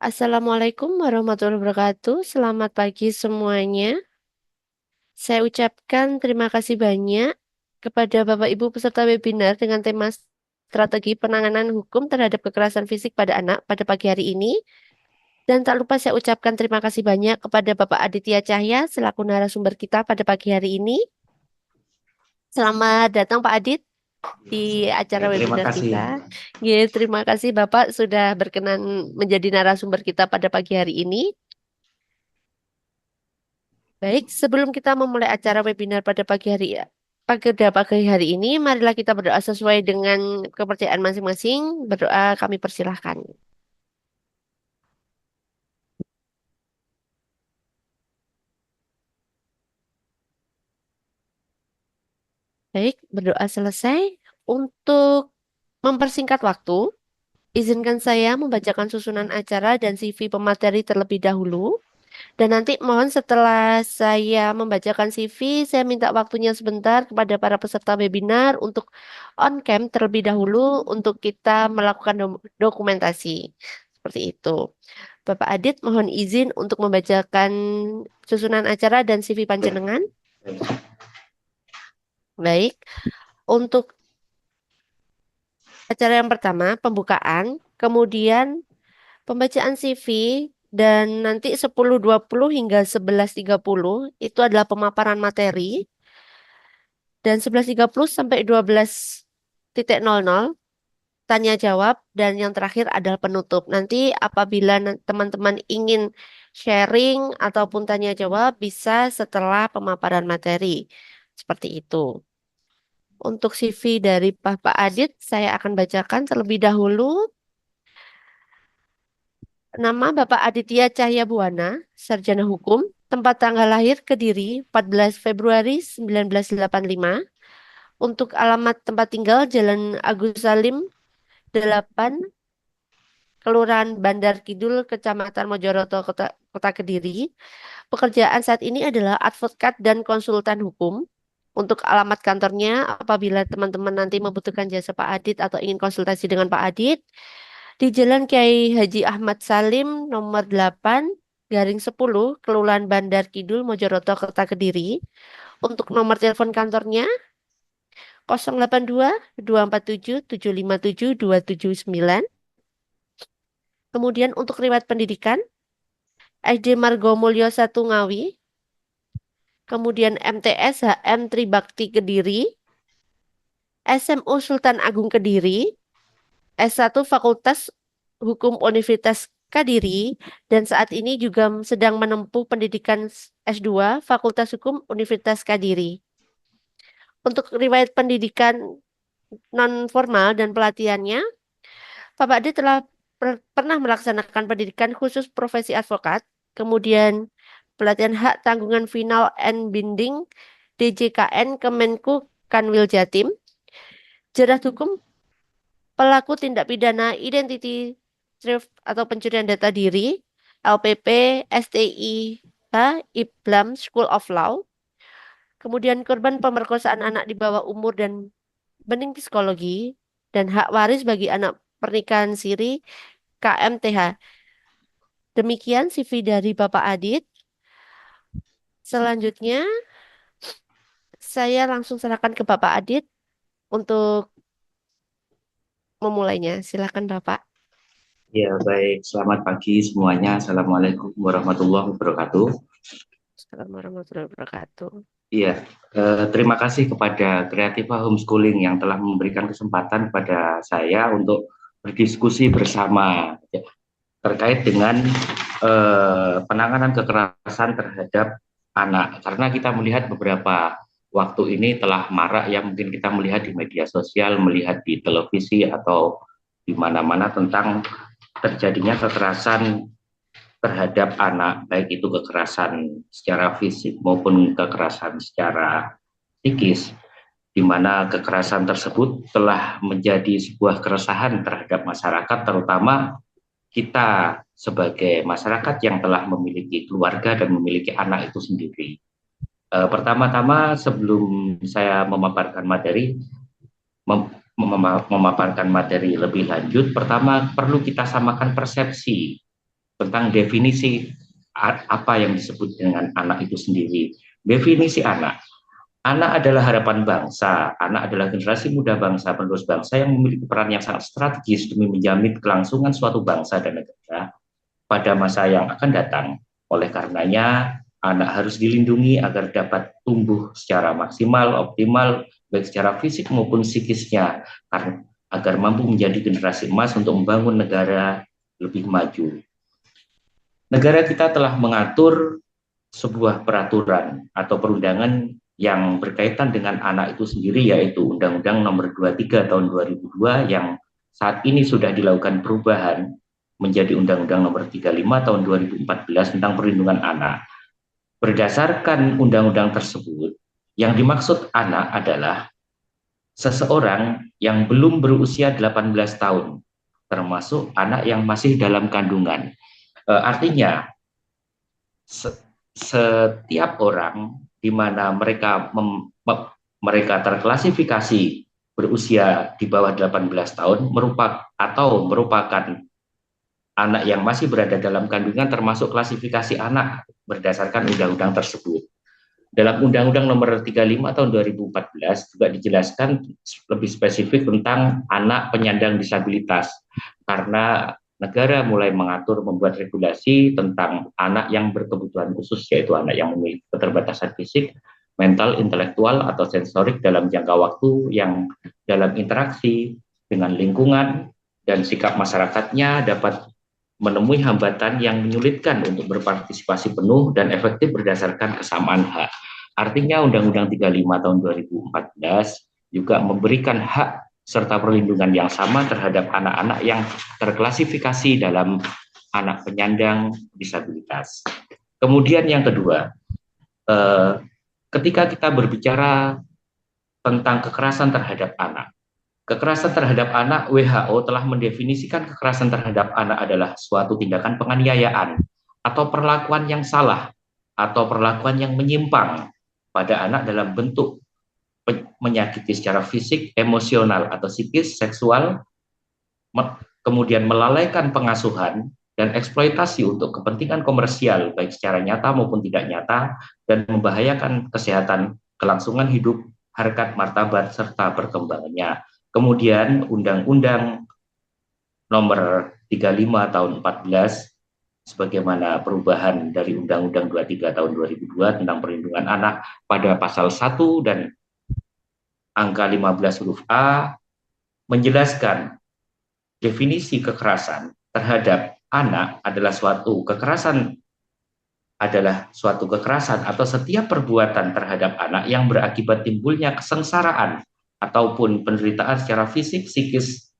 Assalamualaikum warahmatullahi wabarakatuh. Selamat pagi semuanya. Saya ucapkan terima kasih banyak kepada Bapak Ibu peserta webinar dengan tema strategi penanganan hukum terhadap kekerasan fisik pada anak pada pagi hari ini. Dan tak lupa saya ucapkan terima kasih banyak kepada Bapak Aditya Cahya selaku narasumber kita pada pagi hari ini. Selamat datang Pak Adit di acara Terima webinar kita. kasih. Ya, terima kasih Bapak sudah berkenan menjadi narasumber kita pada pagi hari ini. Baik, sebelum kita memulai acara webinar pada pagi hari ini, marilah kita berdoa sesuai dengan kepercayaan masing-masing. Berdoa kami persilahkan. Baik, berdoa selesai. Untuk mempersingkat waktu, izinkan saya membacakan susunan acara dan CV pemateri terlebih dahulu. Dan nanti mohon setelah saya membacakan CV, saya minta waktunya sebentar kepada para peserta webinar untuk on cam terlebih dahulu untuk kita melakukan dokumentasi. Seperti itu. Bapak Adit, mohon izin untuk membacakan susunan acara dan CV panjenengan. Baik, untuk acara yang pertama, pembukaan, kemudian pembacaan CV, dan nanti 10.20 hingga 11.30 itu adalah pemaparan materi. Dan 11.30 sampai 12.00 tanya jawab dan yang terakhir adalah penutup. Nanti apabila teman-teman ingin sharing ataupun tanya jawab bisa setelah pemaparan materi. Seperti itu. Untuk CV dari Bapak Adit saya akan bacakan terlebih dahulu. Nama Bapak Aditya Cahya Buana, Sarjana Hukum, tempat tanggal lahir Kediri 14 Februari 1985. Untuk alamat tempat tinggal Jalan Agus Salim 8, Kelurahan Bandar Kidul, Kecamatan Mojoroto, Kota Kediri. Pekerjaan saat ini adalah advokat dan konsultan hukum. Untuk alamat kantornya, apabila teman-teman nanti membutuhkan jasa Pak Adit atau ingin konsultasi dengan Pak Adit, di Jalan Kiai Haji Ahmad Salim, nomor 8, garing 10, Kelurahan Bandar Kidul, Mojoroto, Kota Kediri. Untuk nomor telepon kantornya 082 247 757 279. Kemudian untuk riwayat pendidikan, SD Margo Mulyo 1 Ngawi, kemudian MTS HM Tribakti Kediri, SMU Sultan Agung Kediri, S1 Fakultas Hukum Universitas Kediri, dan saat ini juga sedang menempuh pendidikan S2 Fakultas Hukum Universitas Kediri. Untuk riwayat pendidikan non formal dan pelatihannya, Pak Bakdi telah pernah melaksanakan pendidikan khusus profesi advokat, kemudian pelatihan hak tanggungan final and binding DJKN Kemenku Kanwil Jatim, jerat hukum pelaku tindak pidana identity theft atau pencurian data diri, LPP, STIH, IPLAM School of Law, kemudian korban pemerkosaan anak di bawah umur dan bening psikologi, dan hak waris bagi anak pernikahan siri KMTH. Demikian CV dari Bapak Adit. Selanjutnya, saya langsung serahkan ke Bapak Adit untuk memulainya. Silakan Bapak. Ya, baik. Selamat pagi semuanya. Assalamualaikum warahmatullahi wabarakatuh. Assalamualaikum warahmatullahi wabarakatuh. Iya, terima kasih kepada Kreativa Homeschooling yang telah memberikan kesempatan kepada saya untuk berdiskusi bersama ya, terkait dengan penanganan kekerasan terhadap anak. Karena kita melihat beberapa waktu ini telah marak yang mungkin kita melihat di media sosial, melihat di televisi atau di mana-mana tentang terjadinya kekerasan terhadap anak, baik itu kekerasan secara fisik maupun kekerasan secara psikis, di mana kekerasan tersebut telah menjadi sebuah keresahan terhadap masyarakat, terutama kita sebagai masyarakat yang telah memiliki keluarga dan memiliki anak itu sendiri. Pertama-tama sebelum saya memaparkan materi, memaparkan materi lebih lanjut, pertama perlu kita samakan persepsi tentang definisi apa yang disebut dengan anak itu sendiri. Definisi anak. Anak adalah harapan bangsa, anak adalah generasi muda bangsa, penerus bangsa yang memiliki peran yang sangat strategis demi menjamin kelangsungan suatu bangsa dan negara pada masa yang akan datang. Oleh karenanya, anak harus dilindungi agar dapat tumbuh secara maksimal, optimal, baik secara fisik maupun psikisnya, agar mampu menjadi generasi emas untuk membangun negara lebih maju. Negara kita telah mengatur sebuah peraturan atau perundangan yang berkaitan dengan anak itu sendiri, yaitu Undang-Undang Nomor 23 Tahun 2002 yang saat ini sudah dilakukan perubahan menjadi Undang-Undang Nomor 35 Tahun 2014 tentang perlindungan anak. Berdasarkan undang-undang tersebut, yang dimaksud anak adalah seseorang yang belum berusia 18 tahun, termasuk anak yang masih dalam kandungan. Artinya, setiap orang di mana mereka terklasifikasi berusia di bawah 18 tahun merupakan anak yang masih berada dalam kandungan, termasuk klasifikasi anak berdasarkan undang-undang tersebut. Dalam Undang-Undang Nomor 35 Tahun 2014 juga dijelaskan lebih spesifik tentang anak penyandang disabilitas, karena negara mulai membuat regulasi tentang anak yang berkebutuhan khusus, yaitu anak yang memiliki keterbatasan fisik, mental, intelektual, atau sensorik dalam jangka waktu yang dalam interaksi dengan lingkungan dan sikap masyarakatnya dapat menemui hambatan yang menyulitkan untuk berpartisipasi penuh dan efektif berdasarkan kesamaan hak. Artinya Undang-Undang 35 tahun 2014 juga memberikan hak serta perlindungan yang sama terhadap anak-anak yang terklasifikasi dalam anak penyandang disabilitas. Kemudian yang kedua, ketika kita berbicara tentang kekerasan terhadap anak, kekerasan terhadap anak, WHO telah mendefinisikan kekerasan terhadap anak adalah suatu tindakan penganiayaan atau perlakuan yang salah atau perlakuan yang menyimpang pada anak dalam bentuk menyakiti secara fisik, emosional, atau psikis, seksual, kemudian melalaikan pengasuhan dan eksploitasi untuk kepentingan komersial, baik secara nyata maupun tidak nyata, dan membahayakan kesehatan, kelangsungan hidup, harkat, martabat, serta perkembangannya. Kemudian Undang-Undang Nomor 35 Tahun 14 sebagaimana perubahan dari Undang-Undang 23 Tahun 2002 tentang perlindungan anak pada pasal 1 dan angka 15 huruf A menjelaskan definisi kekerasan terhadap anak adalah suatu kekerasan atau setiap perbuatan terhadap anak yang berakibat timbulnya kesengsaraan ataupun penderitaan secara fisik, psikis,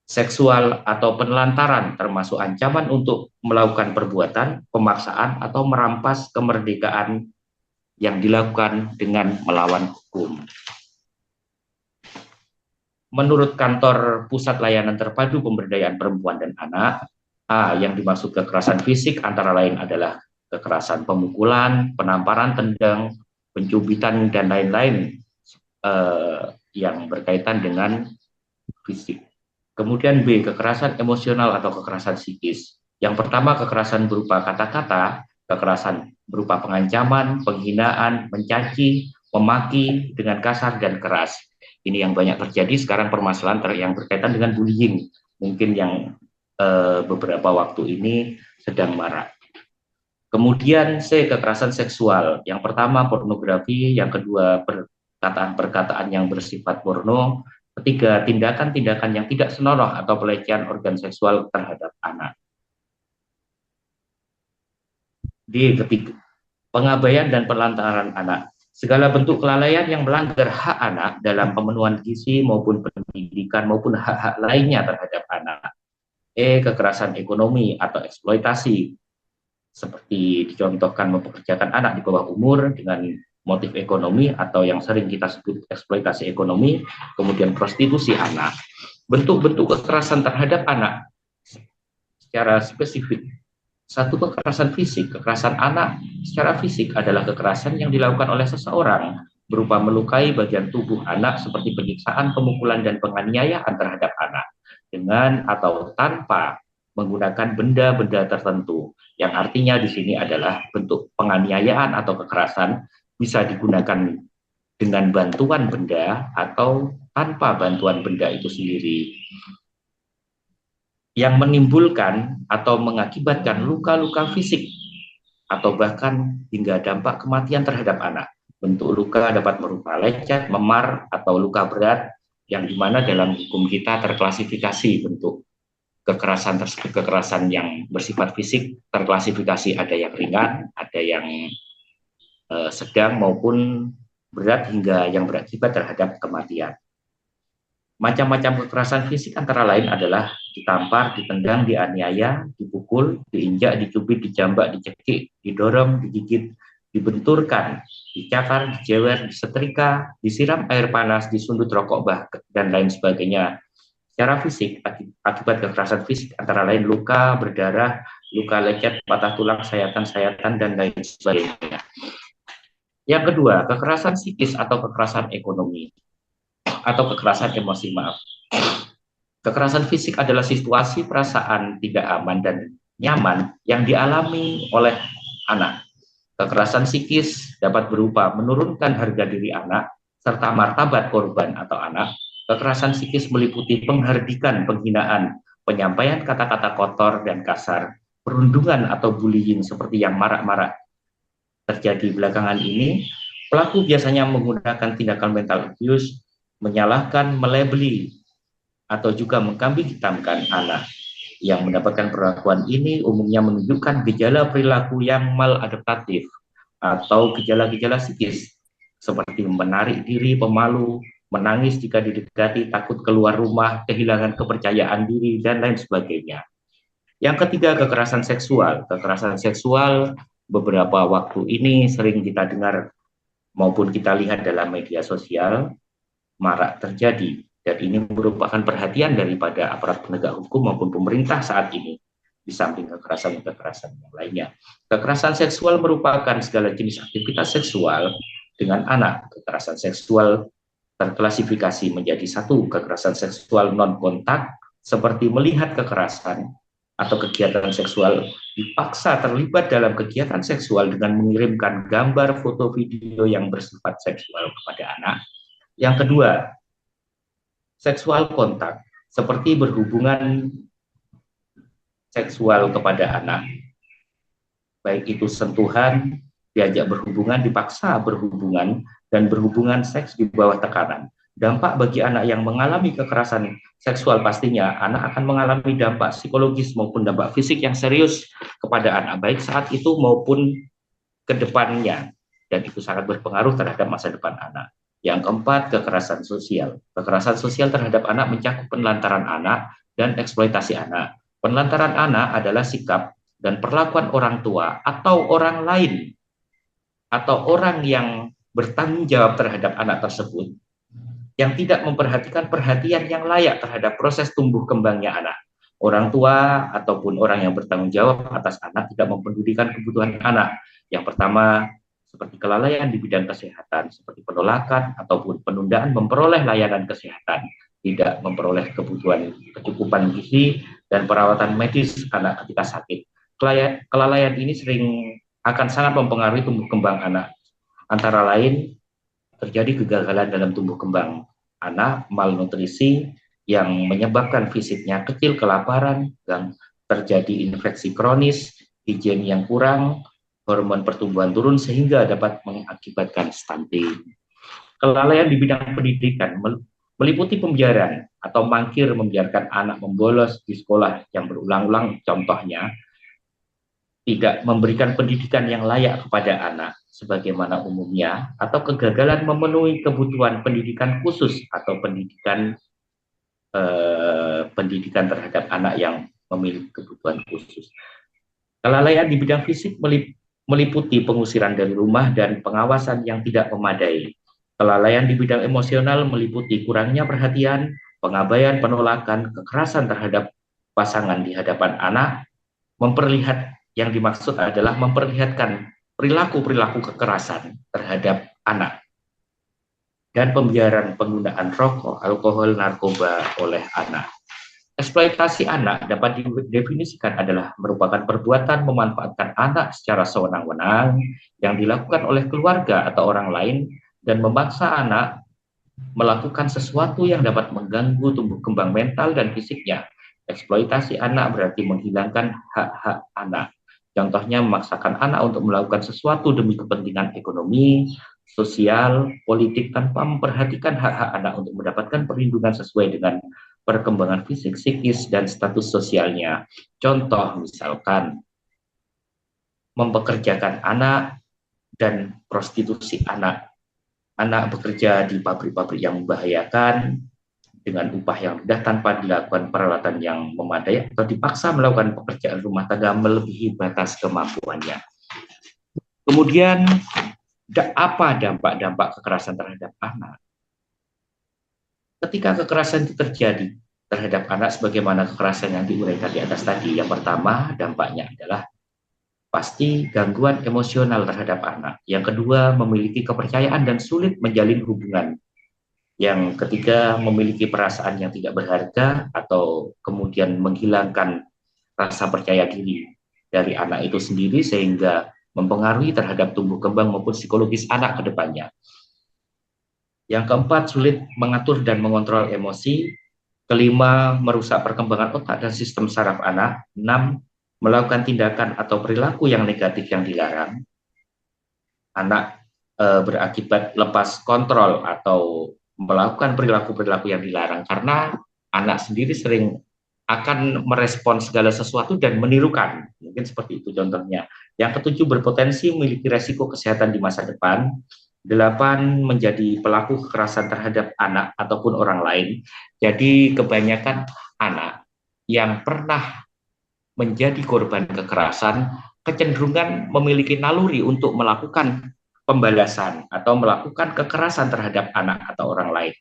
seksual, atau penelantaran, termasuk ancaman untuk melakukan perbuatan, pemaksaan, atau merampas kemerdekaan yang dilakukan dengan melawan hukum. Menurut Kantor Pusat Layanan Terpadu Pemberdayaan Perempuan dan Anak, yang dimaksud kekerasan fisik antara lain adalah kekerasan pemukulan, penamparan, tendang, pencubitan, dan lain-lain yang berkaitan dengan fisik. Kemudian B, kekerasan emosional atau kekerasan psikis. Yang pertama, kekerasan berupa kata-kata, kekerasan berupa pengancaman, penghinaan, mencaci, memaki dengan kasar dan keras. Ini yang banyak terjadi sekarang, permasalahan yang berkaitan dengan bullying, mungkin yang beberapa waktu ini sedang marak. Kemudian C, kekerasan seksual. Yang pertama, pornografi. Yang kedua, perkataan-perkataan yang bersifat porno. Ketiga, tindakan-tindakan yang tidak senonoh atau pelecehan organ seksual terhadap anak. D, ketiga, pengabaian dan penelantaran anak. Segala bentuk kelalaian yang melanggar hak anak dalam pemenuhan gizi maupun pendidikan maupun hak-hak lainnya terhadap anak. E, kekerasan ekonomi atau eksploitasi, seperti dicontohkan mempekerjakan anak di bawah umur dengan motif ekonomi atau yang sering kita sebut eksploitasi ekonomi, kemudian prostitusi anak. Bentuk-bentuk kekerasan terhadap anak secara spesifik. Satu, kekerasan fisik. Kekerasan anak secara fisik adalah kekerasan yang dilakukan oleh seseorang berupa melukai bagian tubuh anak seperti penyiksaan, pemukulan, dan penganiayaan terhadap anak dengan atau tanpa menggunakan benda-benda tertentu, yang artinya di sini adalah bentuk penganiayaan atau kekerasan bisa digunakan dengan bantuan benda atau tanpa bantuan benda itu sendiri, yang menimbulkan atau mengakibatkan luka-luka fisik atau bahkan hingga dampak kematian terhadap anak. Bentuk luka dapat berupa lecet, memar, atau luka berat, yang dimana dalam hukum kita terklasifikasi bentuk kekerasan tersebut. Kekerasan yang bersifat fisik terklasifikasi ada yang ringan, ada yang sedang maupun berat hingga yang berakibat terhadap kematian. Macam-macam kekerasan fisik antara lain adalah ditampar, ditendang, dianiaya, dipukul, diinjak, dicubit, dijambak, dicekik, didorong, digigit, dibenturkan, dicakar, dijewer, disetrika, disiram air panas, disundut rokok dan lain sebagainya. Secara fisik, akibat kekerasan fisik antara lain luka, berdarah, luka lecet, patah tulang, sayatan-sayatan, dan lain sebagainya. Yang kedua, kekerasan psikis atau kekerasan ekonomi atau kekerasan emosi, maaf. Kekerasan fisik adalah situasi perasaan tidak aman dan nyaman yang dialami oleh anak. Kekerasan psikis dapat berupa menurunkan harga diri anak serta martabat korban atau anak. Kekerasan psikis meliputi penghardikan, penghinaan, penyampaian kata-kata kotor dan kasar, perundungan atau bullying seperti yang marak-marak terjadi belakangan ini. Pelaku biasanya menggunakan tindakan mental abuse, menyalahkan, melebeli, atau juga mengkambing hitamkan anak. Yang mendapatkan perlakuan ini umumnya menunjukkan gejala perilaku yang maladaptatif atau gejala-gejala psikis seperti menarik diri, pemalu, menangis jika didekati, takut keluar rumah, kehilangan kepercayaan diri, dan lain sebagainya. Yang ketiga, kekerasan seksual. Kekerasan seksual beberapa waktu ini sering kita dengar maupun kita lihat dalam media sosial marak terjadi, dan ini merupakan perhatian daripada aparat penegak hukum maupun pemerintah saat ini, di samping kekerasan-kekerasan yang lainnya. Kekerasan seksual merupakan segala jenis aktivitas seksual dengan anak. Kekerasan seksual terklasifikasi menjadi satu, kekerasan seksual non-kontak, seperti melihat kekerasan atau kegiatan seksual, dipaksa terlibat dalam kegiatan seksual dengan mengirimkan gambar, foto, video yang bersifat seksual kepada anak. Yang kedua, seksual kontak, seperti berhubungan seksual kepada anak, baik itu sentuhan, diajak berhubungan, dipaksa berhubungan, dan berhubungan seks di bawah tekanan. Dampak bagi anak yang mengalami kekerasan seksual pastinya anak akan mengalami dampak psikologis maupun dampak fisik yang serius kepada anak, baik saat itu maupun ke depannya, dan itu sangat berpengaruh terhadap masa depan anak. Yang keempat, kekerasan sosial. Kekerasan sosial terhadap anak mencakup penelantaran anak dan eksploitasi anak. Penelantaran anak adalah sikap dan perlakuan orang tua atau orang lain atau orang yang bertanggung jawab terhadap anak tersebut yang tidak memperhatikan perhatian yang layak terhadap proses tumbuh kembangnya anak. Orang tua ataupun orang yang bertanggung jawab atas anak tidak mempedulikan kebutuhan anak. Yang pertama, seperti kelalaian di bidang kesehatan, seperti penolakan ataupun penundaan memperoleh layanan kesehatan, tidak memperoleh kebutuhan kecukupan gizi dan perawatan medis anak ketika sakit. Kelalaian ini sering akan sangat mempengaruhi tumbuh kembang anak. Antara lain, terjadi kegagalan dalam tumbuh kembang anak, malnutrisi yang menyebabkan fisiknya kecil, kelaparan, dan terjadi infeksi kronis, higiene yang kurang, hormon pertumbuhan turun sehingga dapat mengakibatkan stunting. Kelalaian di bidang pendidikan meliputi pembiaran atau mangkir membiarkan anak membolos di sekolah yang berulang-ulang, contohnya tidak memberikan pendidikan yang layak kepada anak sebagaimana umumnya, atau kegagalan memenuhi kebutuhan pendidikan khusus atau pendidikan terhadap anak yang memiliki kebutuhan khusus. Kelalaian di bidang fisik meliputi pengusiran dari rumah dan pengawasan yang tidak memadai. Kelalaian di bidang emosional meliputi kurangnya perhatian, pengabaian, penolakan, kekerasan terhadap pasangan di hadapan anak. Yang dimaksud adalah memperlihatkan perilaku-perilaku kekerasan terhadap anak, dan pembiaran penggunaan rokok, alkohol, narkoba oleh anak. Eksploitasi anak dapat didefinisikan adalah merupakan perbuatan memanfaatkan anak secara sewenang-wenang yang dilakukan oleh keluarga atau orang lain dan memaksa anak melakukan sesuatu yang dapat mengganggu tumbuh kembang mental dan fisiknya. Eksploitasi anak berarti menghilangkan hak-hak anak. Contohnya memaksakan anak untuk melakukan sesuatu demi kepentingan ekonomi, sosial, politik tanpa memperhatikan hak-hak anak untuk mendapatkan perlindungan sesuai dengan perkembangan fisik, psikis, dan status sosialnya. Contoh misalkan mempekerjakan anak dan prostitusi anak. Anak bekerja di pabrik-pabrik yang membahayakan dengan upah yang rendah tanpa dilakukan peralatan yang memadai atau dipaksa melakukan pekerjaan rumah tangga melebihi batas kemampuannya. Kemudian apa dampak-dampak kekerasan terhadap anak? Ketika kekerasan itu terjadi terhadap anak sebagaimana kekerasan yang diuraikan di atas tadi, yang pertama dampaknya adalah pasti gangguan emosional terhadap anak. Yang kedua, memiliki kepercayaan dan sulit menjalin hubungan. Yang ketiga, memiliki perasaan yang tidak berharga atau kemudian menghilangkan rasa percaya diri dari anak itu sendiri sehingga mempengaruhi terhadap tumbuh kembang maupun psikologis anak ke depannya. Yang keempat, sulit mengatur dan mengontrol emosi. Kelima, merusak perkembangan otak dan sistem saraf anak. 6, melakukan tindakan atau perilaku yang negatif yang dilarang. Anak berakibat lepas kontrol atau melakukan perilaku-perilaku yang dilarang karena anak sendiri sering akan merespons segala sesuatu dan menirukan. Mungkin seperti itu contohnya. Yang ketujuh, berpotensi memiliki resiko kesehatan di masa depan. 8, menjadi pelaku kekerasan terhadap anak ataupun orang lain. Jadi kebanyakan anak yang pernah menjadi korban kekerasan kecenderungan memiliki naluri untuk melakukan pembalasan atau melakukan kekerasan terhadap anak atau orang lain.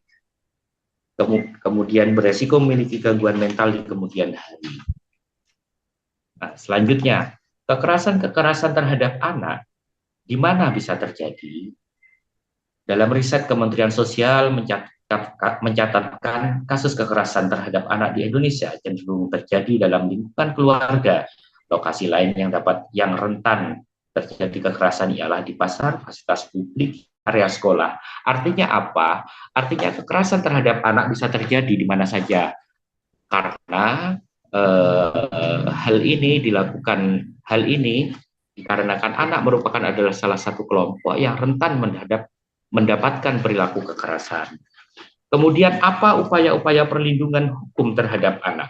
Kemudian beresiko memiliki gangguan mental di kemudian hari. Nah, selanjutnya, kekerasan-kekerasan terhadap anak di mana bisa terjadi? Dalam riset Kementerian Sosial mencatatkan kasus kekerasan terhadap anak di Indonesia cenderung terjadi dalam lingkungan keluarga. Lokasi lain yang rentan terjadi kekerasan ialah di pasar, fasilitas publik, area sekolah. Artinya apa? Artinya kekerasan terhadap anak bisa terjadi di mana saja karena hal ini dikarenakan anak merupakan adalah salah satu kelompok yang rentan mendapatkan perilaku kekerasan. Kemudian apa upaya-upaya perlindungan hukum terhadap anak?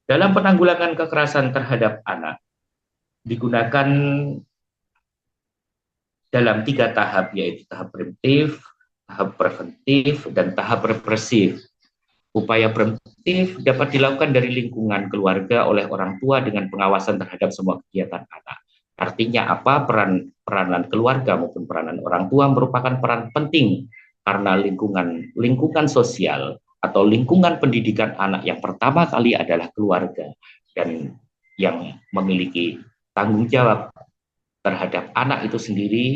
Dalam penanggulangan kekerasan terhadap anak digunakan dalam 3 tahap, yaitu tahap preventif, tahap preventif, dan tahap represif. Upaya preventif dapat dilakukan dari lingkungan keluarga oleh orang tua dengan pengawasan terhadap semua kegiatan anak. Artinya apa? Peranan keluarga maupun peranan orang tua merupakan peran penting karena lingkungan sosial atau lingkungan pendidikan anak yang pertama kali adalah keluarga dan yang memiliki tanggung jawab terhadap anak itu sendiri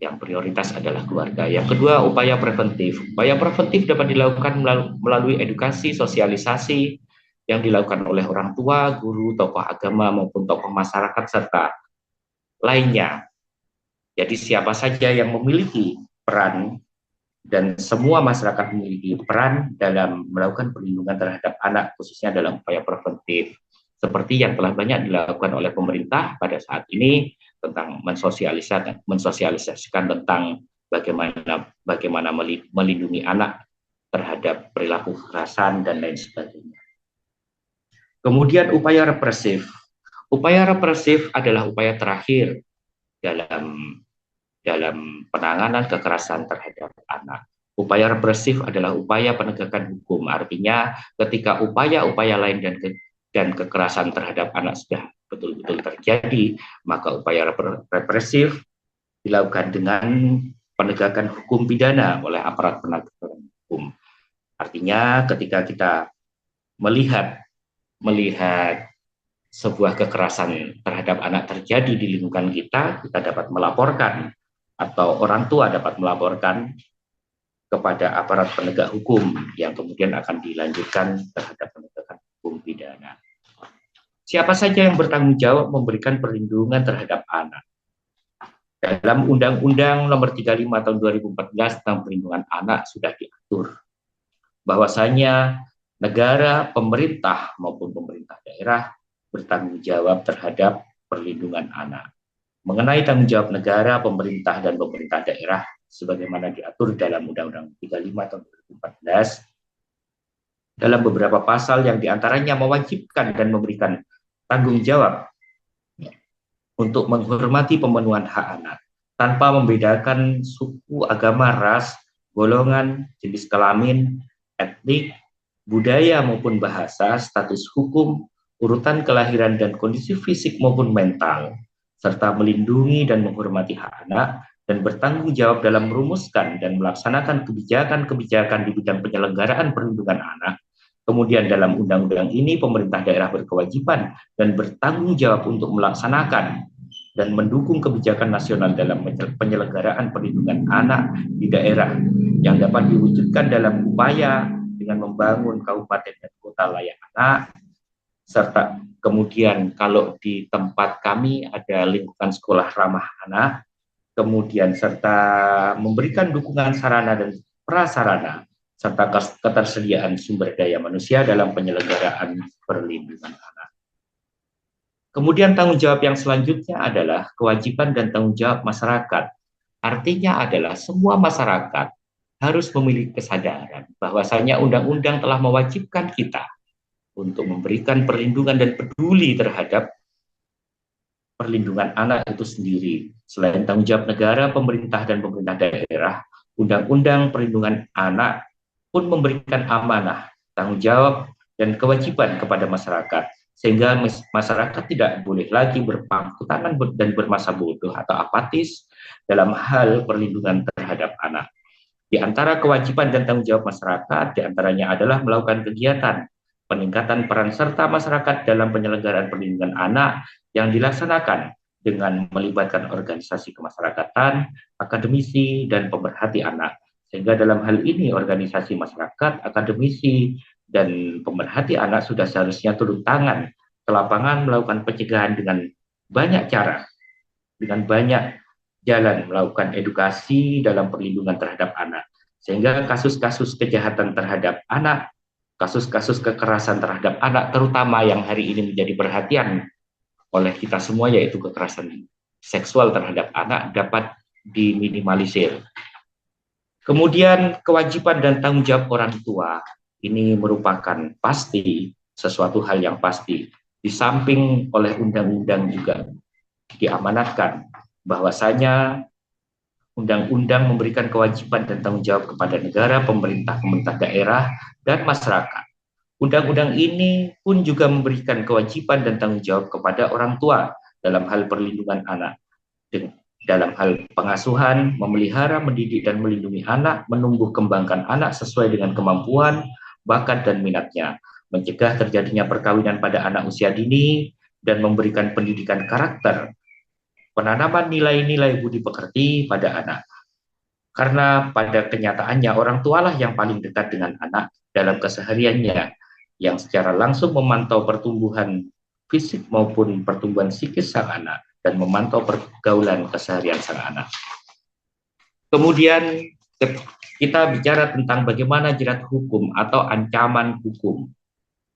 yang prioritas adalah keluarga. Yang kedua, upaya preventif. Upaya preventif dapat dilakukan melalui edukasi, sosialisasi yang dilakukan oleh orang tua, guru, tokoh agama maupun tokoh masyarakat serta lainnya. Jadi siapa saja yang memiliki peran dan semua masyarakat memiliki peran dalam melakukan perlindungan terhadap anak khususnya dalam upaya preventif seperti yang telah banyak dilakukan oleh pemerintah pada saat ini tentang mensosialisasikan tentang bagaimana melindungi anak terhadap perilaku kekerasan dan lain sebagainya. Kemudian upaya represif. Upaya represif adalah upaya terakhir dalam penanganan kekerasan terhadap anak. Upaya represif adalah upaya penegakan hukum. Artinya ketika upaya-upaya lain dan kekerasan terhadap anak sudah betul-betul terjadi, maka upaya represif dilakukan dengan penegakan hukum pidana oleh aparat penegak hukum. Artinya ketika kita melihat sebuah kekerasan terhadap anak terjadi di lingkungan kita dapat melaporkan atau orang tua dapat melaporkan kepada aparat penegak hukum yang kemudian akan dilanjutkan terhadap pidana. Siapa saja yang bertanggung jawab memberikan perlindungan terhadap anak? Dalam Undang-Undang Nomor 35 Tahun 2014 tentang Perlindungan Anak sudah diatur bahwasanya negara, pemerintah maupun pemerintah daerah bertanggung jawab terhadap perlindungan anak. Mengenai tanggung jawab negara, pemerintah, dan pemerintah daerah sebagaimana diatur dalam Undang-Undang 35 Tahun 2014 dalam beberapa pasal yang diantaranya mewajibkan dan memberikan tanggung jawab untuk menghormati pemenuhan hak anak tanpa membedakan suku, agama, ras, golongan, jenis kelamin, etnik, budaya maupun bahasa, status hukum, urutan kelahiran dan kondisi fisik maupun mental, serta melindungi dan menghormati hak anak dan bertanggung jawab dalam merumuskan dan melaksanakan kebijakan-kebijakan di bidang penyelenggaraan perlindungan anak. Kemudian dalam undang-undang ini pemerintah daerah berkewajiban dan bertanggung jawab untuk melaksanakan dan mendukung kebijakan nasional dalam penyelenggaraan perlindungan anak di daerah yang dapat diwujudkan dalam upaya dengan membangun kabupaten dan kota layak anak, serta kemudian kalau di tempat kami ada lingkungan sekolah ramah anak, kemudian serta memberikan dukungan sarana dan prasarana, serta ketersediaan sumber daya manusia dalam penyelenggaraan perlindungan anak. Kemudian tanggung jawab yang selanjutnya adalah kewajiban dan tanggung jawab masyarakat. Artinya adalah semua masyarakat harus memiliki kesadaran bahwasanya undang-undang telah mewajibkan kita untuk memberikan perlindungan dan peduli terhadap perlindungan anak itu sendiri. Selain tanggung jawab negara, pemerintah, dan pemerintah daerah, Undang-Undang Perlindungan Anak pun memberikan amanah, tanggung jawab, dan kewajiban kepada masyarakat, sehingga masyarakat tidak boleh lagi berpangku tangan dan bermasa bodoh atau apatis dalam hal perlindungan terhadap anak. Di antara kewajiban dan tanggung jawab masyarakat, diantaranya adalah melakukan kegiatan peningkatan peran serta masyarakat dalam penyelenggaraan perlindungan anak yang dilaksanakan dengan melibatkan organisasi kemasyarakatan, akademisi, dan pemerhati anak. Sehingga dalam hal ini organisasi masyarakat, akademisi, dan pemerhati anak sudah seharusnya turun tangan ke lapangan melakukan pencegahan dengan banyak cara, dengan banyak jalan melakukan edukasi dalam perlindungan terhadap anak. Sehingga kasus-kasus kejahatan terhadap anak, kasus-kasus kekerasan terhadap anak, terutama yang hari ini menjadi perhatian oleh kita semua, yaitu kekerasan seksual terhadap anak, dapat diminimalisir. Kemudian kewajiban dan tanggung jawab orang tua ini merupakan pasti, sesuatu hal yang pasti. Di samping oleh undang-undang juga diamanatkan bahwasanya undang-undang memberikan kewajiban dan tanggung jawab kepada negara, pemerintah, pemerintah daerah, dan masyarakat. Undang-undang ini pun juga memberikan kewajiban dan tanggung jawab kepada orang tua dalam hal perlindungan anak, dalam hal pengasuhan, memelihara, mendidik, dan melindungi anak, menumbuh kembangkan anak sesuai dengan kemampuan, bakat, dan minatnya, mencegah terjadinya perkawinan pada anak usia dini, dan memberikan pendidikan karakter, penanaman nilai-nilai budi pekerti pada anak. Karena pada kenyataannya orang tualah yang paling dekat dengan anak dalam kesehariannya, yang secara langsung memantau pertumbuhan fisik maupun pertumbuhan psikis sang anak dan memantau pergaulan keseharian sang anak. Kemudian kita bicara tentang bagaimana jerat hukum atau ancaman hukum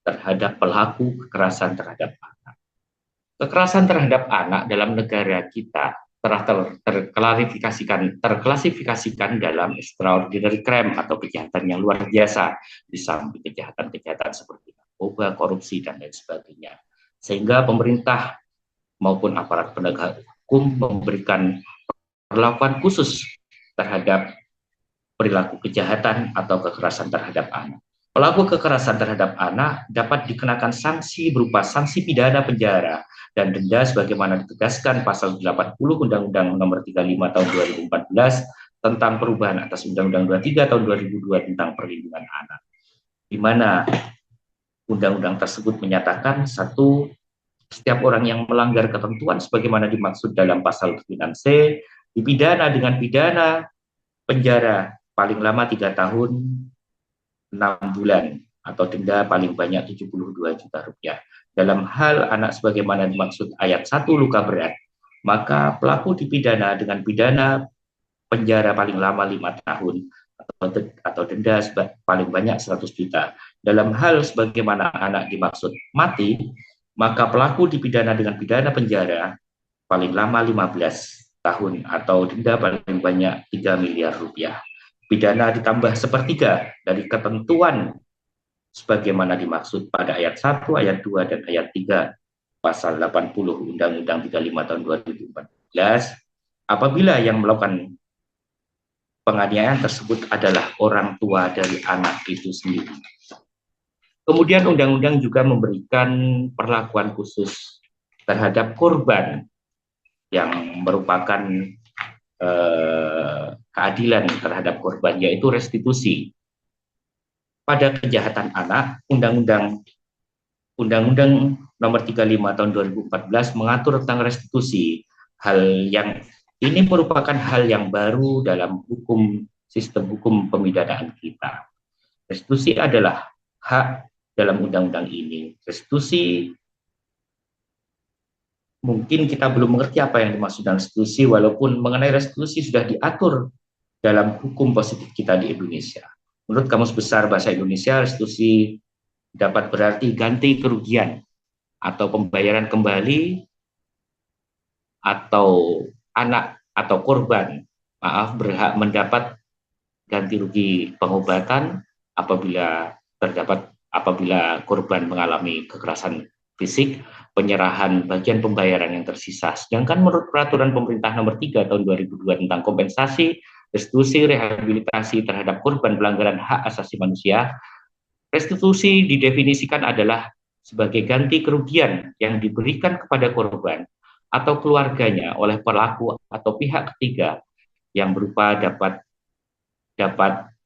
terhadap pelaku kekerasan terhadap anak. Kekerasan terhadap anak dalam negara kita telah terklasifikasikan dalam extraordinary crime atau kejahatan yang luar biasa, di samping kejahatan-kejahatan seperti narkoba, korupsi, dan lain sebagainya. Sehingga pemerintah maupun aparat penegak hukum memberikan perlakuan khusus terhadap perilaku kejahatan atau kekerasan terhadap anak. Pelaku kekerasan terhadap anak dapat dikenakan sanksi berupa sanksi pidana penjara dan denda sebagaimana ditegaskan pasal 80 Undang-Undang Nomor 35 Tahun 2014 tentang perubahan atas Undang-Undang 23 Tahun 2002 tentang perlindungan anak. Di mana undang-undang tersebut menyatakan setiap orang yang melanggar ketentuan sebagaimana dimaksud dalam pasal 9C dipidana dengan pidana penjara paling lama 3 tahun 6 bulan atau denda paling banyak 72 juta rupiah. Dalam hal anak sebagaimana dimaksud ayat 1 luka berat, maka pelaku dipidana dengan pidana penjara paling lama 5 tahun atau denda paling banyak 100 juta. Dalam hal sebagaimana anak dimaksud mati, maka pelaku dipidana dengan pidana penjara paling lama 15 tahun atau denda paling banyak 3 miliar rupiah. Pidana ditambah sepertiga dari ketentuan sebagaimana dimaksud pada ayat 1, ayat 2, dan ayat 3 pasal 80 Undang-Undang 35 tahun 2014 apabila yang melakukan penganiayaan tersebut adalah orang tua dari anak itu sendiri. Kemudian undang-undang juga memberikan perlakuan khusus terhadap korban yang merupakan keadilan terhadap korban, yaitu restitusi. Pada kejahatan anak, Undang-Undang Nomor 35 Tahun 2014 mengatur tentang restitusi. Hal yang ini merupakan hal yang baru dalam sistem hukum pemidanaan kita. Restitusi adalah hak dalam undang-undang ini. Restitusi, mungkin kita belum mengerti apa yang dimaksud dengan restitusi, walaupun mengenai restitusi sudah diatur dalam hukum positif kita di Indonesia. Menurut Kamus Besar Bahasa Indonesia, restitusi dapat berarti ganti kerugian atau pembayaran kembali, atau anak atau korban berhak mendapat ganti rugi pengobatan apabila korban mengalami kekerasan fisik, penyerahan bagian pembayaran yang tersisa. Sedangkan menurut peraturan pemerintah nomor 3 tahun 2002 tentang kompensasi, restitusi, rehabilitasi terhadap korban pelanggaran hak asasi manusia, restitusi didefinisikan adalah sebagai ganti kerugian yang diberikan kepada korban atau keluarganya oleh pelaku atau pihak ketiga yang dapat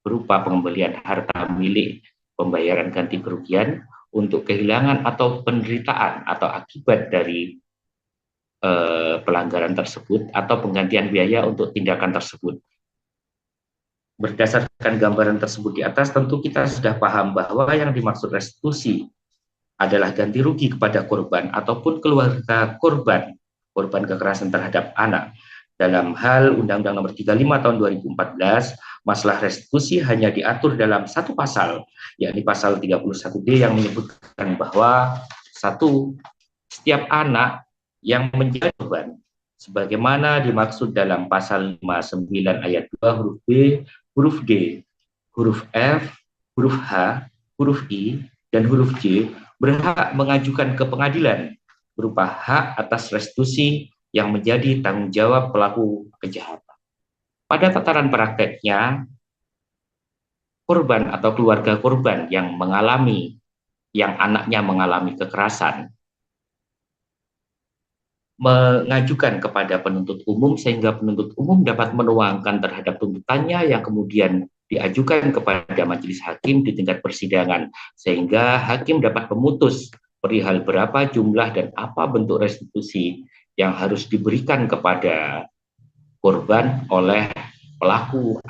berupa pengembalian harta milik, pembayaran ganti kerugian untuk kehilangan atau penderitaan atau akibat dari pelanggaran tersebut atau penggantian biaya untuk tindakan tersebut. Berdasarkan gambaran tersebut di atas, tentu kita sudah paham bahwa yang dimaksud restitusi adalah ganti rugi kepada korban ataupun keluarga korban kekerasan terhadap anak. Dalam hal Undang-Undang Nomor 35 Tahun 2014, masalah restitusi hanya diatur dalam satu pasal, yakni pasal 31D yang menyebutkan bahwa setiap anak yang menjadi korban sebagaimana dimaksud dalam pasal 59 ayat 2 huruf B, huruf D, huruf F, huruf H, huruf I, dan huruf J berhak mengajukan ke pengadilan berupa hak atas restitusi yang menjadi tanggung jawab pelaku kejahatan. Pada tataran prakteknya, korban atau keluarga korban yang anaknya mengalami kekerasan mengajukan kepada penuntut umum sehingga penuntut umum dapat menuangkan terhadap tuntutannya yang kemudian diajukan kepada majelis hakim di tingkat persidangan sehingga hakim dapat memutus perihal berapa jumlah dan apa bentuk restitusi yang harus diberikan kepada korban oleh pelaku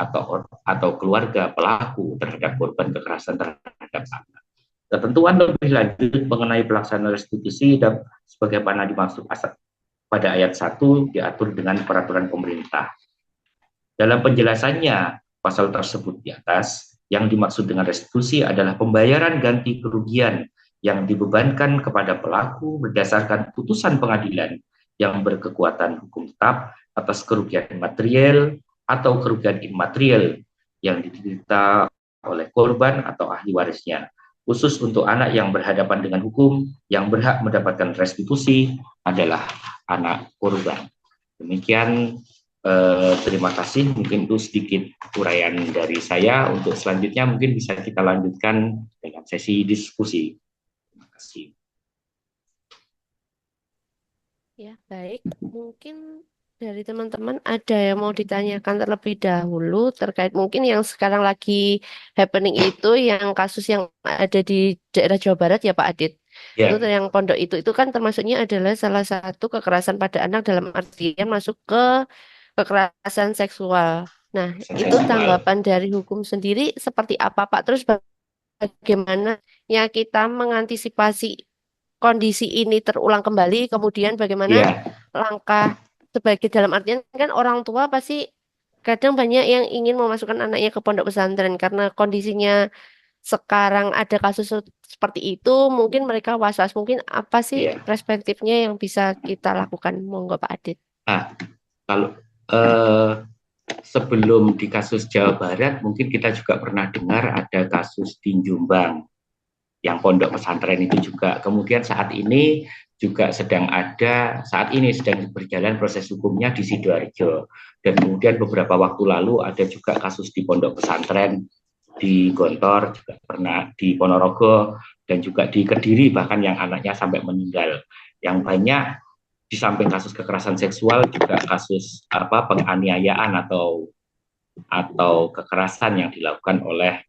atau keluarga pelaku terhadap korban kekerasan terhadap anak. Ketentuan lebih lanjut mengenai pelaksanaan restitusi dan sebagaimana dimaksud pada ayat 1 diatur dengan peraturan pemerintah. Dalam penjelasannya, pasal tersebut di atas, yang dimaksud dengan restitusi adalah pembayaran ganti kerugian yang dibebankan kepada pelaku berdasarkan putusan pengadilan yang berkekuatan hukum tetap atas kerugian material atau kerugian imaterial yang diderita oleh korban atau ahli warisnya. Khusus untuk anak yang berhadapan dengan hukum, yang berhak mendapatkan restitusi adalah anak korban. Demikian, terima kasih. Mungkin itu sedikit uraian dari saya. Untuk selanjutnya mungkin bisa kita lanjutkan dengan sesi diskusi. Terima kasih. Ya, baik. Mungkin dari teman-teman ada yang mau ditanyakan terlebih dahulu terkait mungkin yang sekarang lagi happening itu yang kasus yang ada di daerah Jawa Barat ya Pak Adit. Itu Ya, yang pondok itu kan termasuknya adalah salah satu kekerasan pada anak dalam artian masuk ke kekerasan seksual. Nah, itu seksual. tanggapan dari hukum sendiri seperti apa Pak? Terus bagaimana ya kita mengantisipasi kondisi ini terulang kembali, kemudian bagaimana Iya, langkah sebagai dalam artian kan orang tua pasti kadang banyak yang ingin memasukkan anaknya ke pondok pesantren karena kondisinya sekarang ada kasus seperti itu, mungkin mereka was-was. Mungkin apa sih iya. perspektifnya yang bisa kita lakukan? Monggo Pak Adit. Nah, kalau eh, sebelum di kasus Jawa Barat, mungkin kita juga pernah dengar ada kasus di Jombang yang pondok pesantren itu juga. Kemudian saat ini juga saat ini sedang berjalan proses hukumnya di Sidoarjo. Dan kemudian beberapa waktu lalu ada juga kasus di pondok pesantren di Gontor, juga pernah di Ponorogo, dan juga di Kediri bahkan yang anaknya sampai meninggal. Yang banyak di samping kasus kekerasan seksual juga kasus penganiayaan atau kekerasan yang dilakukan oleh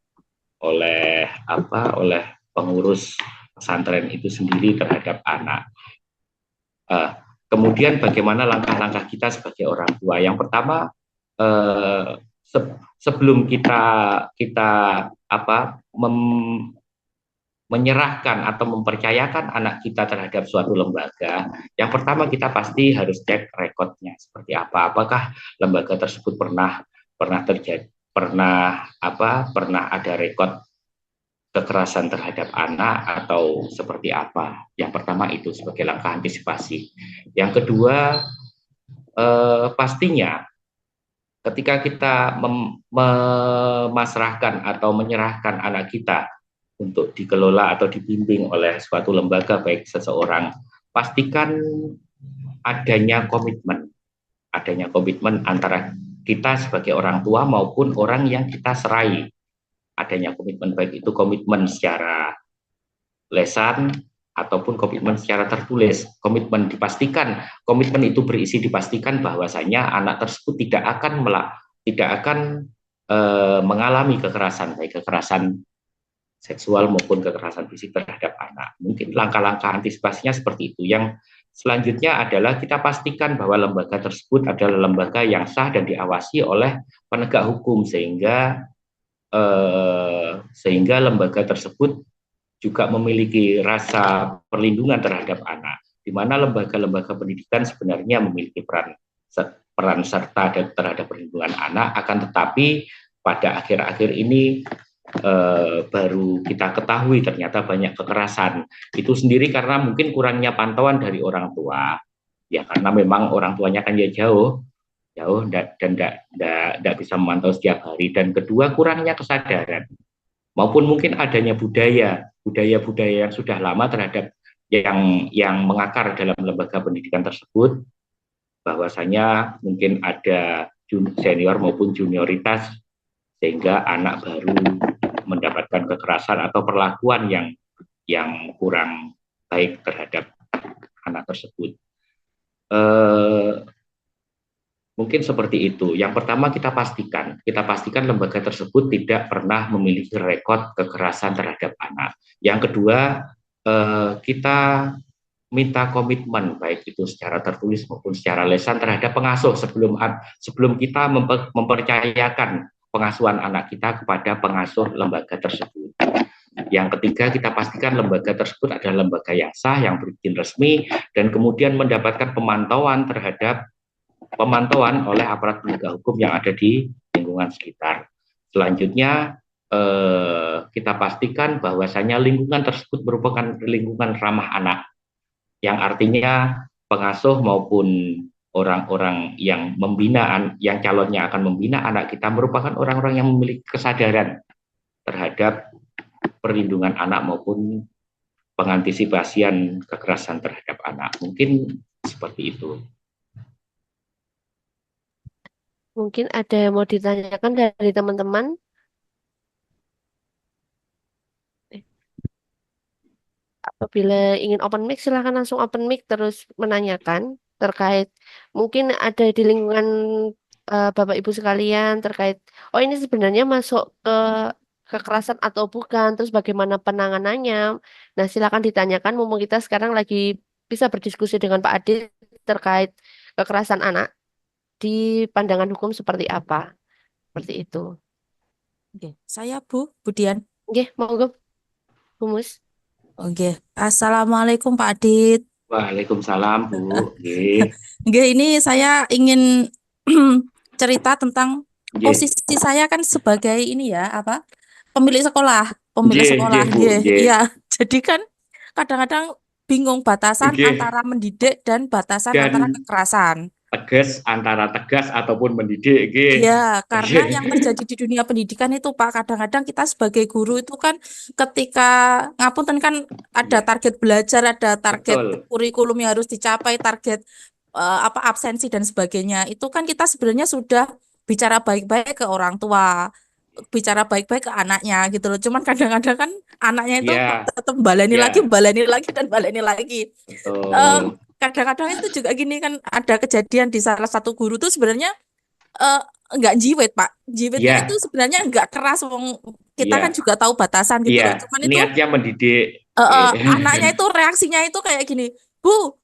pengurus pesantren itu sendiri terhadap anak. Uh, Kemudian bagaimana langkah-langkah kita sebagai orang tua? Yang pertama, uh, sebelum kita kita apa menyerahkan atau mempercayakan anak kita terhadap suatu lembaga, yang pertama kita pasti harus cek rekodnya seperti apa. Apakah lembaga tersebut pernah terjadi pernah ada rekod kekerasan terhadap anak atau seperti apa. Yang pertama itu sebagai langkah antisipasi. Yang kedua, pastinya ketika kita memasrahkan atau menyerahkan anak kita untuk dikelola atau dibimbing oleh suatu lembaga baik seseorang, pastikan adanya komitmen antara kita sebagai orang tua maupun orang yang kita serai. Adanya komitmen baik itu komitmen secara lesan ataupun komitmen secara tertulis. Komitmen itu berisi dipastikan bahwasanya anak tersebut tidak akan mengalami kekerasan, baik kekerasan seksual maupun kekerasan fisik terhadap anak. Mungkin langkah-langkah antisipasinya seperti itu. Yang selanjutnya adalah kita pastikan bahwa lembaga tersebut adalah lembaga yang sah dan diawasi oleh penegak hukum sehingga lembaga tersebut juga memiliki rasa perlindungan terhadap anak, di mana lembaga-lembaga pendidikan sebenarnya memiliki peran serta terhadap perlindungan anak, akan tetapi pada akhir-akhir ini baru kita ketahui ternyata banyak kekerasan itu sendiri karena mungkin kurangnya pantauan dari orang tua, ya karena memang orang tuanya kan ya jauh jauh dan tidak bisa memantau setiap hari, dan kedua kurangnya kesadaran maupun mungkin adanya budaya-budaya yang sudah lama terhadap yang mengakar dalam lembaga pendidikan tersebut, bahwasanya mungkin ada senior maupun junioritas sehingga anak baru mendapatkan kekerasan atau perlakuan yang kurang baik terhadap anak tersebut. Mungkin seperti itu. Yang pertama kita pastikan lembaga tersebut tidak pernah memiliki rekod kekerasan terhadap anak. Yang kedua, kita minta komitmen baik itu secara tertulis maupun secara lisan terhadap pengasuh sebelum kita mempercayakan pengasuhan anak kita kepada pengasuh lembaga tersebut. Yang ketiga, kita pastikan lembaga tersebut adalah lembaga yang sah, yang berizin resmi, dan kemudian mendapatkan pemantauan oleh aparat penegak hukum yang ada di lingkungan sekitar. Selanjutnya, kita pastikan bahwasanya lingkungan tersebut merupakan lingkungan ramah anak, yang artinya pengasuh maupun orang-orang yang calonnya akan membina anak kita merupakan orang-orang yang memiliki kesadaran terhadap perlindungan anak maupun pengantisipasian kekerasan terhadap anak. Mungkin seperti itu. Mungkin ada yang mau ditanyakan dari teman-teman. Apabila ingin open mic, silahkan langsung open mic terus menanyakan terkait mungkin ada di lingkungan Bapak Ibu sekalian terkait, oh ini sebenarnya masuk ke kekerasan atau bukan, terus bagaimana penanganannya. Nah, silakan ditanyakan mumpung kita sekarang lagi bisa berdiskusi dengan Pak Adit terkait kekerasan anak di pandangan hukum seperti apa. Seperti itu. Oke, saya Bu Budian. Oke, monggo. Humus. Oke, Assalamualaikum Pak Adit. Waalaikumsalam, Bu. Nggih. Oke, ini saya ingin cerita tentang Nggih. posisi saya kan sebagai ini ya, apa? Pemilik sekolah, pemilik Nggih, nggih, sekolah. Bu. Nggih, Nggih. iya. Jadi kan kadang-kadang bingung batasan Nggih. antara mendidik dan batasan antara Dan kekerasan. tegas antara tegas ataupun mendidik, nggih. Ya, karena Nggih. yang terjadi di dunia pendidikan itu Pak, kadang-kadang kita sebagai guru itu kan ketika ngapunten kan ada Iya, target belajar, ada target betul. kurikulum yang harus dicapai, target apa absensi dan sebagainya. Itu kan kita sebenarnya sudah bicara baik-baik ke orang tua, bicara baik-baik ke anaknya gitu loh. Cuman kadang-kadang kan anaknya itu Iya, tetap iya, baleni lagi dan baleni lagi. Eh, betul. Kadang-kadang itu juga gini kan ada kejadian di salah satu guru tuh sebenarnya eh nggak jiwet Pak. Jiwetnya itu Iya, sebenarnya nggak keras, wong kita kan iya, juga tahu batasan gitu iya. loh. Cuman itu Niatnya mendidik. Nggih. anaknya itu reaksinya itu kayak gini, Bu,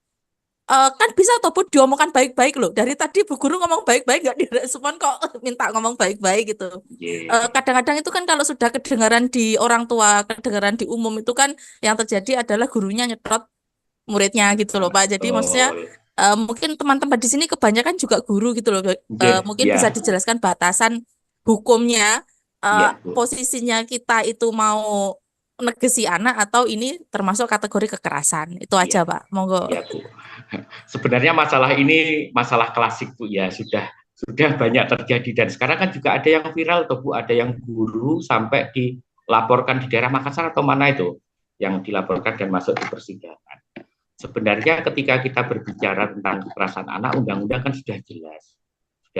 kan bisa atau Bu diomongkan baik-baik loh. Dari tadi Bu Guru ngomong baik-baik nggak direspon kok minta ngomong baik-baik gitu. Nggih. Kadang-kadang itu kan kalau sudah kedengaran di orang tua, kedengaran di umum itu kan yang terjadi adalah gurunya nyetot muridnya gitu loh Pak. Jadi maksudnya Betul. mungkin teman-teman di sini kebanyakan juga guru gitu loh. Nggih, Mungkin iya, bisa dijelaskan batasan hukumnya, iya, eh, Bu. posisinya kita itu mau negesi anak atau ini termasuk kategori kekerasan. Itu Iya, aja Pak. Monggo. iya, Bu. Sebenarnya masalah ini masalah klasik, Bu, ya. Sudah banyak terjadi dan sekarang kan juga ada yang viral tuh, Bu, ada yang guru sampai dilaporkan di daerah Makassar atau mana itu yang dilaporkan dan masuk di persidangan. Sebenarnya ketika kita berbicara tentang kekerasan anak, undang-undang kan sudah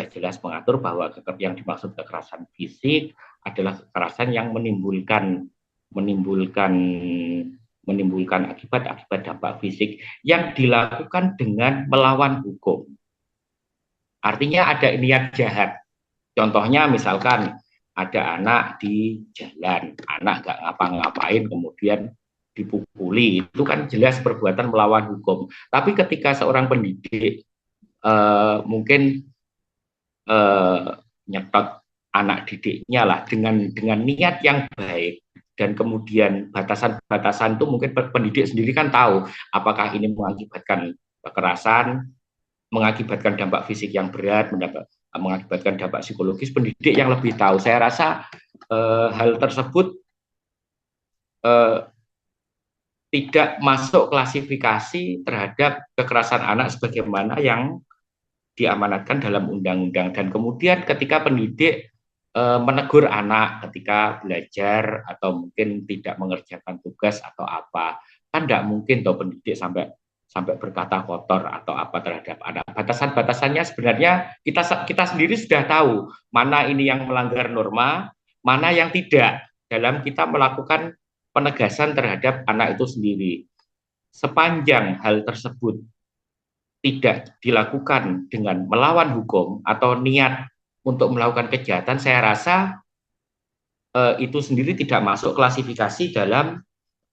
jelas mengatur bahwa yang dimaksud kekerasan fisik adalah kekerasan yang menimbulkan menimbulkan akibat-akibat dampak fisik yang dilakukan dengan melawan hukum. Artinya ada niat jahat. Contohnya misalkan ada anak di jalan, anak nggak ngapa-ngapain kemudian dipukuli, itu kan jelas perbuatan melawan hukum. Tapi ketika seorang pendidik mungkin eh, nyetot anak didiknya lah dengan niat yang baik dan kemudian batasan-batasan itu mungkin pendidik sendiri kan tahu apakah ini mengakibatkan kekerasan, mengakibatkan dampak fisik yang berat, mengakibatkan dampak psikologis, pendidik yang lebih tahu. Saya rasa hal tersebut eh, tidak masuk klasifikasi terhadap kekerasan anak sebagaimana yang diamanatkan dalam undang-undang. Dan kemudian ketika pendidik menegur anak ketika belajar atau mungkin tidak mengerjakan tugas atau apa, kan tidak mungkin toh pendidik sampai sampai berkata kotor atau apa terhadap anak. Batasan-batasannya sebenarnya kita sendiri sudah tahu mana ini yang melanggar norma, mana yang tidak dalam kita melakukan penegasan terhadap anak itu sendiri. Sepanjang hal tersebut tidak dilakukan dengan melawan hukum atau niat untuk melakukan kejahatan, saya rasa itu sendiri tidak masuk klasifikasi dalam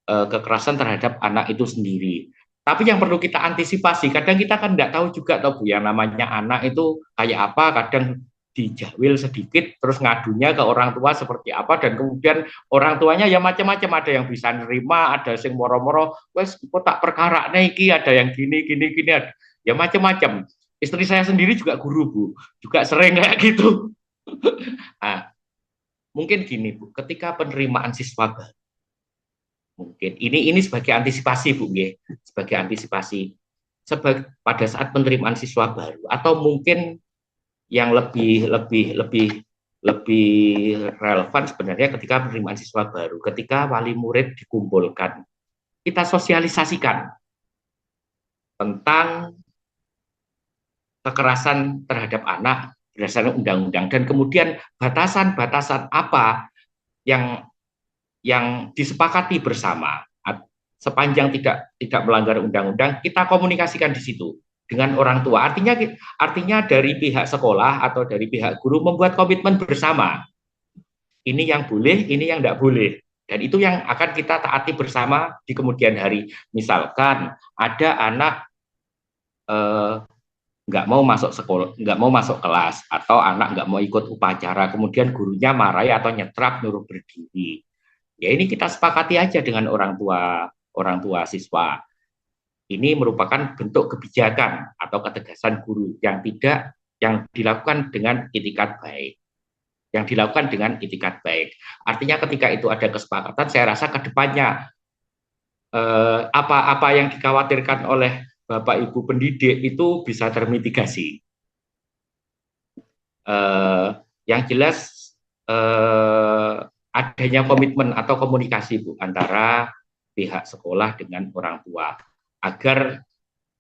kekerasan terhadap anak itu sendiri. Tapi yang perlu kita antisipasi, kadang kita kan tidak tahu juga tahu Bu, yang namanya anak itu kayak apa, kadang dijawil sedikit terus ngadunya ke orang tua seperti apa dan kemudian orang tuanya ya macam-macam, ada yang bisa nerima, ada yang moro-moro wes kok tak perkara iki, ada yang gini ya macam-macam. Istri saya sendiri juga guru Bu, juga sering kayak gitu. Nah, mungkin gini Bu, ketika penerimaan siswa baru, mungkin ini sebagai antisipasi Bu, sebagai antisipasi pada saat penerimaan siswa baru atau mungkin yang lebih relevan sebenarnya ketika penerimaan siswa baru, ketika wali murid dikumpulkan, kita sosialisasikan tentang kekerasan terhadap anak berdasarkan undang-undang dan kemudian batasan-batasan apa yang disepakati bersama sepanjang tidak melanggar undang-undang, kita komunikasikan di situ dengan orang tua. Artinya dari pihak sekolah atau dari pihak guru membuat komitmen bersama. Ini yang boleh, ini yang tidak boleh. Dan itu yang akan kita taati bersama di kemudian hari. Misalkan ada anak nggak mau masuk sekolah, nggak mau masuk kelas, atau anak nggak mau ikut upacara, kemudian gurunya marahi atau nyetrap nyuruh berdiri. Ya ini kita sepakati aja dengan orang tua siswa. Ini merupakan bentuk kebijakan atau ketegasan guru yang dilakukan dengan itikat baik. Yang dilakukan dengan itikat baik. Artinya ketika itu ada kesepakatan, saya rasa ke depannya apa-apa yang dikhawatirkan oleh Bapak Ibu pendidik itu bisa termitigasi. Yang jelas adanya komitmen atau komunikasi Bu antara pihak sekolah dengan orang tua agar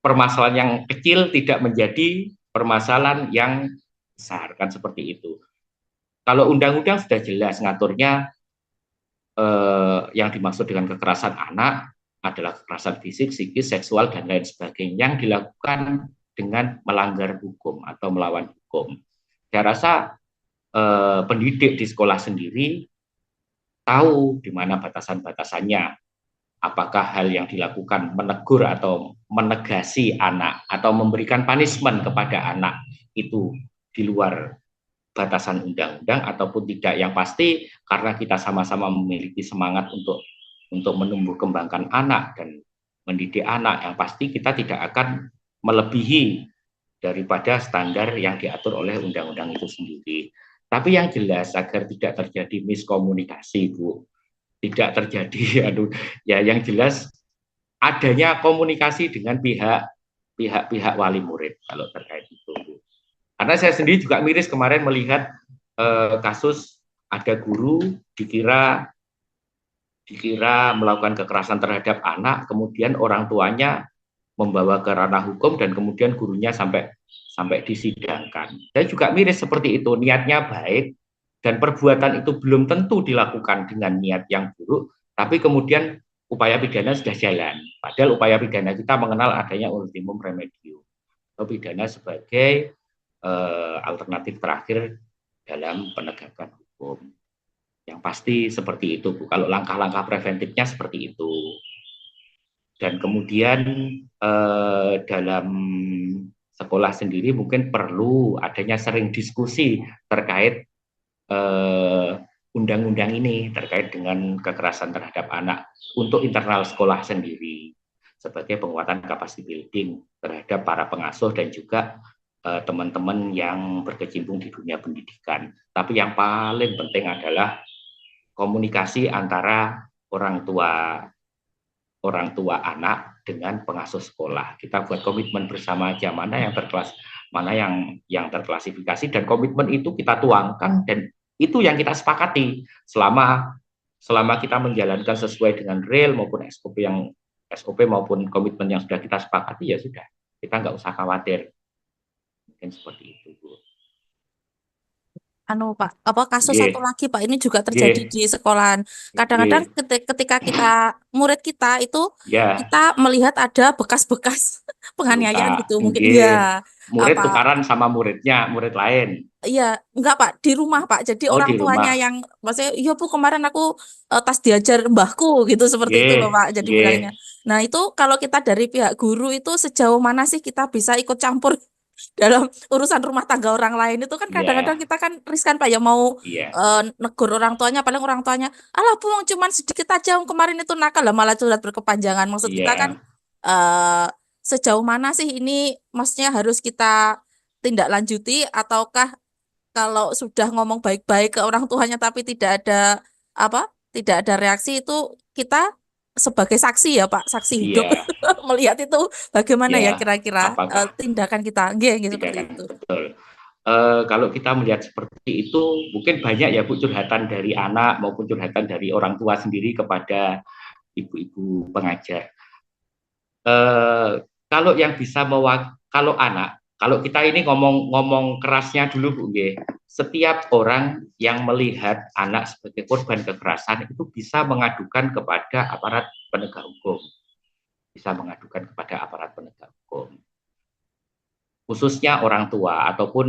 permasalahan yang kecil tidak menjadi permasalahan yang besar, kan seperti itu. Kalau undang-undang sudah jelas ngaturnya, yang dimaksud dengan kekerasan anak adalah kekerasan fisik, psikis, seksual, dan lain sebagainya yang dilakukan dengan melanggar hukum atau melawan hukum. Saya rasa pendidik di sekolah sendiri tahu di mana batasan-batasannya. Apakah hal yang dilakukan menegur atau menegasi anak atau memberikan punishment kepada anak itu di luar batasan undang-undang ataupun tidak. Yang pasti karena kita sama-sama memiliki semangat untuk menumbuh kembangkan anak dan mendidik anak, yang pasti kita tidak akan melebihi daripada standar yang diatur oleh undang-undang itu sendiri. Tapi yang jelas agar tidak terjadi miskomunikasi, Bu, tidak terjadi ya yang jelas adanya komunikasi dengan pihak wali murid kalau terkait itu, Bu. Karena saya sendiri juga miris kemarin melihat kasus ada guru dikira melakukan kekerasan terhadap anak, kemudian orang tuanya membawa ke ranah hukum dan kemudian gurunya sampai disidangkan. Saya juga miris seperti itu, niatnya baik dan perbuatan itu belum tentu dilakukan dengan niat yang buruk, tapi kemudian upaya pidana sudah jalan. Padahal upaya pidana kita mengenal adanya ultimum remedium atau pidana sebagai alternatif terakhir dalam penegakan hukum. Yang pasti seperti itu, Bu. Kalau langkah-langkah preventifnya seperti itu. Dan kemudian dalam sekolah sendiri mungkin perlu adanya sering diskusi terkait undang-undang ini, terkait dengan kekerasan terhadap anak untuk internal sekolah sendiri, sebagai penguatan capacity building terhadap para pengasuh dan juga teman-teman yang berkecimpung di dunia pendidikan. Tapi yang paling penting adalah komunikasi antara orang tua anak dengan pengasuh sekolah. Kita buat komitmen bersama aja mana yang terklasifikasi, dan komitmen itu kita tuangkan dan itu yang kita sepakati selama kita menjalankan sesuai dengan real maupun SOP maupun komitmen yang sudah kita sepakati, ya sudah, kita nggak usah khawatir. Mungkin seperti itu, Bu. Pak, kasus Nggih, satu lagi Pak, ini juga terjadi nggih, di sekolahan. Kadang-kadang nggih. ketika murid kita itu Ya, kita melihat ada bekas-bekas penganiayaan luka. gitu, mungkin Nggih. ya Murid apa tukaran sama muridnya, murid lain. iya, enggak Pak, di rumah Pak. Jadi Oh, orang di tuanya rumah. yang maksudnya, iya Bu kemarin aku tas diajar mbahku gitu seperti itu Nggih, loh Pak. Jadi nggih. bilangnya. Nah itu kalau kita dari pihak guru itu sejauh mana sih kita bisa ikut campur dalam urusan rumah tangga orang lain itu kan kadang-kadang Iya, kita kan riskan Pak ya mau iya, negur orang tuanya, paling orang tuanya, alah Bu cuman sedikit aja kemarin itu nakal lah malah curhat berkepanjangan. Maksud kita kan iya, eh sejauh mana sih ini maksudnya harus kita tindak lanjuti ataukah kalau sudah ngomong baik-baik ke orang tuanya tapi tidak ada reaksi itu kita sebagai saksi ya Pak, saksi hidup iya, melihat itu bagaimana ya iya. kira-kira Apakah tindakan kita, nggih, tidak seperti kan itu. betul? Kalau kita melihat seperti itu, mungkin banyak ya Bu curhatan dari anak maupun curhatan dari orang tua sendiri kepada ibu-ibu pengajar. Eh, kalau yang bisa kalau kita ini ngomong kerasnya dulu, Bu, nggih. Setiap orang yang melihat anak sebagai korban kekerasan itu bisa mengadukan kepada aparat penegak hukum, bisa mengadukan kepada aparat penegak hukum, khususnya orang tua ataupun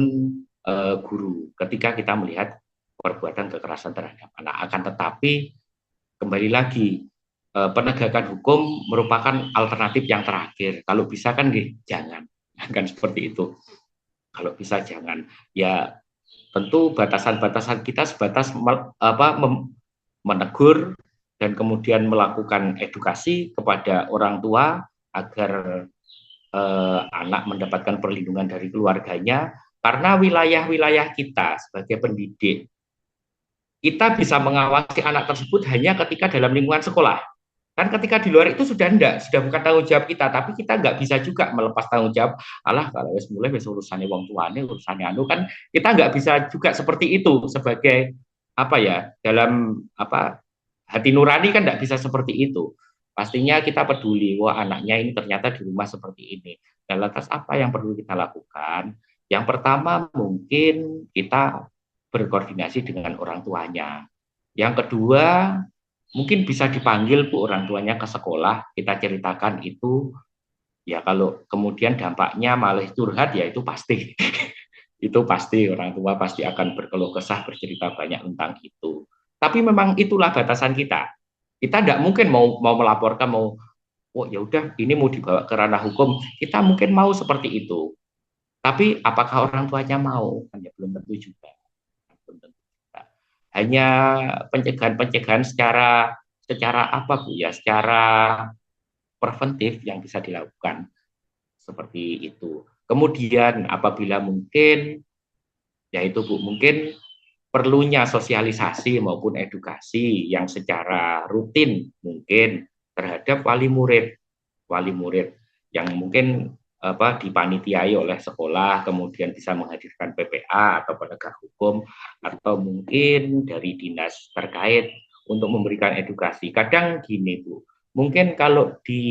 guru ketika kita melihat perbuatan kekerasan terhadap anak. Akan tetapi kembali lagi, penegakan hukum merupakan alternatif yang terakhir. Kalau bisa kan jangan, kan seperti itu. Kalau bisa jangan. Ya tentu batasan-batasan kita sebatas menegur dan kemudian melakukan edukasi kepada orang tua agar anak mendapatkan perlindungan dari keluarganya, karena wilayah-wilayah kita sebagai pendidik, kita bisa mengawasi anak tersebut hanya ketika dalam lingkungan sekolah. Kan ketika di luar itu sudah enggak, sudah bukan tanggung jawab kita, tapi kita nggak bisa juga melepas tanggung jawab. Alah, kalau wis mulai wis urusannya wong tuane, urusannya anu, kan kita nggak bisa juga seperti itu sebagai apa ya, dalam apa hati nurani kan nggak bisa seperti itu. Pastinya kita peduli, wah anaknya ini ternyata di rumah seperti ini. Dan lantas apa yang perlu kita lakukan? Yang pertama mungkin kita berkoordinasi dengan orang tuanya. Yang kedua, mungkin bisa dipanggil Bu orang tuanya ke sekolah, kita ceritakan itu, ya kalau kemudian dampaknya malah curhat, ya itu pasti. Itu pasti orang tua pasti akan berkeluh kesah, bercerita banyak tentang itu. Tapi memang itulah batasan kita. Kita tidak mungkin mau melaporkan, oh ya udah ini mau dibawa ke ranah hukum, kita mungkin mau seperti itu. Tapi apakah orang tuanya mau? Kan ya belum tentu juga. Hanya pencegahan-pencegahan secara apa Bu ya, secara preventif yang bisa dilakukan seperti itu. Kemudian apabila mungkin, yaitu Bu, mungkin perlunya sosialisasi maupun edukasi yang secara rutin mungkin terhadap wali murid yang mungkin dipanitiai oleh sekolah, kemudian bisa menghadirkan PPA atau penegak hukum, atau mungkin dari dinas terkait untuk memberikan edukasi. Kadang gini Bu, mungkin kalau di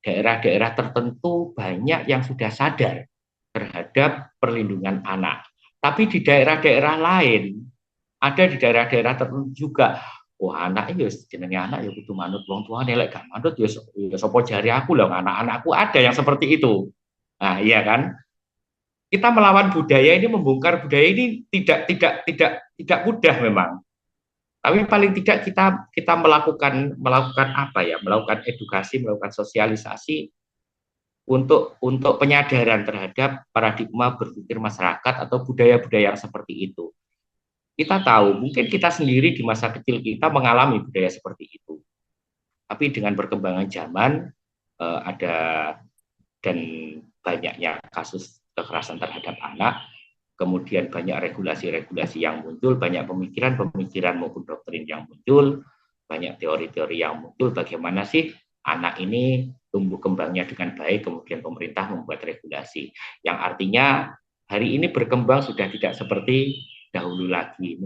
daerah-daerah tertentu banyak yang sudah sadar terhadap perlindungan anak. Tapi di daerah-daerah lain, ada di daerah-daerah tertentu juga, wah anak ya jenenge anak ya kudu manut wong tuane, lek gak manut ya sapa jari aku lho, anak-anakku ada yang seperti itu. Nah, iya kan? Kita melawan budaya ini, membongkar budaya ini tidak mudah memang. Tapi paling tidak kita melakukan apa ya? Melakukan edukasi, melakukan sosialisasi untuk penyadaran terhadap paradigma berpikir masyarakat atau budaya-budaya yang seperti itu. Kita tahu, mungkin kita sendiri di masa kecil kita mengalami budaya seperti itu. Tapi dengan perkembangan zaman, ada dan banyaknya kasus kekerasan terhadap anak, kemudian banyak regulasi-regulasi yang muncul, banyak pemikiran-pemikiran maupun doktrin yang muncul, banyak teori-teori yang muncul, bagaimana sih anak ini tumbuh kembangnya dengan baik, kemudian pemerintah membuat regulasi. Yang artinya hari ini berkembang sudah tidak seperti dahulu lagi.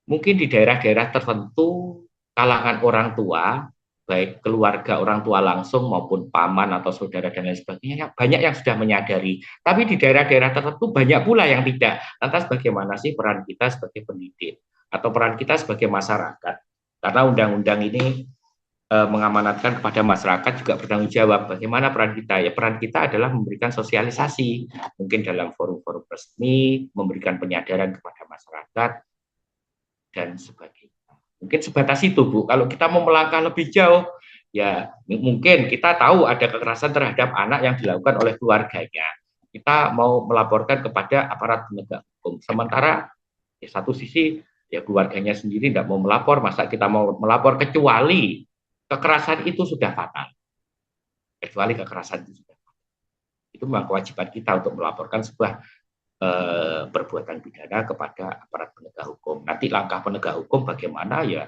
Mungkin di daerah-daerah tertentu, kalangan orang tua, baik keluarga orang tua langsung maupun paman atau saudara dan lain sebagainya, banyak yang sudah menyadari. Tapi di daerah-daerah tertentu banyak pula yang tidak. Lantas bagaimana sih peran kita sebagai pendidik atau peran kita sebagai masyarakat? Karena undang-undang ini mengamanatkan kepada masyarakat juga bertanggung jawab. Bagaimana peran kita? Ya peran kita adalah memberikan sosialisasi, mungkin dalam forum-forum resmi, memberikan penyadaran kepada masyarakat dan sebagainya. Mungkin sebatas itu Bu. Kalau kita mau melangkah lebih jauh, ya mungkin kita tahu ada kekerasan terhadap anak yang dilakukan oleh keluarganya. Kita mau melaporkan kepada aparat penegak hukum. Sementara di satu sisi ya keluarganya sendiri tidak mau melapor, masa kita mau melapor, kecuali kekerasan itu sudah fatal. Kecuali kekerasan itu sudah fatal. Itu memang kewajiban kita untuk melaporkan sebuah perbuatan pidana kepada aparat penegak hukum. Nanti langkah penegak hukum bagaimana, ya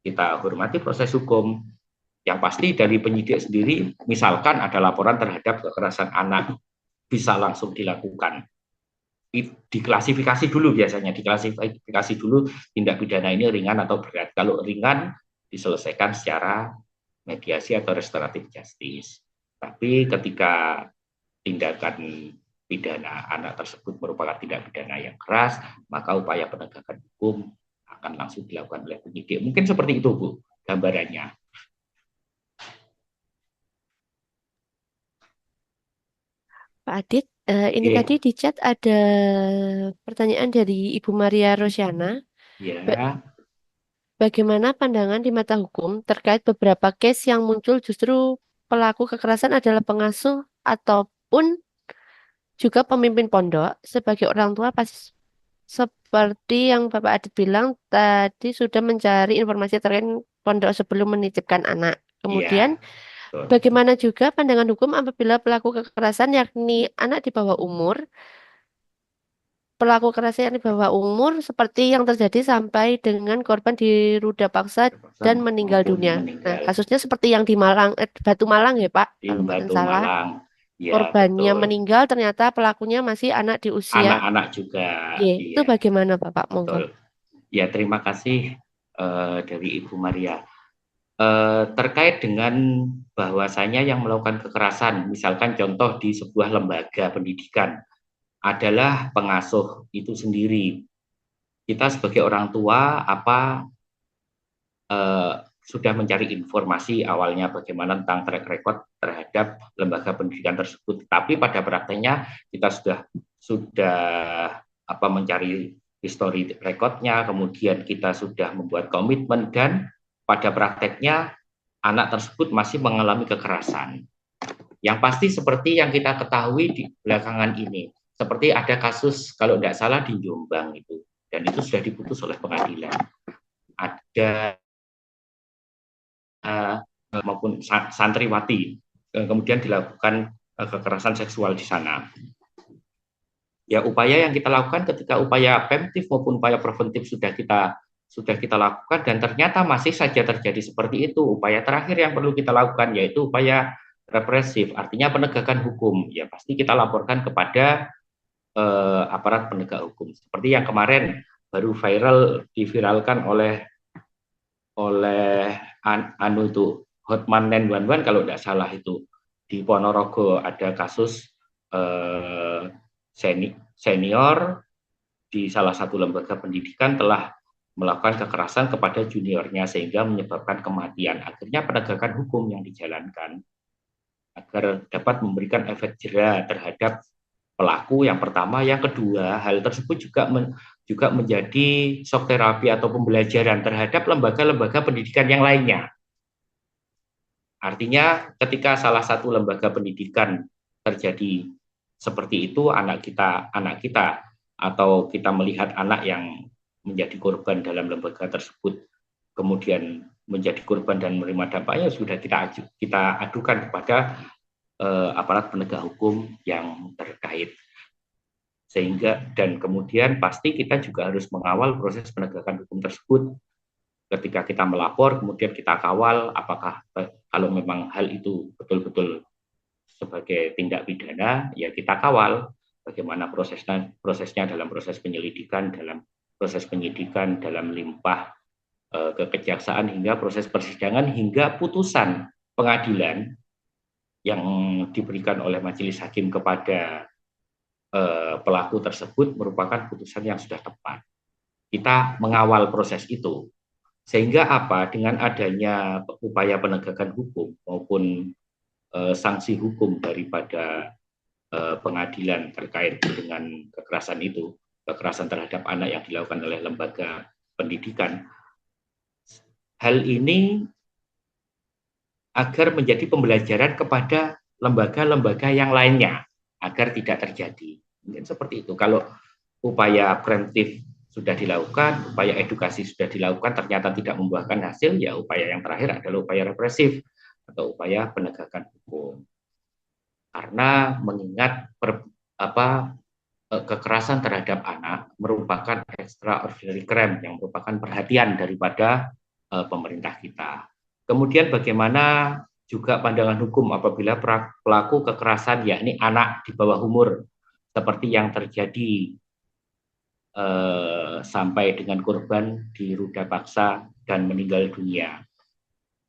kita hormati proses hukum. Yang pasti dari penyidik sendiri, misalkan ada laporan terhadap kekerasan anak, bisa langsung dilakukan. Diklasifikasi dulu biasanya, diklasifikasi dulu tindak pidana ini ringan atau berat. Kalau ringan, diselesaikan secara mediasi atau restoratif justice. Tapi ketika tindakan pidana anak tersebut merupakan tindak pidana yang keras, maka upaya penegakan hukum akan langsung dilakukan oleh penyidik. Mungkin seperti itu Bu, gambarannya. Pak Adit, ini tadi di chat ada pertanyaan dari Ibu Maria Rosyana. Ya. Bagaimana pandangan di mata hukum terkait beberapa case yang muncul justru pelaku kekerasan adalah pengasuh ataupun juga pemimpin pondok sebagai orang tua pas Seperti yang Bapak Adit bilang tadi sudah mencari informasi terkait pondok sebelum menitipkan anak. Iya, Kemudian betul. bagaimana juga pandangan hukum apabila pelaku kekerasan yakni anak di bawah umur, pelaku kekerasan yang di bawah umur seperti yang terjadi sampai dengan korban diruda paksa Terpaksa dan meninggal maupun dunia. Nah, meninggal kasusnya seperti yang di Malang, Batu Malang ya Pak, di kalau nggak Batu salah. Malang. Ya, Korbannya betul. meninggal ternyata pelakunya masih anak di usia Anak-anak juga. Y. Itu Iya, bagaimana Bapak? Monggo. betul. Ya, terima kasih dari Ibu Maria. Terkait dengan bahwasanya yang melakukan kekerasan, misalkan contoh di sebuah lembaga pendidikan, adalah pengasuh itu sendiri. Kita sebagai orang tua eh, sudah mencari informasi awalnya bagaimana tentang track record terhadap lembaga pendidikan tersebut. Tapi pada prakteknya kita sudah mencari histori rekodnya, kemudian kita sudah membuat komitmen dan pada prakteknya anak tersebut masih mengalami kekerasan. Yang pasti seperti yang kita ketahui di belakangan ini, seperti ada kasus kalau tidak salah di Jombang itu, dan itu sudah diputus oleh pengadilan. Ada maupun santriwati kemudian dilakukan kekerasan seksual di sana. Ya, upaya yang kita lakukan ketika upaya preventif maupun upaya preventif sudah kita lakukan dan ternyata masih saja terjadi seperti itu. Upaya terakhir yang perlu kita lakukan yaitu upaya represif, artinya penegakan hukum. Ya, pasti kita laporkan kepada aparat penegak hukum. Seperti yang kemarin baru diviralkan oleh itu Hotman 911 kalau tidak salah itu di Ponorogo ada kasus senior di salah satu lembaga pendidikan telah melakukan kekerasan kepada juniornya sehingga menyebabkan kematian. Akhirnya penegakan hukum yang dijalankan agar dapat memberikan efek jera terhadap pelaku yang pertama, yang kedua hal tersebut juga menjadi shock terapi atau pembelajaran terhadap lembaga-lembaga pendidikan yang lainnya. Artinya ketika salah satu lembaga pendidikan terjadi seperti itu, anak kita atau kita melihat anak yang menjadi korban dalam lembaga tersebut kemudian menjadi korban dan menerima dampaknya, sudah kita adukan kepada aparat penegak hukum yang terkait. Sehingga dan kemudian pasti kita juga harus mengawal proses penegakan hukum tersebut. Ketika kita melapor, kemudian kita kawal apakah kalau memang hal itu betul-betul sebagai tindak pidana, ya kita kawal bagaimana prosesnya dalam proses penyelidikan, dalam limpah ke kejaksaan hingga proses persidangan hingga putusan pengadilan yang diberikan oleh majelis hakim kepada pelaku tersebut merupakan putusan yang sudah tepat. Kita mengawal proses itu. Sehingga dengan adanya upaya penegakan hukum maupun sanksi hukum daripada pengadilan terkait dengan kekerasan terhadap anak yang dilakukan oleh lembaga pendidikan, hal ini agar menjadi pembelajaran kepada lembaga-lembaga yang lainnya agar tidak terjadi. Mungkin seperti itu. Kalau upaya preventif sudah dilakukan, upaya edukasi sudah dilakukan, ternyata tidak membuahkan hasil, ya upaya yang terakhir adalah upaya represif atau upaya penegakan hukum. Karena mengingat kekerasan terhadap anak merupakan extraordinary crime yang merupakan perhatian daripada pemerintah kita. Kemudian bagaimana juga pandangan hukum apabila pelaku kekerasan yakni anak di bawah umur seperti yang terjadi sampai dengan korban diruda paksa dan meninggal dunia.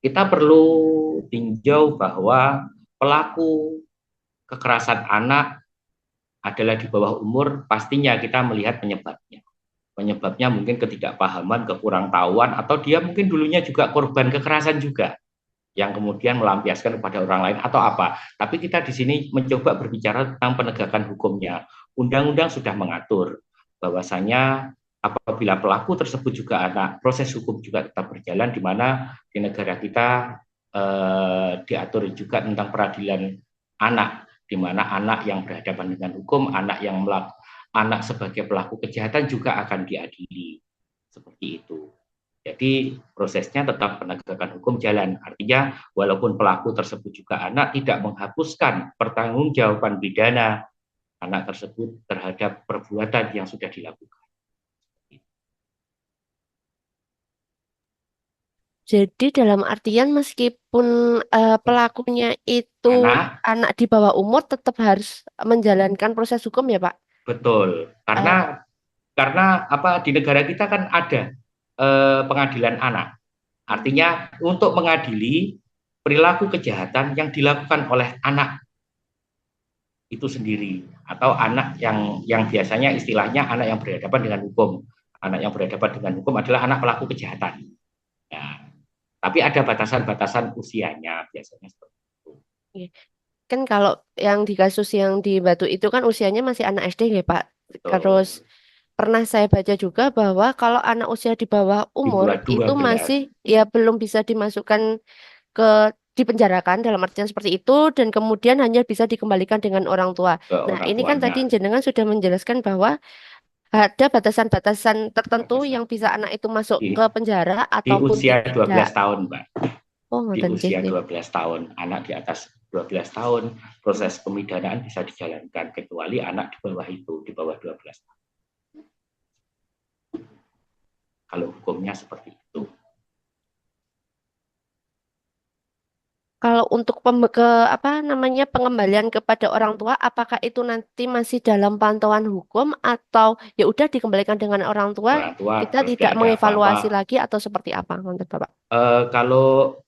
Kita perlu tinjau bahwa pelaku kekerasan anak adalah di bawah umur, pastinya kita melihat penyebabnya. Penyebabnya mungkin ketidakpahaman, kekurangtahuan, atau dia mungkin dulunya juga korban kekerasan juga, yang kemudian melampiaskan kepada orang lain atau apa. Tapi kita di sini mencoba berbicara tentang penegakan hukumnya. Undang-undang sudah mengatur bahwasanya apabila pelaku tersebut juga anak, proses hukum juga tetap berjalan, di mana di negara kita diatur juga tentang peradilan anak, di mana anak yang berhadapan dengan hukum, anak yang anak sebagai pelaku kejahatan juga akan diadili. Seperti itu. Jadi prosesnya tetap penegakan hukum jalan. Artinya walaupun pelaku tersebut juga anak, tidak menghapuskan pertanggungjawaban pidana anak tersebut terhadap perbuatan yang sudah dilakukan. Jadi dalam artian meskipun pelakunya itu Anak, anak di bawah umur tetap harus menjalankan proses hukum ya Pak? betul. Eh, Karena apa, di negara kita kan ada pengadilan anak. Artinya untuk mengadili perilaku kejahatan yang dilakukan oleh anak itu sendiri, atau anak yang biasanya istilahnya anak yang berhadapan dengan hukum. Anak yang berhadapan dengan hukum adalah anak pelaku kejahatan. Ya, tapi ada batasan-batasan usianya biasanya seperti itu. iya. Kan kalau yang di kasus yang di Batu itu kan usianya masih anak SD ya Pak. Terus Betul. pernah saya baca juga bahwa kalau anak usia di bawah Di umur bulan itu 12. masih ya belum bisa dimasukkan ke dipenjarakan dalam artian seperti itu dan kemudian hanya bisa dikembalikan dengan orang tua. Ke Nah, orang ini kan tuanya. tadi jenengan sudah menjelaskan bahwa ada batasan-batasan tertentu Batasan yang bisa anak itu masuk di, ke penjara di ataupun usia tidak. 12 tahun, Mbak. Oh, Di ngoten nggih, usia nggih. 12 tahun, anak di atas 12 tahun, proses pemidanaan bisa dijalankan, kecuali anak di bawah itu, di bawah 12 tahun. Kalau hukumnya seperti itu. Kalau untuk apa namanya pengembalian kepada orang tua, apakah itu nanti masih dalam pantauan hukum atau ya udah dikembalikan dengan orang tua, Orang tua kita terus tidak tidak ada apa-apa. mengevaluasi lagi atau seperti apa, menurut Bapak? Kalau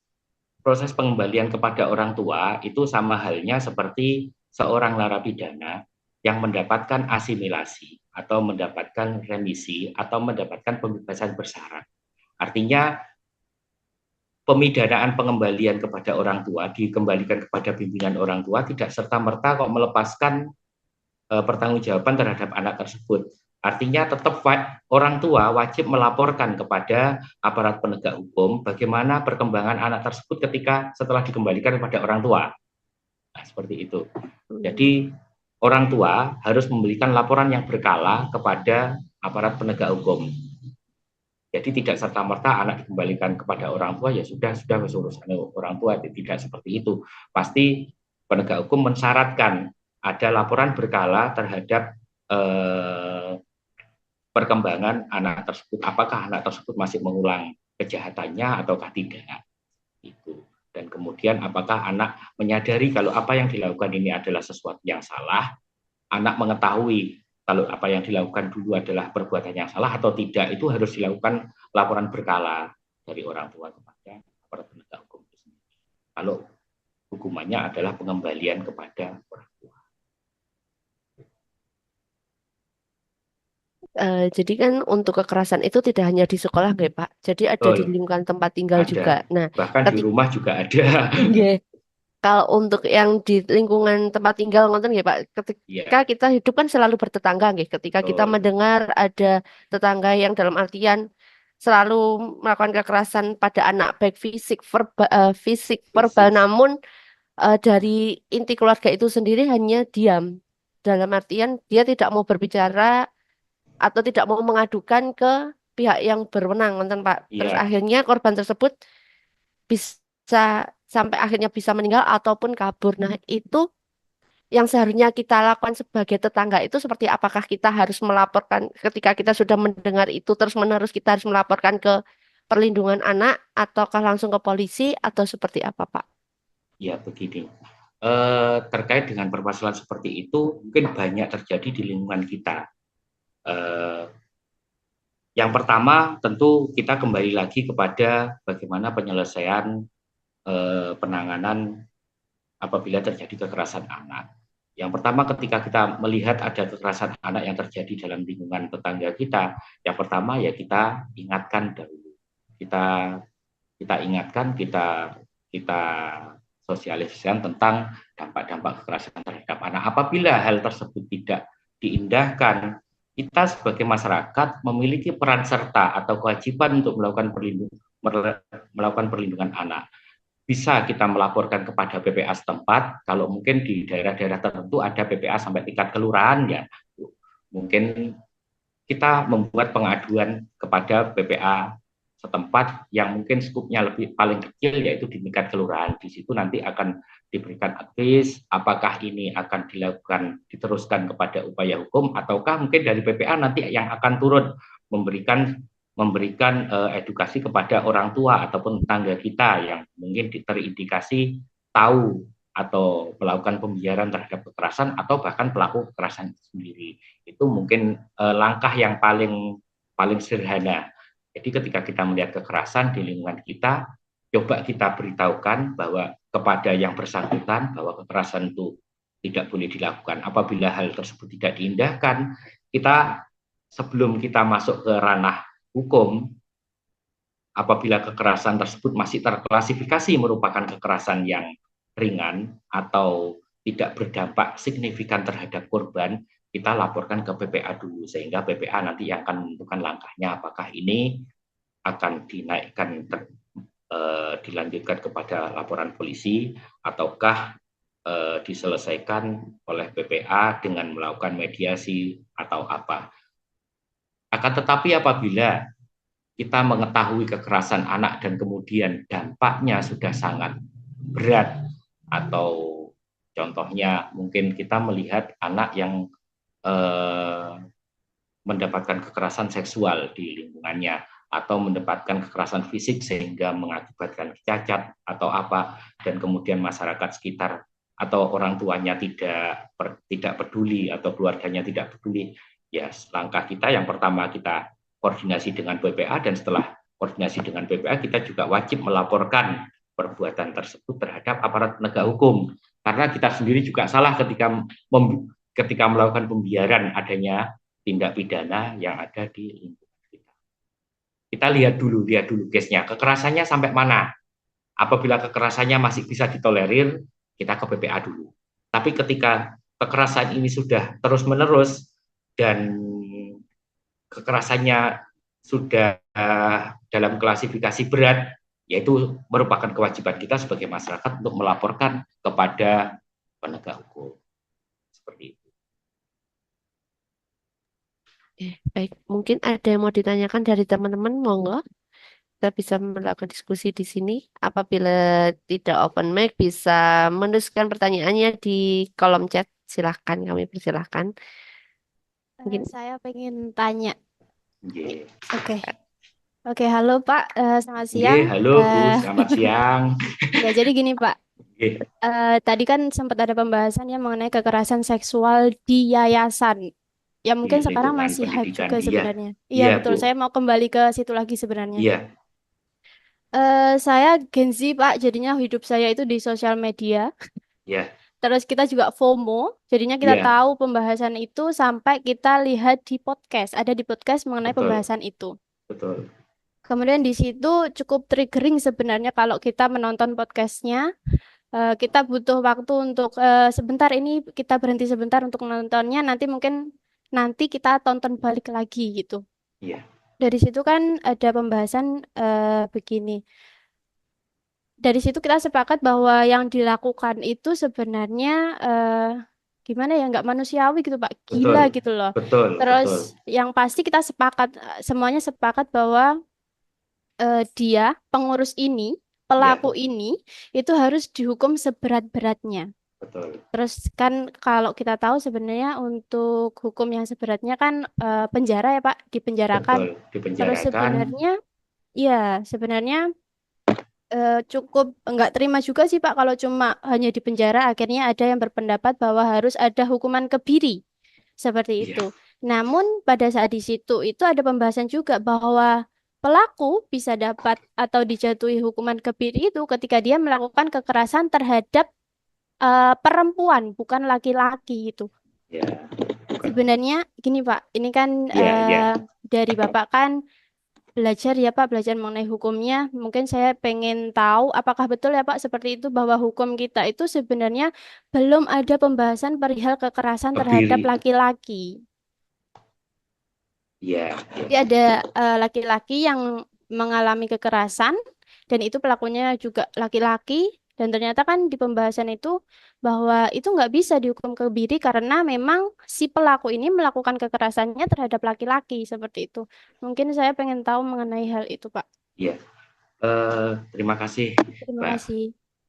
proses pengembalian kepada orang tua itu sama halnya seperti seorang narapidana yang mendapatkan asimilasi atau mendapatkan remisi atau mendapatkan pembebasan bersyarat. Artinya pemidanaan pengembalian kepada orang tua dikembalikan kepada pimpinan orang tua tidak serta-merta kok melepaskan pertanggungjawaban terhadap anak tersebut. Artinya tetap orang tua wajib melaporkan kepada aparat penegak hukum bagaimana perkembangan anak tersebut ketika setelah dikembalikan kepada orang tua. Nah, seperti itu. Jadi orang tua harus memberikan laporan yang berkala kepada aparat penegak hukum. Jadi tidak serta-merta anak dikembalikan kepada orang tua ya sudah urusan orang tua, tidak seperti itu. Pasti penegak hukum mensyaratkan ada laporan berkala terhadap perkembangan anak tersebut, apakah anak tersebut masih mengulang kejahatannya ataukah tidak. Itu. Dan kemudian apakah anak menyadari kalau apa yang dilakukan ini adalah sesuatu yang salah, anak mengetahui kalau apa yang dilakukan dulu adalah perbuatan yang salah atau tidak, itu harus dilakukan laporan berkala dari orang tua kepada aparat penegak hukum. Kalau hukumannya adalah pengembalian kepada orang tua. Jadi kan untuk kekerasan itu tidak hanya di sekolah, nggak Pak? Jadi ada di Betul, lingkungan tempat tinggal juga. ada. Nah, Bahkan di ketika rumah juga ada. kalau untuk yang di lingkungan tempat tinggal ngonten nggih Pak, ketika Iya, kita hidup kan selalu bertetangga nggih. Ketika kita betul. mendengar ada tetangga yang dalam artian selalu melakukan kekerasan pada anak baik fisik verbal Fisik. namun dari inti keluarga itu sendiri hanya diam. Dalam artian dia tidak mau berbicara atau tidak mau mengadukan ke pihak yang berwenang, nonton Pak. Terus Iya, akhirnya korban tersebut bisa sampai akhirnya bisa meninggal ataupun kabur. Nah, itu yang seharusnya kita lakukan sebagai tetangga itu seperti apakah kita harus melaporkan ketika kita sudah mendengar itu terus-menerus kita harus melaporkan ke perlindungan anak ataukah langsung ke polisi atau seperti apa, Pak? ya begini. Terkait dengan permasalahan seperti itu, mungkin banyak terjadi di lingkungan kita. Yang pertama, tentu kita kembali lagi kepada bagaimana penyelesaian penanganan apabila terjadi kekerasan anak. Yang pertama, ketika kita melihat ada kekerasan anak yang terjadi dalam lingkungan tetangga kita, yang pertama ya kita ingatkan dahulu. Kita ingatkan, kita sosialisasikan tentang dampak-dampak kekerasan terhadap anak. Apabila hal tersebut tidak diindahkan, kita sebagai masyarakat memiliki peran serta atau kewajiban untuk melakukan perlindungan anak. Bisa kita melaporkan kepada PPA setempat, kalau mungkin di daerah-daerah tertentu ada PPA sampai tingkat kelurahan ya, mungkin kita membuat pengaduan kepada PPA setempat yang mungkin skupnya lebih paling kecil, yaitu di tingkat kelurahan. Di situ nanti akan diberikan advice apakah ini akan dilakukan diteruskan kepada upaya hukum, ataukah mungkin dari PPA nanti yang akan turun memberikan edukasi kepada orang tua ataupun tetangga kita yang mungkin terindikasi tahu atau melakukan pembiaran terhadap kekerasan atau bahkan pelaku kekerasan itu sendiri. Itu mungkin langkah yang paling sederhana. Jadi ketika kita melihat kekerasan di lingkungan kita, coba kita beritahukan bahwa kepada yang bersangkutan bahwa kekerasan itu tidak boleh dilakukan. Apabila hal tersebut tidak diindahkan, kita sebelum kita masuk ke ranah hukum, apabila kekerasan tersebut masih terklasifikasi merupakan kekerasan yang ringan atau tidak berdampak signifikan terhadap korban, kita laporkan ke PPA dulu, sehingga PPA nanti yang akan menentukan langkahnya, apakah ini akan dinaikkan dilanjutkan kepada laporan polisi ataukah diselesaikan oleh PPA dengan melakukan mediasi atau apa. Akan tetapi apabila kita mengetahui kekerasan anak dan kemudian dampaknya sudah sangat berat, atau contohnya mungkin kita melihat anak yang mendapatkan kekerasan seksual di lingkungannya atau mendapatkan kekerasan fisik sehingga mengakibatkan cacat atau apa, dan kemudian masyarakat sekitar atau orang tuanya tidak peduli atau keluarganya tidak peduli, ya langkah kita yang pertama kita koordinasi dengan PPA, dan setelah koordinasi dengan PPA kita juga wajib melaporkan perbuatan tersebut terhadap aparat penegak hukum, karena kita sendiri juga salah ketika melakukan pembiaran adanya tindak pidana yang ada di lingkungan kita. Kita lihat dulu case-nya, kekerasannya sampai mana. Apabila kekerasannya masih bisa ditolerir, kita ke PPA dulu. Tapi ketika kekerasan ini sudah terus-menerus dan kekerasannya sudah dalam klasifikasi berat, yaitu merupakan kewajiban kita sebagai masyarakat untuk melaporkan kepada penegak hukum. Seperti itu. Baik, mungkin ada yang mau ditanyakan dari teman-teman, monggo. Kita bisa melakukan diskusi di sini. Apabila tidak open mic, bisa menuliskan pertanyaannya di kolom chat. Silahkan, kami persilahkan. Mungkin Saya pengen tanya. Yeah. Oke, halo Pak, selamat Nggih, siang. halo Bu, selamat siang. Ya, jadi gini Pak, Nggih. tadi kan sempat ada pembahasan ya mengenai kekerasan seksual di yayasan. Ya mungkin Di sekarang lingkungan masih hype pendidikan, juga iya. sebenarnya. Iya Iya, betul, Bu. saya mau kembali ke situ lagi sebenarnya. Iya, Saya Gen Z Pak, jadinya hidup saya itu di sosial media. iya, Terus kita juga FOMO, jadinya kita iya, tahu pembahasan itu sampai kita lihat di podcast, ada di podcast mengenai betul, pembahasan itu. betul. Kemudian di situ cukup triggering sebenarnya kalau kita menonton podcastnya. Kita butuh waktu untuk sebentar ini kita berhenti sebentar untuk menontonnya. Nanti kita tonton balik lagi gitu. Iya, Dari situ kan ada pembahasan begini. Dari situ kita sepakat bahwa yang dilakukan itu sebenarnya gimana ya, nggak manusiawi gitu Pak, betul, gila gitu loh. betul, Terus betul. yang pasti kita sepakat semuanya sepakat bahwa dia, pengurus ini, Iya, pelaku ini, itu harus dihukum seberat-beratnya. betul, Terus kan kalau kita tahu sebenarnya untuk hukum yang seberatnya kan penjara ya Pak, betul. dipenjarakan. Terus Dipenjarakan, sebenarnya cukup nggak terima juga sih Pak kalau cuma hanya dipenjara. Akhirnya ada yang berpendapat bahwa harus ada hukuman kebiri seperti iya, itu. Namun pada saat di situ itu ada pembahasan juga bahwa pelaku bisa dapat atau dijatuhi hukuman kebiri itu ketika dia melakukan kekerasan terhadap perempuan, bukan laki-laki itu. iya, bukan. Sebenarnya gini Pak, ini kan Iya, iya, dari Bapak kan belajar ya Pak, belajar mengenai hukumnya. Mungkin saya pengen tahu apakah betul ya Pak seperti itu bahwa hukum kita itu sebenarnya belum ada pembahasan perihal kekerasan terhadap kebiri. laki-laki. Iya, Jadi iya, ada laki-laki yang mengalami kekerasan dan itu pelakunya juga laki-laki Dan ternyata kan di pembahasan itu bahwa itu nggak bisa dihukum kebiri karena memang si pelaku ini melakukan kekerasannya terhadap laki-laki seperti itu. Mungkin saya pengen tahu mengenai hal itu, Pak. Iya, terima kasih, Terima Mbak. kasih.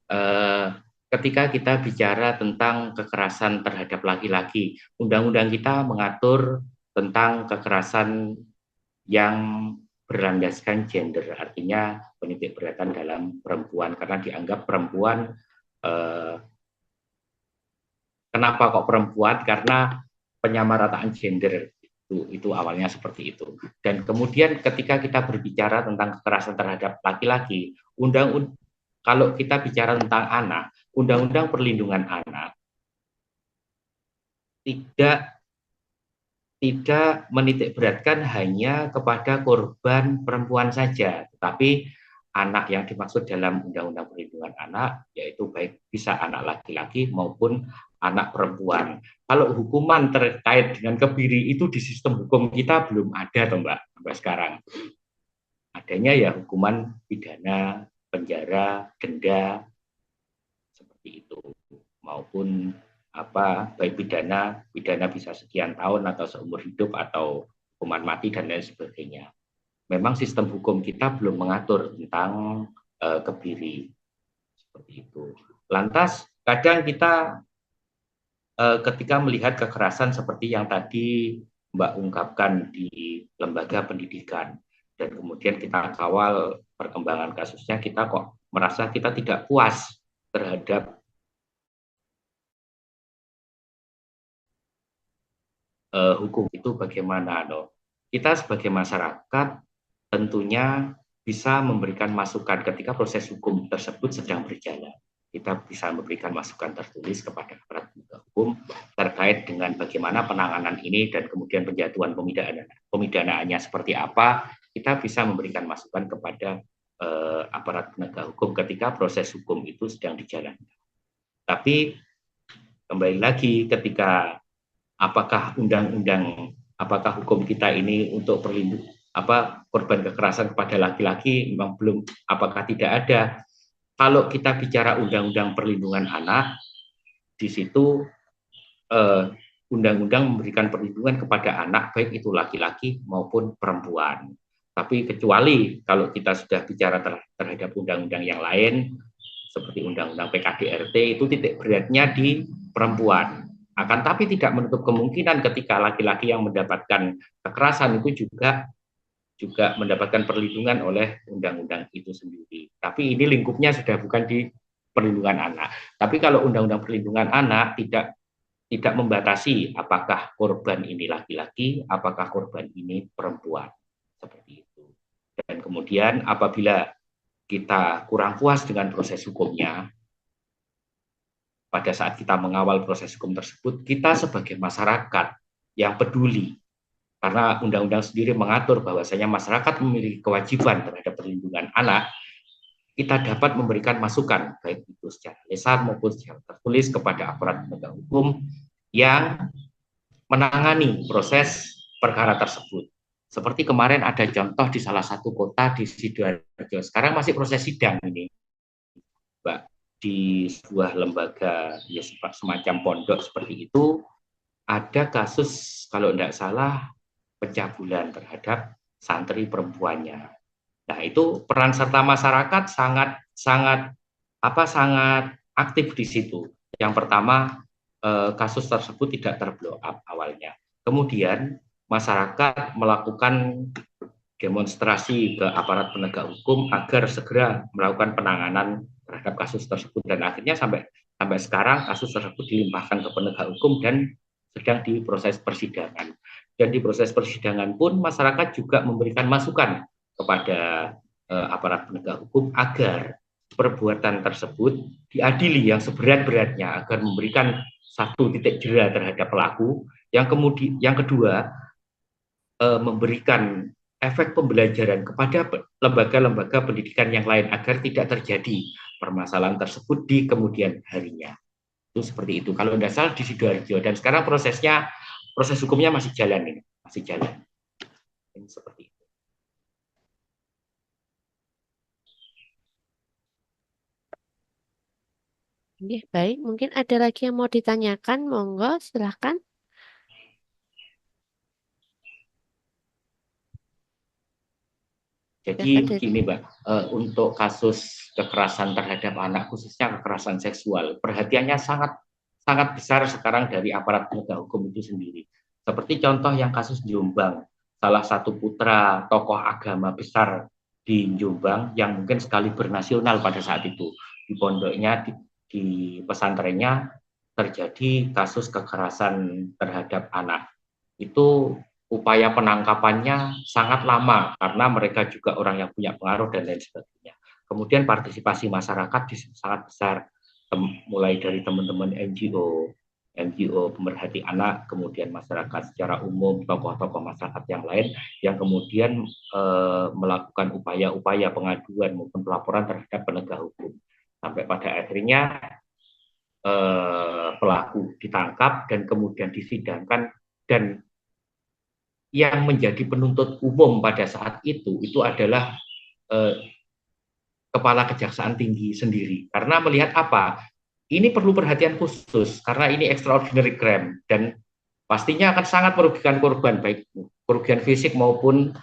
Eh, Ketika kita bicara tentang kekerasan terhadap laki-laki, undang-undang kita mengatur tentang kekerasan yang berlandaskan gender, artinya penitik beratan dalam perempuan, karena dianggap perempuan. eh, Kenapa kok perempuan? Karena penyamarataan gender itu awalnya seperti itu. Dan kemudian ketika kita berbicara tentang kekerasan terhadap laki-laki, kalau kita bicara tentang anak, undang-undang perlindungan anak tidak tidak menitik beratkan hanya kepada korban perempuan saja, tetapi anak yang dimaksud dalam undang-undang perlindungan anak yaitu baik bisa anak laki-laki maupun anak perempuan. Kalau hukuman terkait dengan kebiri itu di sistem hukum kita belum ada, toh Mbak, sampai sekarang. Adanya ya hukuman pidana, penjara, denda seperti itu, maupun baik pidana bisa sekian tahun atau seumur hidup atau hukuman mati dan lain sebagainya. Memang sistem hukum kita belum mengatur tentang kebiri seperti itu. Lantas kadang kita ketika melihat kekerasan seperti yang tadi Mbak ungkapkan di lembaga pendidikan dan kemudian kita kawal perkembangan kasusnya, kita kok merasa kita tidak puas terhadap hukum itu bagaimana, no? Kita sebagai masyarakat tentunya bisa memberikan masukan ketika proses hukum tersebut sedang berjalan. Kita bisa memberikan masukan tertulis kepada aparat penegak hukum terkait dengan bagaimana penanganan ini dan kemudian penjatuhan pemidanaannya seperti apa. Kita bisa memberikan masukan kepada aparat penegak hukum ketika proses hukum itu sedang dijalankan. Tapi kembali lagi, ketika apakah hukum kita ini untuk korban kekerasan kepada laki-laki memang belum, apakah tidak ada. Kalau kita bicara undang-undang perlindungan anak, di situ undang-undang memberikan perlindungan kepada anak baik itu laki-laki maupun perempuan. Tapi kecuali kalau kita sudah bicara terhadap undang-undang yang lain seperti undang-undang PKDRT, itu titik beratnya di perempuan. Akan tapi tidak menutup kemungkinan ketika laki-laki yang mendapatkan kekerasan itu juga mendapatkan perlindungan oleh undang-undang itu sendiri. Tapi ini lingkupnya sudah bukan di perlindungan anak. Tapi kalau undang-undang perlindungan anak tidak membatasi apakah korban ini laki-laki, apakah korban ini perempuan, seperti itu. Dan kemudian apabila kita kurang puas dengan proses hukumnya, pada saat kita mengawal proses hukum tersebut, kita sebagai masyarakat yang peduli, karena undang-undang sendiri mengatur bahwasanya masyarakat memiliki kewajiban terhadap perlindungan anak, kita dapat memberikan masukan, baik itu secara lisan maupun secara tertulis kepada aparat penegak hukum yang menangani proses perkara tersebut. Seperti kemarin ada contoh di salah satu kota di Sidoarjo, sekarang masih proses sidang ini, Mbak, di sebuah lembaga ya semacam pondok seperti itu, ada kasus kalau tidak salah pencabulan terhadap santri perempuannya. Nah, itu peran serta masyarakat sangat aktif di situ. Yang pertama, kasus tersebut tidak terblow up awalnya. Kemudian masyarakat melakukan demonstrasi ke aparat penegak hukum agar segera melakukan penanganan terhadap kasus tersebut, dan akhirnya sampai sekarang kasus tersebut dilimpahkan ke penegak hukum dan sedang diproses persidangan. Dan di proses persidangan pun masyarakat juga memberikan masukan kepada aparat penegak hukum agar perbuatan tersebut diadili yang seberat-beratnya, agar memberikan satu titik jera terhadap pelaku. Yang kedua, memberikan efek pembelajaran kepada lembaga-lembaga pendidikan yang lain agar tidak terjadi permasalahan tersebut di kemudian harinya. Itu seperti itu. Kalau tidak salah di Sidoarjo, dan sekarang proses hukumnya masih jalan ini, masih jalan. Ini seperti itu. Oke, baik. Mungkin ada lagi yang mau ditanyakan, monggo silahkan. Jadi Silahkan dari. begini Mbak, untuk kasus kekerasan terhadap anak khususnya kekerasan seksual, perhatiannya sangat sangat besar sekarang dari aparat penegak hukum itu sendiri. Seperti contoh yang kasus Jombang, salah satu putra tokoh agama besar di Jombang yang mungkin sekali bernasional pada saat itu di pondoknya di pesantrennya terjadi kasus kekerasan terhadap anak. Itu upaya penangkapannya sangat lama karena mereka juga orang yang punya pengaruh dan lain sebagainya. Kemudian partisipasi masyarakat sangat besar, mulai dari teman-teman NGO pemerhati anak, kemudian masyarakat secara umum, tokoh-tokoh masyarakat yang lain yang kemudian melakukan upaya-upaya pengaduan maupun pelaporan terhadap penegak hukum. Sampai pada akhirnya pelaku ditangkap dan kemudian disidangkan, dan yang menjadi penuntut umum pada saat itu adalah Kepala Kejaksaan Tinggi sendiri. Karena melihat apa? Ini perlu perhatian khusus karena ini extraordinary crime dan pastinya akan sangat merugikan korban, baik kerugian fisik maupun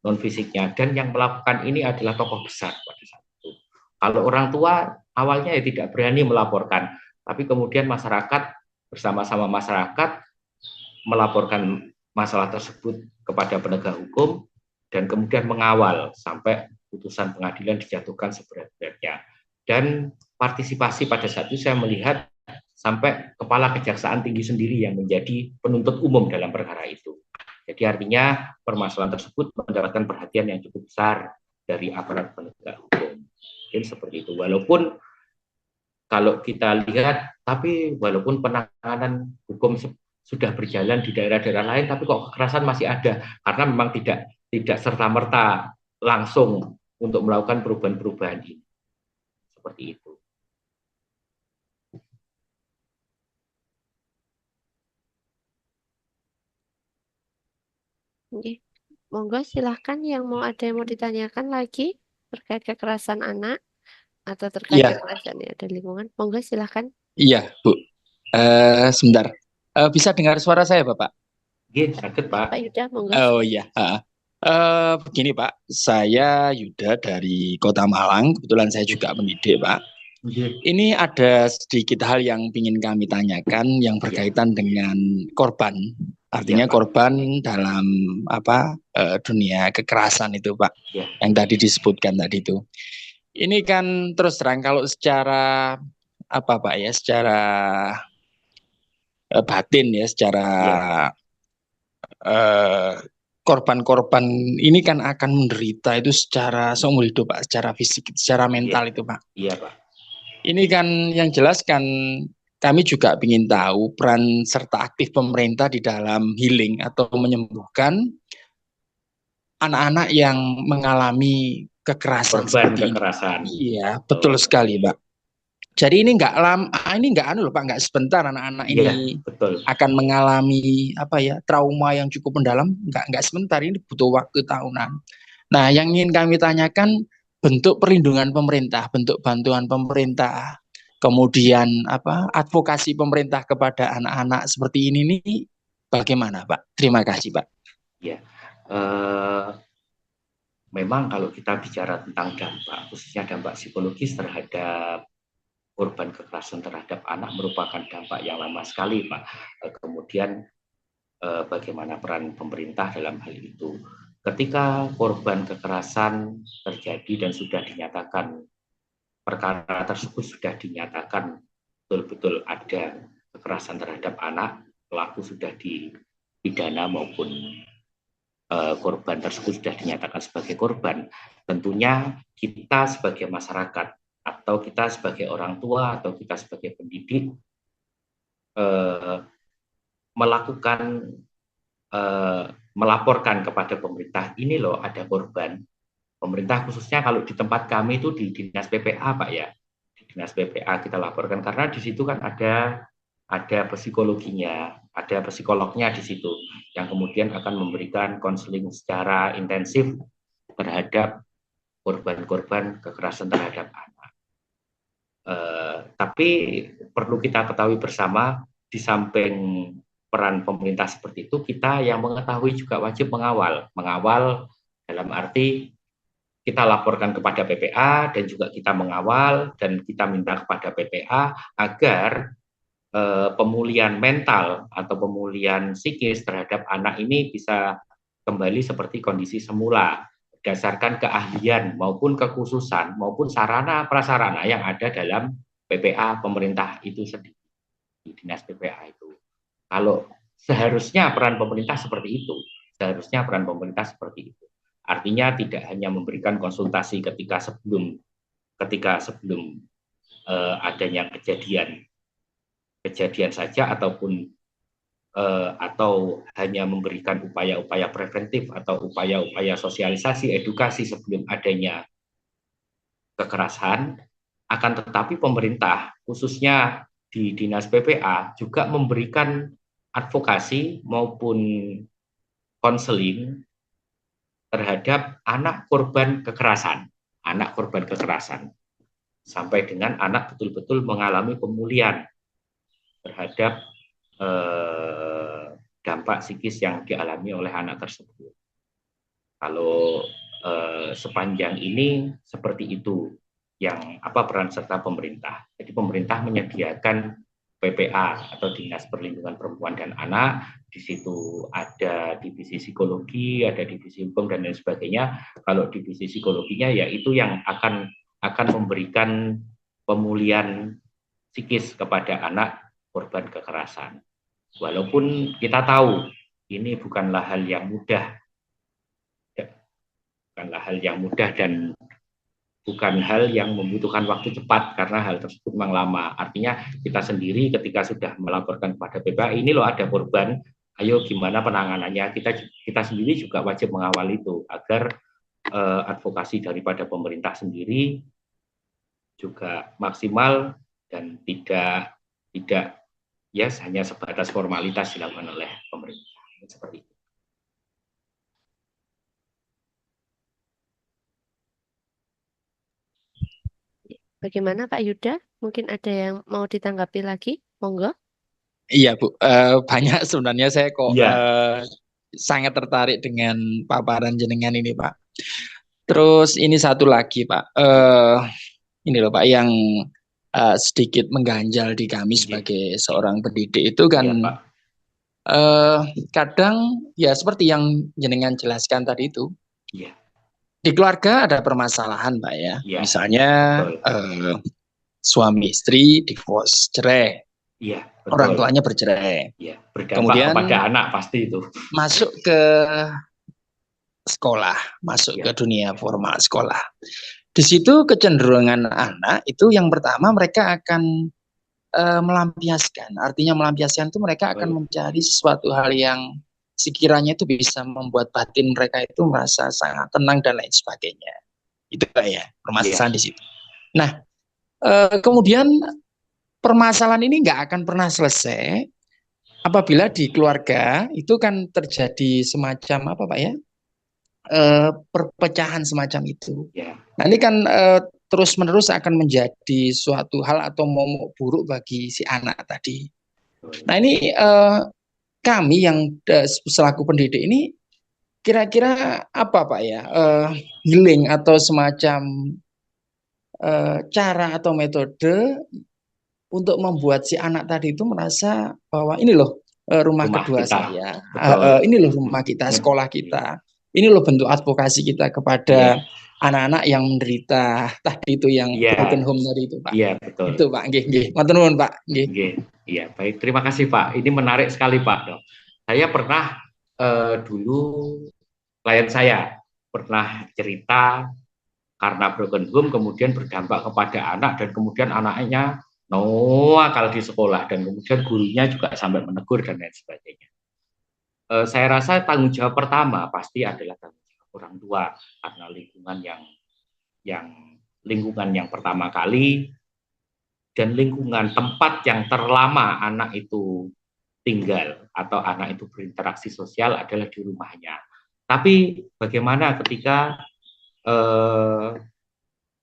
non fisiknya. Dan yang melakukan ini adalah tokoh besar pada saat itu. Kalau orang tua awalnya ya tidak berani melaporkan, tapi kemudian masyarakat bersama-sama masyarakat melaporkan masalah tersebut kepada penegak hukum dan kemudian mengawal sampai putusan pengadilan dijatuhkan seberat-beratnya. Dan partisipasi pada saat itu saya melihat sampai Kepala Kejaksaan Tinggi sendiri yang menjadi penuntut umum dalam perkara itu. Jadi artinya permasalahan tersebut mendapatkan perhatian yang cukup besar dari aparat penegak hukum. Mungkin seperti itu. Walaupun kalau kita lihat, tapi walaupun penanganan hukum sudah berjalan di daerah-daerah lain, tapi kok kekerasan masih ada karena memang tidak serta-merta langsung untuk melakukan perubahan-perubahan ini. Seperti itu. Oke. Monggo silahkan yang mau ada yang mau ditanyakan lagi terkait kekerasan anak atau terkait Iya, kekerasan ya dari lingkungan. Monggo silahkan. iya, Bu. Sebentar. Bisa dengar suara saya, Bapak? Gini, sakit Ya, Pak. Pak Yuda, monggo. Oh iya. Begini, Pak. Saya Yuda dari Kota Malang. Kebetulan saya juga pendidik, Pak. Ini ada sedikit hal yang ingin kami tanyakan yang berkaitan dengan korban. Artinya Pak. korban dalam dunia kekerasan itu, Pak. Ya. Yang tadi disebutkan tadi itu. Ini kan terus terang kalau secara Pak ya, secara batin ya, secara korban-korban ini kan akan menderita itu secara seumur hidup, Pak, secara fisik, secara mental itu, Pak. Iya, Pak. Ini kan yang jelas kan kami juga ingin tahu peran serta aktif pemerintah di dalam healing atau menyembuhkan anak-anak yang mengalami kekerasan Korban seperti kekerasan. ini. Iya, betul sekali, Pak. Jadi ini nggak lama, ini nggak loh Pak, nggak sebentar anak-anak ini betul. akan mengalami trauma yang cukup mendalam, nggak sebentar, ini butuh waktu tahunan. Nah, yang ingin kami tanyakan bentuk perlindungan pemerintah, bentuk bantuan pemerintah, kemudian advokasi pemerintah kepada anak-anak seperti ini nih bagaimana Pak? Terima kasih Pak. Ya, memang kalau kita bicara tentang dampak, khususnya dampak psikologis terhadap korban kekerasan terhadap anak merupakan dampak yang lama sekali, Pak. Kemudian bagaimana peran pemerintah dalam hal itu. Ketika korban kekerasan terjadi dan sudah dinyatakan perkara tersebut sudah dinyatakan betul-betul ada kekerasan terhadap anak, pelaku sudah dipidana maupun korban tersebut sudah dinyatakan sebagai korban, tentunya kita sebagai masyarakat atau kita sebagai orang tua atau kita sebagai pendidik melaporkan kepada pemerintah, ini loh ada korban. Pemerintah khususnya kalau di tempat kami itu di Dinas PPA, Pak ya, di Dinas PPA kita laporkan karena di situ kan ada psikologinya, ada psikolognya di situ yang kemudian akan memberikan konseling secara intensif terhadap korban-korban kekerasan terhadap anak. Tapi perlu kita ketahui bersama, di samping peran pemerintah seperti itu, kita yang mengetahui juga wajib mengawal. Mengawal dalam arti kita laporkan kepada PPA dan juga kita mengawal dan kita minta kepada PPA agar pemulihan mental atau pemulihan psikis terhadap anak ini bisa kembali seperti kondisi semula berdasarkan keahlian maupun kekhususan maupun sarana prasarana yang ada dalam PPA pemerintah itu sendiri, di dinas PPA itu. Kalau seharusnya peran pemerintah seperti itu, seharusnya peran pemerintah seperti itu. Artinya tidak hanya memberikan konsultasi ketika sebelum adanya kejadian saja ataupun atau hanya memberikan upaya-upaya preventif atau upaya-upaya sosialisasi edukasi sebelum adanya kekerasan, akan tetapi pemerintah khususnya di dinas PPA juga memberikan advokasi maupun konseling terhadap anak korban kekerasan sampai dengan anak betul-betul mengalami pemulihan terhadap dampak psikis yang dialami oleh anak tersebut. Kalau sepanjang ini seperti itu yang peran serta pemerintah. Jadi pemerintah menyediakan PPA atau Dinas Perlindungan Perempuan dan Anak. Di situ ada divisi psikologi, ada divisi hukum dan lain sebagainya. Kalau divisi psikologinya ya itu yang akan memberikan pemulihan psikis kepada anak korban kekerasan. Walaupun kita tahu ini bukanlah hal yang mudah, dan bukan hal yang membutuhkan waktu cepat karena hal tersebut memang lama. Artinya kita sendiri ketika sudah melaporkan kepada PPA, ini loh ada korban, ayo gimana penanganannya, kita sendiri juga wajib mengawal itu agar advokasi daripada pemerintah sendiri juga maksimal dan tidak ya hanya sebatas formalitas dilakukan oleh pemerintah. Seperti itu. Bagaimana Pak Yuda? Mungkin ada yang mau ditanggapi lagi? Monggo. Iya Bu, banyak sebenarnya saya kok Iya. sangat tertarik dengan paparan jenengan ini Pak. Terus ini satu lagi Pak, ini loh Pak yang sedikit mengganjal di kami sebagai seorang pendidik itu kan Iya, Pak. kadang ya seperti yang jenengan jelaskan tadi itu, Iya. di keluarga ada permasalahan Pak ya, Iya, misalnya suami istri divorce, cerai. Iya, betul. Orang tuanya bercerai. Iya, berdampak Kemudian kepada anak pasti itu. masuk ke sekolah, masuk ke dunia formal sekolah. Di situ kecenderungan anak itu yang pertama mereka akan melampiaskan. Artinya melampiaskan itu mereka akan mencari sesuatu hal yang sekiranya itu bisa membuat batin mereka itu merasa sangat tenang dan lain sebagainya. Itu ya permasalahan di situ. Nah, kemudian permasalahan ini nggak akan pernah selesai apabila di keluarga itu kan terjadi semacam apa Pak ya, perpecahan semacam itu. Nah ini kan terus-menerus akan menjadi suatu hal atau momok buruk bagi si anak tadi. Nah ini kami yang selaku pendidik ini kira-kira apa Pak ya, healing atau semacam cara atau metode untuk membuat si anak tadi itu merasa bahwa ini loh rumah kedua kita. Saya, ini loh rumah kita, sekolah kita, ini loh bentuk advokasi kita kepada anak-anak yang menderita tadi itu yang broken home tadi itu Pak. Iya betul. Itu Pak, nggih. Matur nuwun Pak. Nggih. Iya baik, terima kasih Pak. Ini menarik sekali Pak. Saya pernah dulu klien saya pernah cerita karena broken home kemudian berdampak kepada anak dan kemudian anaknya nakal di sekolah dan kemudian gurunya juga sampai menegur dan lain sebagainya. Saya rasa tanggung jawab pertama pasti adalah tanggung jawab orang tua karena lingkungan yang pertama kali dan lingkungan tempat yang terlama anak itu tinggal atau anak itu berinteraksi sosial adalah di rumahnya. Tapi bagaimana ketika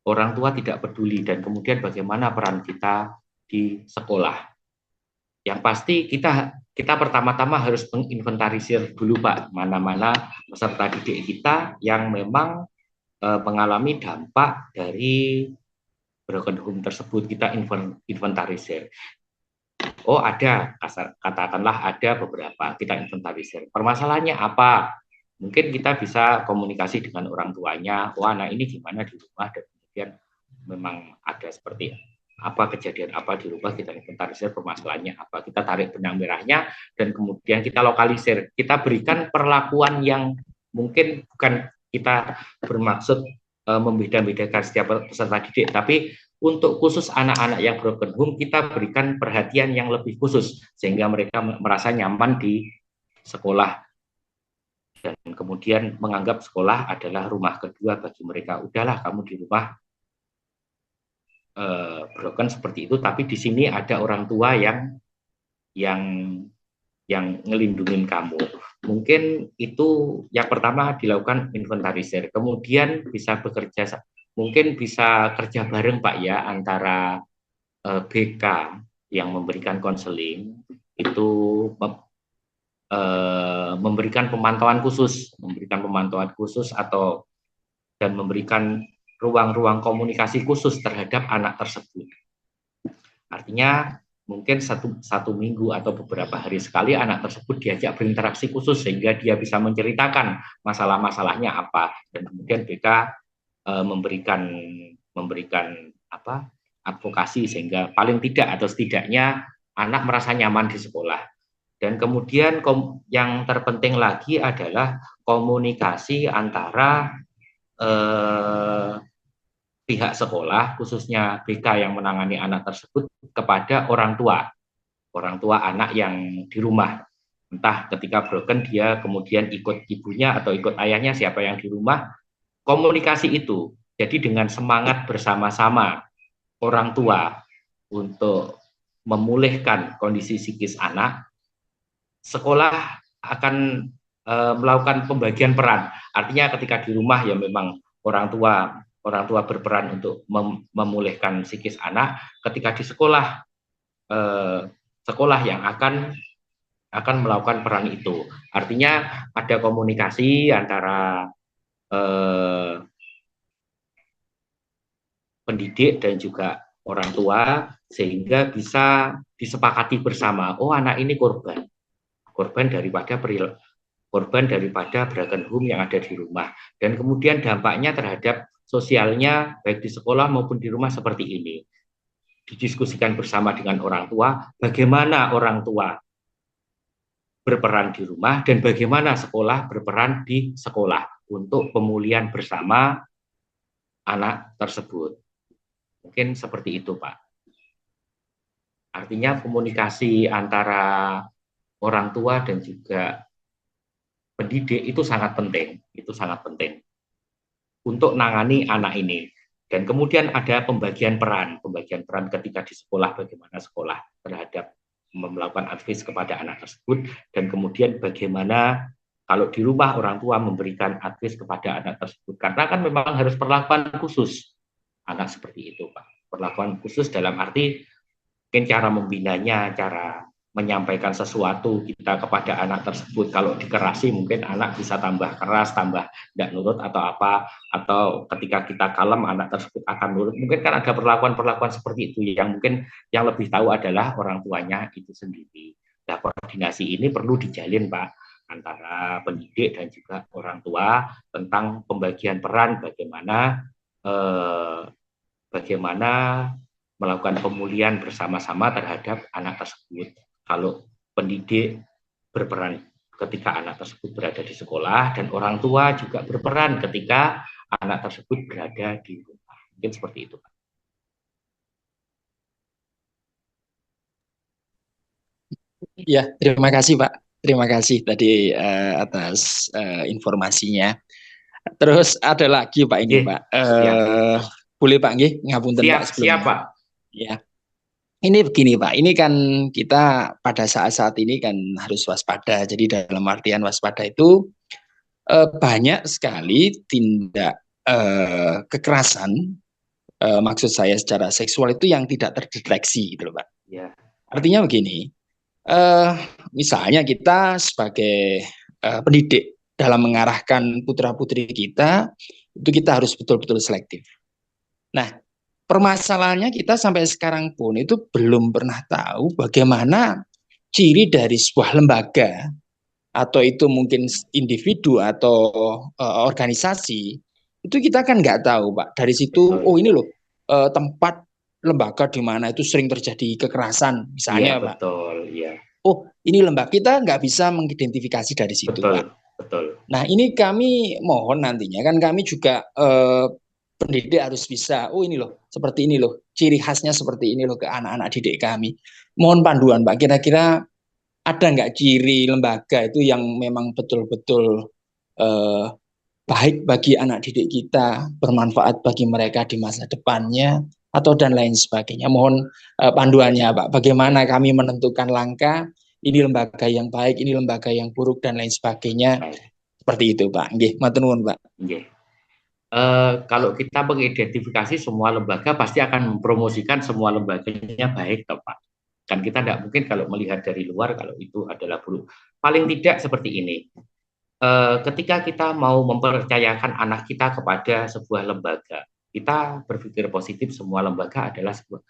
orang tua tidak peduli, dan kemudian bagaimana peran kita di sekolah. Yang pasti kita pertama-tama harus menginventarisir dulu Pak, mana-mana peserta didik kita yang memang mengalami dampak dari broken home tersebut. Kita inventarisir. Oh ada, katakanlah ada beberapa, kita inventarisir. Permasalahannya apa? Mungkin kita bisa komunikasi dengan orang tuanya, wah anak ini gimana di rumah, dan kemudian memang ada seperti apa kejadian apa di rumah, kita inventarisir permasalahannya apa, kita tarik benang merahnya, dan kemudian kita lokalisir, kita berikan perlakuan yang mungkin bukan kita bermaksud membeda-bedakan setiap peserta didik, tapi untuk khusus anak-anak yang broken home kita berikan perhatian yang lebih khusus sehingga mereka merasa nyaman di sekolah, dan kemudian menganggap sekolah adalah rumah kedua bagi mereka. Udahlah kamu di rumah broken seperti itu, tapi di sini ada orang tua yang ngelindungin kamu. Mungkin itu yang pertama dilakukan inventarisir. Kemudian bisa bekerja, mungkin bisa kerja bareng Pak ya, antara BK yang memberikan konseling itu memberikan pemantauan khusus, atau dan memberikan ruang-ruang komunikasi khusus terhadap anak tersebut. Artinya mungkin satu minggu atau beberapa hari sekali anak tersebut diajak berinteraksi khusus sehingga dia bisa menceritakan masalah-masalahnya apa, dan kemudian BK memberikan advokasi sehingga paling tidak atau setidaknya anak merasa nyaman di sekolah. Dan kemudian yang terpenting lagi adalah komunikasi antara pihak sekolah, khususnya BK yang menangani anak tersebut, kepada orang tua anak yang di rumah. Entah ketika broken dia kemudian ikut ibunya atau ikut ayahnya, siapa yang di rumah, komunikasi itu. Jadi dengan semangat bersama-sama orang tua untuk memulihkan kondisi psikis anak, sekolah akan melakukan pembagian peran. Artinya ketika di rumah ya memang orang tua berperan untuk memulihkan psikis anak. Ketika di sekolah, sekolah yang akan melakukan peran itu. Artinya ada komunikasi antara pendidik dan juga orang tua sehingga bisa disepakati bersama. Oh anak ini korban daripada broken home yang ada di rumah, dan kemudian dampaknya terhadap sosialnya baik di sekolah maupun di rumah seperti ini. Didiskusikan bersama dengan orang tua, bagaimana orang tua berperan di rumah dan bagaimana sekolah berperan di sekolah untuk pemulihan bersama anak tersebut. Mungkin seperti itu Pak. Artinya komunikasi antara orang tua dan juga pendidik itu sangat penting untuk nangani anak ini. Dan kemudian ada pembagian peran ketika di sekolah, bagaimana sekolah terhadap melakukan advis kepada anak tersebut, dan kemudian bagaimana kalau di rumah orang tua memberikan advis kepada anak tersebut, karena kan memang harus perlakuan khusus anak seperti itu Pak. Perlakuan khusus dalam arti mungkin cara membinanya, cara menyampaikan sesuatu kita kepada anak tersebut. Kalau dikerasi mungkin anak bisa tambah keras, tambah tidak nurut atau apa, atau ketika kita kalem anak tersebut akan nurut. Mungkin kan ada perlakuan-perlakuan seperti itu yang mungkin yang lebih tahu adalah orang tuanya itu sendiri. Nah, koordinasi ini perlu dijalin Pak antara pendidik dan juga orang tua tentang pembagian peran, bagaimana melakukan pemulihan bersama-sama terhadap anak tersebut. Kalau pendidik berperan ketika anak tersebut berada di sekolah, dan orang tua juga berperan ketika anak tersebut berada di rumah. Mungkin seperti itu Pak. Ya, terima kasih Pak. Terima kasih tadi atas informasinya. Terus ada lagi Pak ini Pak. Boleh Pak nggih, ngapunten Pak sebelumnya. Siap Pak. Ya. Ini begini Pak, ini kan kita pada saat-saat ini kan harus waspada. Jadi dalam artian waspada itu banyak sekali tindak kekerasan maksud saya secara seksual itu yang tidak terdeteksi gitu loh Pak. Ya. Artinya begini, misalnya kita sebagai pendidik dalam mengarahkan putra-putri kita, itu kita harus betul-betul selektif. Nah, permasalahannya kita sampai sekarang pun itu belum pernah tahu bagaimana ciri dari sebuah lembaga, atau itu mungkin individu atau organisasi, itu kita kan nggak tahu Pak. Dari situ, Betul. oh ini loh tempat lembaga di mana itu sering terjadi kekerasan, Iya, misalnya Pak. betul. Iya, Oh, ini lembaga, kita nggak bisa mengidentifikasi dari situ betul, Pak. betul. Nah, ini kami mohon nantinya kan kami juga pendidik harus bisa, oh ini loh, seperti ini loh, ciri khasnya seperti ini loh ke anak-anak didik kami. Mohon panduan Pak, kira-kira ada nggak ciri lembaga itu yang memang betul-betul baik bagi anak didik kita, bermanfaat bagi mereka di masa depannya, atau dan lain sebagainya. Mohon panduannya Pak, bagaimana kami menentukan langkah, ini lembaga yang baik, ini lembaga yang buruk, dan lain sebagainya. Baik. Seperti itu Pak. Nggih, matur nuwun Pak. Nggih. Kalau kita mengidentifikasi semua lembaga, pasti akan mempromosikan semua lembaganya baik, toh Pak. Kan kita tidak mungkin kalau melihat dari luar kalau itu adalah buruk. Paling tidak seperti ini. Ketika kita mau mempercayakan anak kita kepada sebuah lembaga, kita berpikir positif semua lembaga adalah sebuah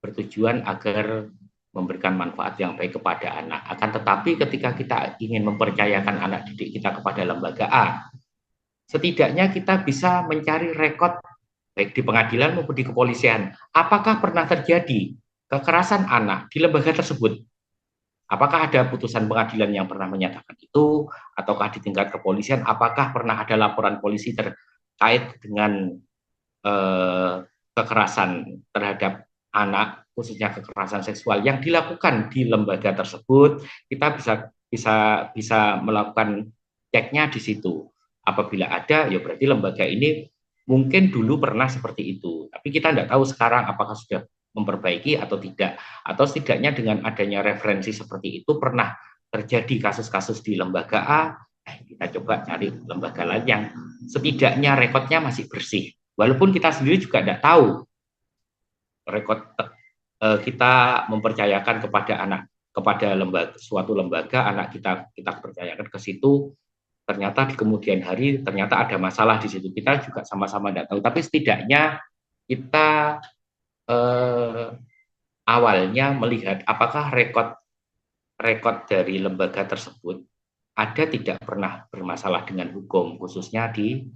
bertujuan agar memberikan manfaat yang baik kepada anak. Akan tetapi ketika kita ingin mempercayakan anak didik kita kepada lembaga A, setidaknya kita bisa mencari rekod baik di pengadilan maupun di kepolisian. Apakah pernah terjadi kekerasan anak di lembaga tersebut? Apakah ada putusan pengadilan yang pernah menyatakan itu, ataukah di tingkat kepolisian, apakah pernah ada laporan polisi terkait dengan kekerasan terhadap anak, khususnya kekerasan seksual yang dilakukan di lembaga tersebut. Kita bisa melakukan ceknya di situ. Apabila ada, ya berarti lembaga ini mungkin dulu pernah seperti itu, tapi kita tidak tahu sekarang apakah sudah memperbaiki atau tidak, atau setidaknya dengan adanya referensi seperti itu pernah terjadi kasus-kasus di lembaga A, kita coba cari lembaga lain yang setidaknya rekodnya masih bersih, walaupun kita sendiri juga tidak tahu rekod kita mempercayakan kepada suatu lembaga, anak kita percayakan ke situ, ternyata di kemudian hari ternyata ada masalah di situ, kita juga sama-sama tidak tahu, tapi setidaknya kita awalnya melihat apakah rekod dari lembaga tersebut ada tidak pernah bermasalah dengan hukum, khususnya di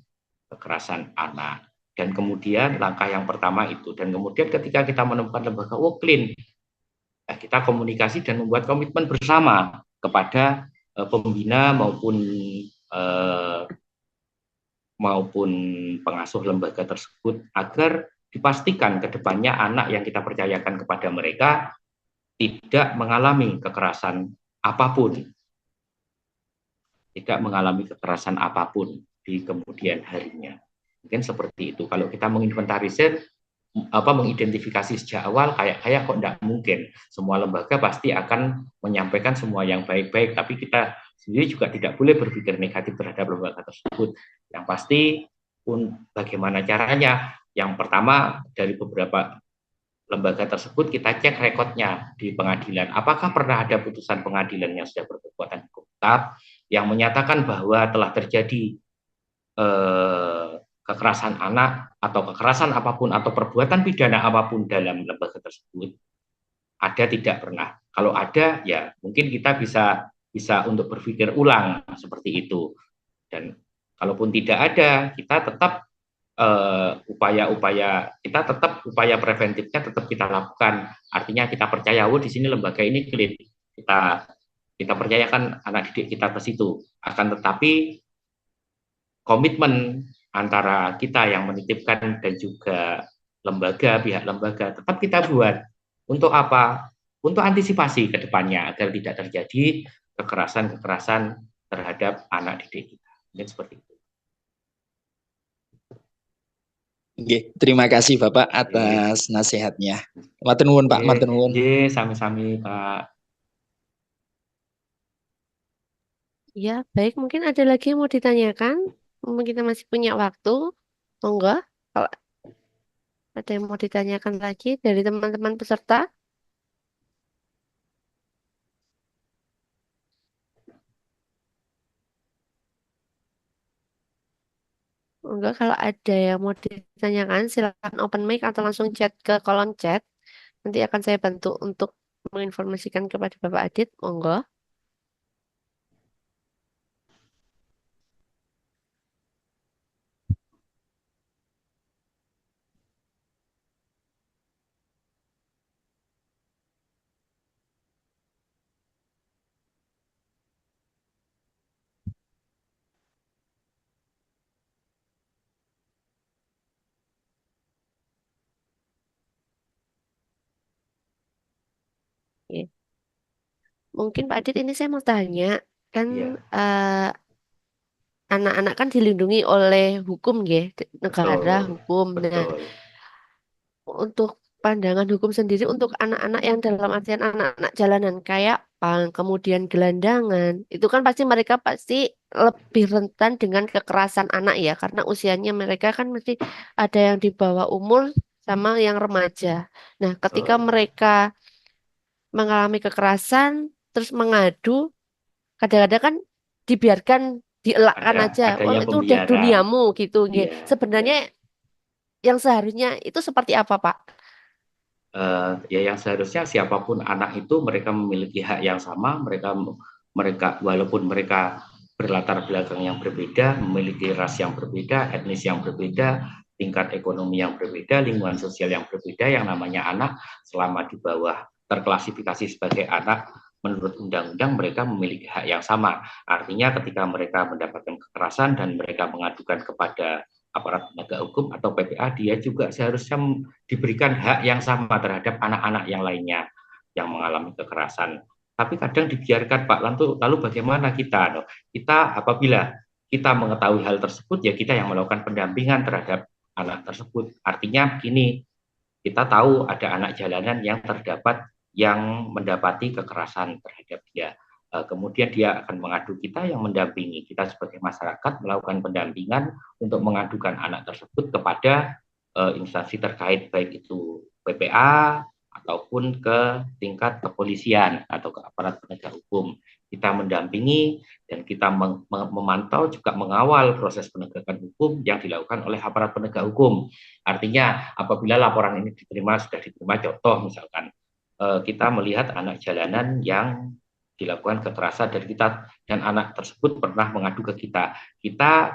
kekerasan anak. Dan kemudian langkah yang pertama itu, dan kemudian ketika kita menemukan lembaga clean, kita komunikasi dan membuat komitmen bersama kepada pembina maupun pengasuh lembaga tersebut agar dipastikan ke depannya anak yang kita percayakan kepada mereka tidak mengalami kekerasan apapun. Tidak mengalami kekerasan apapun di kemudian harinya. Mungkin seperti itu. Kalau kita menginventarisir, mengidentifikasi sejak awal, kayak kok tidak mungkin. Semua lembaga pasti akan menyampaikan semua yang baik-baik, tapi kita sendiri juga tidak boleh berpikir negatif terhadap lembaga tersebut. Yang pasti, bagaimana caranya? Yang pertama, dari beberapa lembaga tersebut kita cek rekodnya di pengadilan. Apakah pernah ada putusan pengadilan yang sudah berkekuatan hukum tetap yang menyatakan bahwa telah terjadi kekerasan anak atau kekerasan apapun atau perbuatan pidana apapun dalam lembaga tersebut? Ada tidak pernah? Kalau ada, ya mungkin kita bisa untuk berpikir ulang seperti itu. Dan kalaupun tidak ada, kita tetap upaya preventifnya tetap kita lakukan. Artinya kita percaya, di sini lembaga ini clean. Kita percayakan anak didik kita ke situ. Akan tetapi komitmen antara kita yang menitipkan dan juga pihak lembaga tetap kita buat. Untuk apa? Untuk antisipasi ke depannya agar tidak terjadi kekerasan terhadap anak didik kita. Mungkin seperti itu. Oke, terima kasih Bapak atas nasihatnya. Matur nuwun Pak, matur nuwun. Sami-sami Pak. Ya, baik. Mungkin ada lagi yang mau ditanyakan? Mumpung kita masih punya waktu, monggo kalau ada yang mau ditanyakan lagi dari teman-teman peserta, monggo kalau ada yang mau ditanyakan silakan open mic atau langsung chat ke kolom chat. Nanti akan saya bantu untuk menginformasikan kepada Bapak Adit, monggo. Oke. Mungkin Pak Adit ini saya mau tanya, kan Iya, anak-anak kan dilindungi oleh hukum ya, negara betul, hukum. Nah, betul. untuk pandangan hukum sendiri untuk anak-anak yang dalam artian anak-anak jalanan kayak pang, kemudian gelandangan, itu kan pasti mereka pasti lebih rentan dengan kekerasan anak ya, karena usianya mereka kan mesti ada yang di bawah umur sama yang remaja. Nah, ketika Betul. mereka mengalami kekerasan terus mengadu, kadang-kadang kan dibiarkan dielakkan aja. Oh, Adanya itu udah pembiaran. duniamu gitu, nggih. Iya, iya. Sebenarnya yang seharusnya itu seperti apa, Pak? Ya yang seharusnya siapapun anak itu mereka memiliki hak yang sama, mereka mereka walaupun mereka berlatar belakang yang berbeda, memiliki ras yang berbeda, etnis yang berbeda, tingkat ekonomi yang berbeda, lingkungan sosial yang berbeda, yang namanya anak selama di bawah terklasifikasi sebagai anak menurut undang-undang mereka memiliki hak yang sama. Artinya ketika mereka mendapatkan kekerasan dan mereka mengadukan kepada aparat penegak hukum atau PPA, dia juga seharusnya diberikan hak yang sama terhadap anak-anak yang lainnya yang mengalami kekerasan. Tapi kadang dibiarkan Pak, lalu bagaimana kita? Kita apabila kita mengetahui hal tersebut, ya kita yang melakukan pendampingan terhadap anak tersebut. Artinya begini, kita tahu ada anak jalanan yang terdapat yang mendapati kekerasan terhadap dia. Kemudian dia akan mengadu kita yang mendampingi. Kita sebagai masyarakat melakukan pendampingan untuk mengadukan anak tersebut kepada instansi terkait, baik itu PPA ataupun ke tingkat kepolisian atau ke aparat penegak hukum. Kita mendampingi dan kita memantau juga mengawal proses penegakan hukum yang dilakukan oleh aparat penegak hukum. Artinya apabila laporan ini sudah diterima, contoh misalkan kita melihat anak jalanan yang dilakukan kekerasan dan anak tersebut pernah mengadu ke kita, kita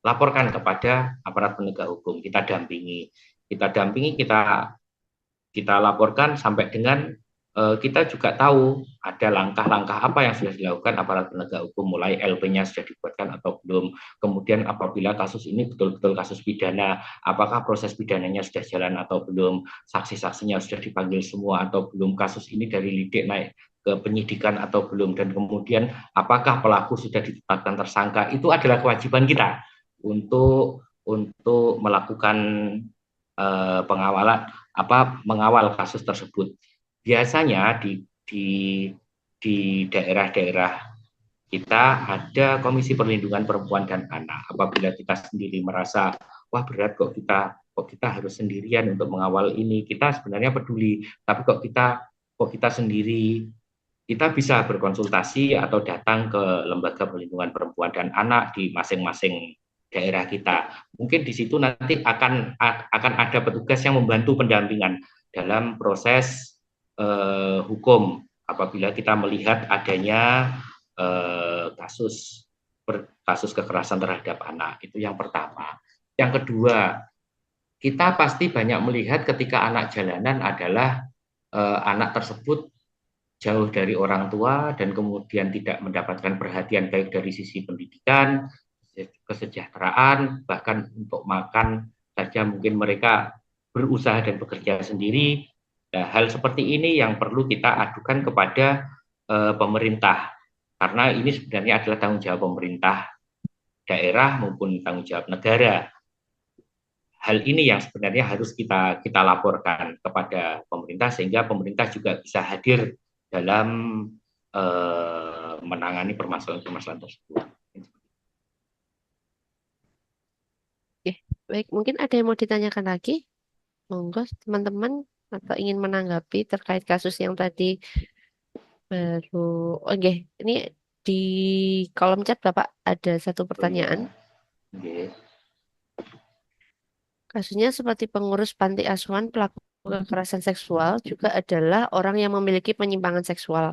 laporkan kepada aparat penegak hukum, kita dampingi, kita laporkan sampai dengan kita juga tahu ada langkah-langkah apa yang sudah dilakukan aparat penegak hukum, mulai LP-nya sudah dibuatkan atau belum, kemudian apabila kasus ini betul-betul kasus pidana, apakah proses pidananya sudah jalan atau belum, saksi-saksinya sudah dipanggil semua atau belum, kasus ini dari lidik naik ke penyidikan atau belum, dan kemudian apakah pelaku sudah ditetapkan tersangka. Itu adalah kewajiban kita untuk melakukan pengawalan, mengawal kasus tersebut. Biasanya di daerah-daerah kita ada Komisi Perlindungan Perempuan dan Anak. Apabila kita sendiri merasa wah berat kok kita harus sendirian untuk mengawal ini, kita sebenarnya peduli, tapi kok kita sendiri, kita bisa berkonsultasi atau datang ke Lembaga Perlindungan Perempuan dan Anak di masing-masing daerah kita. Mungkin di situ nanti akan ada petugas yang membantu pendampingan dalam proses hukum apabila kita melihat adanya kasus kekerasan terhadap anak. Itu yang pertama. Yang kedua, kita pasti banyak melihat ketika anak jalanan adalah anak tersebut jauh dari orang tua dan kemudian tidak mendapatkan perhatian baik dari sisi pendidikan, kesejahteraan, bahkan untuk makan saja mungkin mereka berusaha dan bekerja sendiri. Nah, hal seperti ini yang perlu kita adukan kepada pemerintah, karena ini sebenarnya adalah tanggung jawab pemerintah daerah maupun tanggung jawab negara. Hal ini yang sebenarnya harus kita laporkan kepada pemerintah sehingga pemerintah juga bisa hadir dalam menangani permasalahan-permasalahan tersebut. Baik, mungkin ada yang mau ditanyakan lagi? Monggo, teman-teman, atau ingin menanggapi terkait kasus yang tadi baru. Oke, ini di kolom chat Bapak ada satu Oh pertanyaan. iya, nggih. Kasusnya seperti pengurus panti asuhan pelaku kekerasan seksual juga adalah orang yang memiliki penyimpangan seksual.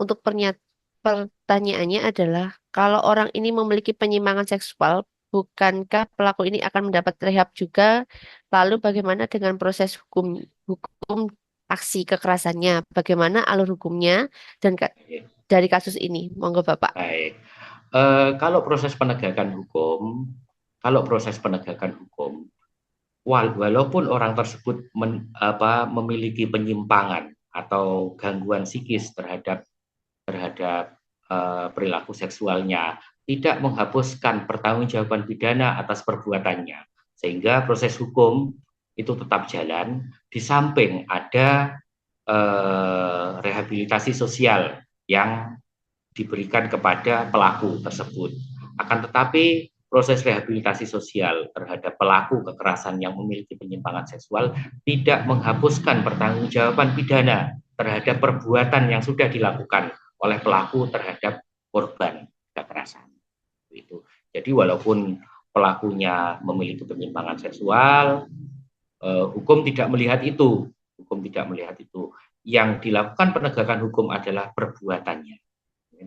Untuk pertanyaannya adalah, kalau orang ini memiliki penyimpangan seksual, bukankah pelaku ini akan mendapat rehab juga? Lalu bagaimana dengan proses hukum aksi kekerasannya? Bagaimana alur hukumnya dan dari kasus ini? Monggo Bapak. Baik. Kalau proses penegakan hukum, walaupun orang tersebut memiliki penyimpangan atau gangguan psikis terhadap perilaku seksualnya, tidak menghapuskan pertanggungjawaban pidana atas perbuatannya, sehingga proses hukum itu tetap jalan. Di samping ada rehabilitasi sosial yang diberikan kepada pelaku tersebut. Akan tetapi proses rehabilitasi sosial terhadap pelaku kekerasan yang memiliki penyimpangan seksual tidak menghapuskan pertanggungjawaban pidana terhadap perbuatan yang sudah dilakukan oleh pelaku terhadap korban kekerasan. Itu. Jadi walaupun pelakunya memiliki penyimpangan seksual, hukum tidak melihat itu. Yang dilakukan penegakan hukum adalah perbuatannya.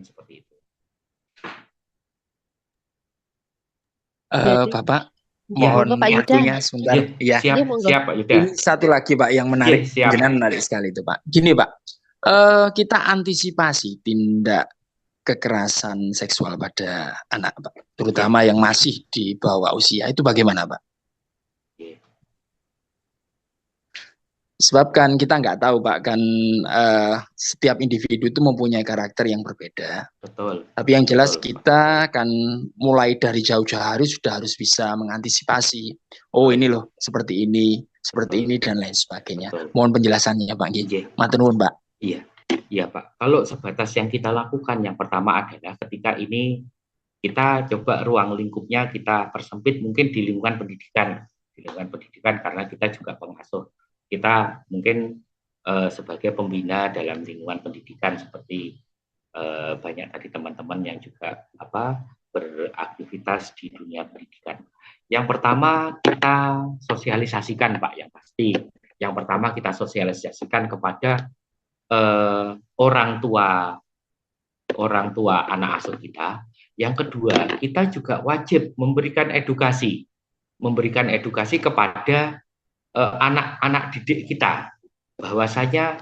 Seperti itu. Jadi, Bapak, ya, mohon monggo Pak Yuda. waktunya sebentar. Ya, Iya, monggo. Siap Pak Yuda. ini satu lagi Pak yang menarik, Siap. jenengan menarik sekali itu Pak. Gini Pak, kita antisipasi tindak kekerasan seksual pada anak Pak, terutama yang masih di bawah usia, itu bagaimana Pak? Sebab kan kita nggak tahu Pak, kan setiap individu itu mempunyai karakter yang berbeda. Betul. Tapi yang jelas kita kan mulai dari jauh-jauh hari sudah harus bisa mengantisipasi. Oh ini loh, seperti ini dan lain sebagainya. Betul. Mohon penjelasannya Pak. Matur nuwun Pak. Iya Pak. Kalau sebatas yang kita lakukan, yang pertama adalah ketika ini kita coba ruang lingkupnya kita persempit mungkin di lingkungan pendidikan. Karena kita juga pengasuh. Kita mungkin sebagai pembina dalam lingkungan pendidikan seperti banyak tadi teman-teman yang juga beraktivitas di dunia pendidikan. Yang pertama kita sosialisasikan Pak, yang pasti. Yang pertama kita sosialisasikan kepada orang tua anak asuh kita. Yang kedua, kita juga wajib memberikan edukasi kepada anak-anak didik kita, bahwasanya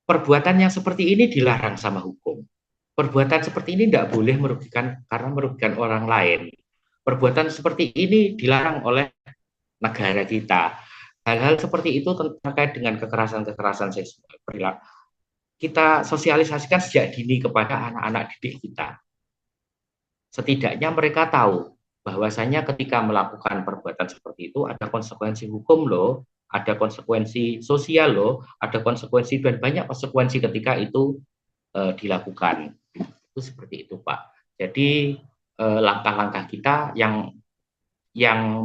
perbuatan yang seperti ini dilarang sama hukum. Perbuatan seperti ini tidak boleh merugikan orang lain. Perbuatan seperti ini dilarang oleh negara kita. Hal-hal seperti itu terkait dengan kekerasan seksual perilaku. Kita sosialisasikan sejak dini kepada anak-anak didik kita. Setidaknya mereka tahu bahwasanya ketika melakukan perbuatan seperti itu ada konsekuensi hukum loh, ada konsekuensi sosial loh, ada konsekuensi dan banyak konsekuensi ketika itu dilakukan. Itu seperti itu Pak. Jadi langkah-langkah kita yang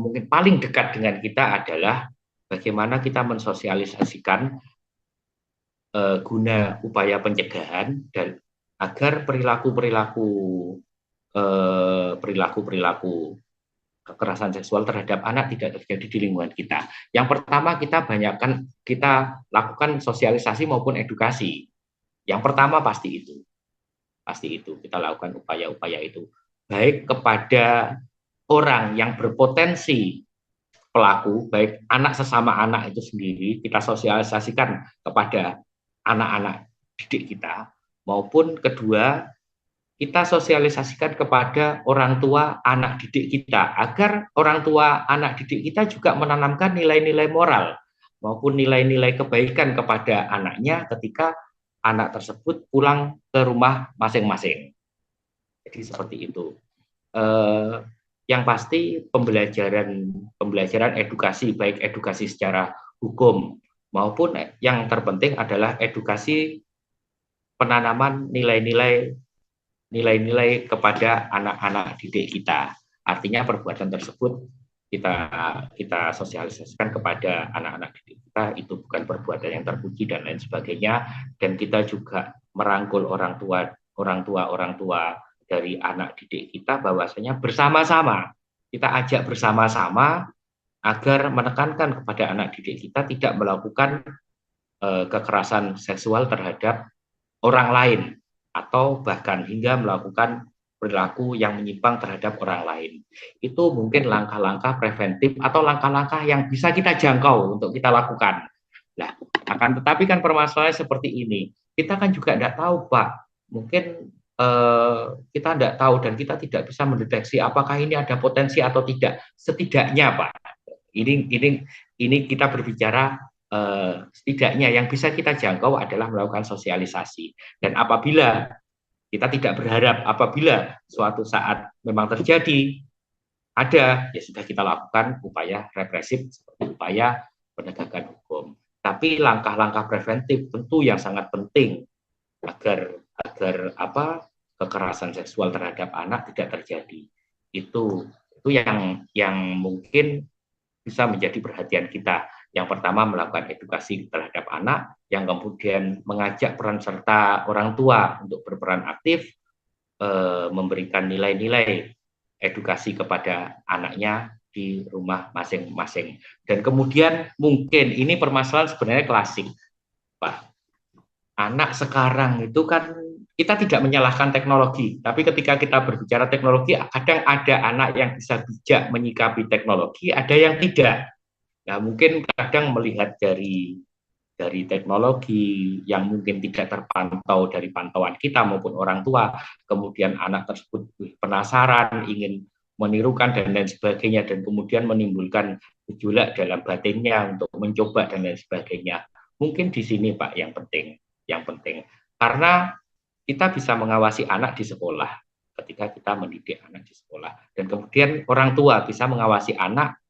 mungkin paling dekat dengan kita adalah bagaimana kita mensosialisasikan guna upaya pencegahan dan agar perilaku kekerasan seksual terhadap anak tidak terjadi di lingkungan kita. Yang pertama kita lakukan sosialisasi maupun edukasi. Yang pertama pasti itu kita lakukan upaya-upaya itu baik kepada orang yang berpotensi pelaku, baik anak sesama anak itu sendiri kita sosialisasikan kepada anak-anak didik kita, maupun kedua kita sosialisasikan kepada orang tua anak didik kita agar orang tua anak didik kita juga menanamkan nilai-nilai moral maupun nilai-nilai kebaikan kepada anaknya ketika anak tersebut pulang ke rumah masing-masing. Jadi seperti itu. Yang pasti pembelajaran edukasi, baik edukasi secara hukum maupun yang terpenting adalah edukasi penanaman nilai-nilai kepada anak-anak didik kita. Artinya perbuatan tersebut kita kita sosialisasikan kepada anak-anak didik kita itu bukan perbuatan yang terpuji dan lain sebagainya, dan kita juga merangkul orang tua dari anak didik kita bahwasanya bersama-sama kita ajak bersama-sama agar menekankan kepada anak didik kita tidak melakukan kekerasan seksual terhadap orang lain atau bahkan hingga melakukan perilaku yang menyimpang terhadap orang lain. Itu mungkin langkah-langkah preventif atau langkah-langkah yang bisa kita jangkau untuk kita lakukan. Nah, akan tetapi kan permasalahannya seperti ini. Kita kan juga tidak tahu, Pak. Mungkin kita tidak tahu dan kita tidak bisa mendeteksi apakah ini ada potensi atau tidak. Setidaknya, Pak, ini kita berbicara setidaknya yang bisa kita jangkau adalah melakukan sosialisasi. Dan apabila kita tidak berharap apabila suatu saat memang terjadi, ada, ya sudah kita lakukan upaya represif seperti upaya penegakan hukum. Tapi langkah-langkah preventif tentu yang sangat penting agar kekerasan seksual terhadap anak tidak terjadi. Itu yang mungkin bisa menjadi perhatian kita. Yang pertama melakukan edukasi terhadap anak, yang kemudian mengajak peran serta orang tua untuk berperan aktif, memberikan nilai-nilai edukasi kepada anaknya di rumah masing-masing. Dan kemudian mungkin ini permasalahan sebenarnya klasik, Pak. Anak sekarang itu kan kita tidak menyalahkan teknologi, tapi ketika kita berbicara teknologi, kadang ada anak yang bisa bijak menyikapi teknologi, ada yang tidak. Nah, mungkin kadang melihat dari teknologi yang mungkin tidak terpantau dari pantauan kita maupun orang tua, kemudian anak tersebut penasaran, ingin menirukan dan lain sebagainya, dan kemudian menimbulkan gejolak dalam batinnya untuk mencoba dan lain sebagainya. Mungkin di sini, Pak, yang penting, karena kita bisa mengawasi anak di sekolah ketika kita mendidik anak di sekolah, dan kemudian orang tua bisa mengawasi anak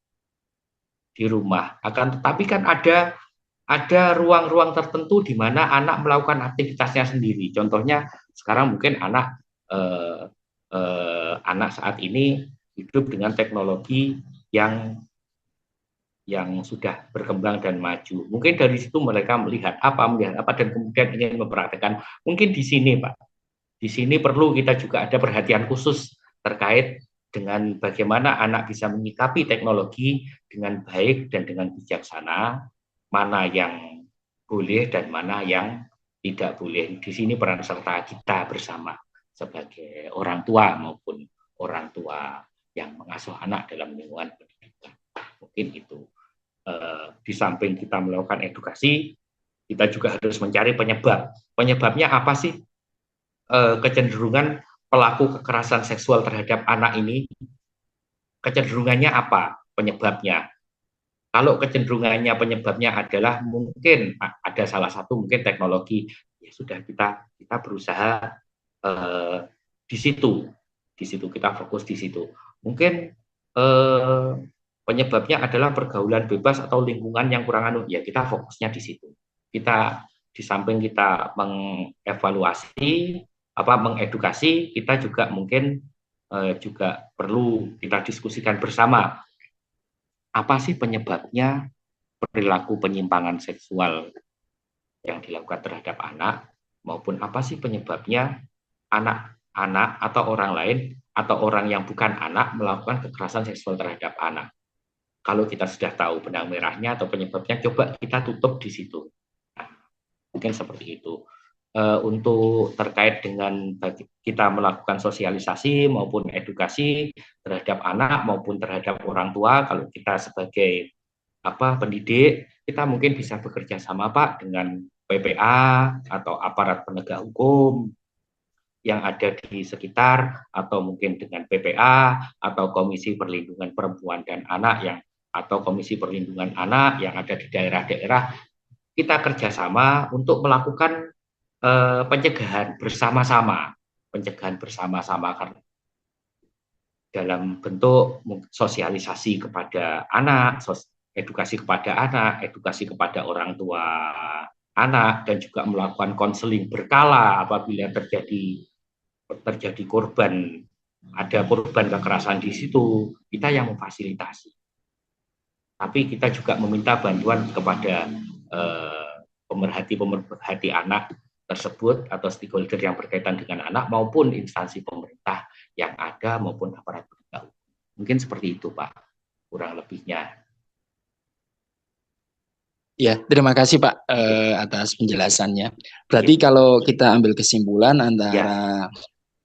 di rumah. Akan tetapi kan ada ruang-ruang tertentu di mana anak melakukan aktivitasnya sendiri. Contohnya sekarang mungkin anak saat ini hidup dengan teknologi yang sudah berkembang dan maju. Mungkin dari situ mereka melihat apa dan kemudian ingin mempraktekkan. Mungkin di sini, Pak. Di sini perlu kita juga ada perhatian khusus terkait dengan bagaimana anak bisa menyikapi teknologi dengan baik dan dengan bijaksana, mana yang boleh dan mana yang tidak boleh. Di sini peran serta kita bersama sebagai orang tua maupun orang tua yang mengasuh anak dalam lingkungan pendidikan. Mungkin itu. Di samping kita melakukan edukasi, kita juga harus mencari penyebab. Penyebabnya apa sih kecenderungan pelaku kekerasan seksual terhadap anak ini? Kecenderungannya apa penyebabnya? Kalau kecenderungannya penyebabnya adalah mungkin ada salah satu mungkin teknologi, ya sudah kita berusaha di situ kita fokus di situ. Mungkin penyebabnya adalah pergaulan bebas atau lingkungan yang kurang ya kita fokusnya di situ. Kita di samping kita mengevaluasi mengedukasi, kita juga mungkin juga perlu kita diskusikan bersama apa sih penyebabnya perilaku penyimpangan seksual yang dilakukan terhadap anak, maupun apa sih penyebabnya anak-anak atau orang lain atau orang yang bukan anak melakukan kekerasan seksual terhadap anak. Kalau kita sudah tahu benang merahnya atau penyebabnya, coba kita tutup di situ. Nah, mungkin seperti itu. Untuk terkait dengan kita melakukan sosialisasi maupun edukasi terhadap anak maupun terhadap orang tua, kalau kita sebagai pendidik, kita mungkin bisa bekerja sama, Pak, dengan PPA atau aparat penegak hukum yang ada di sekitar, atau mungkin dengan PPA atau Komisi Perlindungan Perempuan dan Anak atau Komisi Perlindungan Anak yang ada di daerah-daerah. Kita kerjasama untuk melakukan pencegahan bersama-sama karena dalam bentuk sosialisasi kepada anak, edukasi kepada anak, edukasi kepada orang tua anak, dan juga melakukan konseling berkala apabila terjadi korban, ada korban kekerasan di situ, kita yang memfasilitasi. Tapi kita juga meminta bantuan kepada pemerhati anak tersebut atau stakeholder yang berkaitan dengan anak maupun instansi pemerintah yang ada maupun aparat penegak hukum. Mungkin seperti itu Pak, kurang lebihnya. Ya, terima kasih Pak atas penjelasannya. Berarti kalau kita ambil kesimpulan antara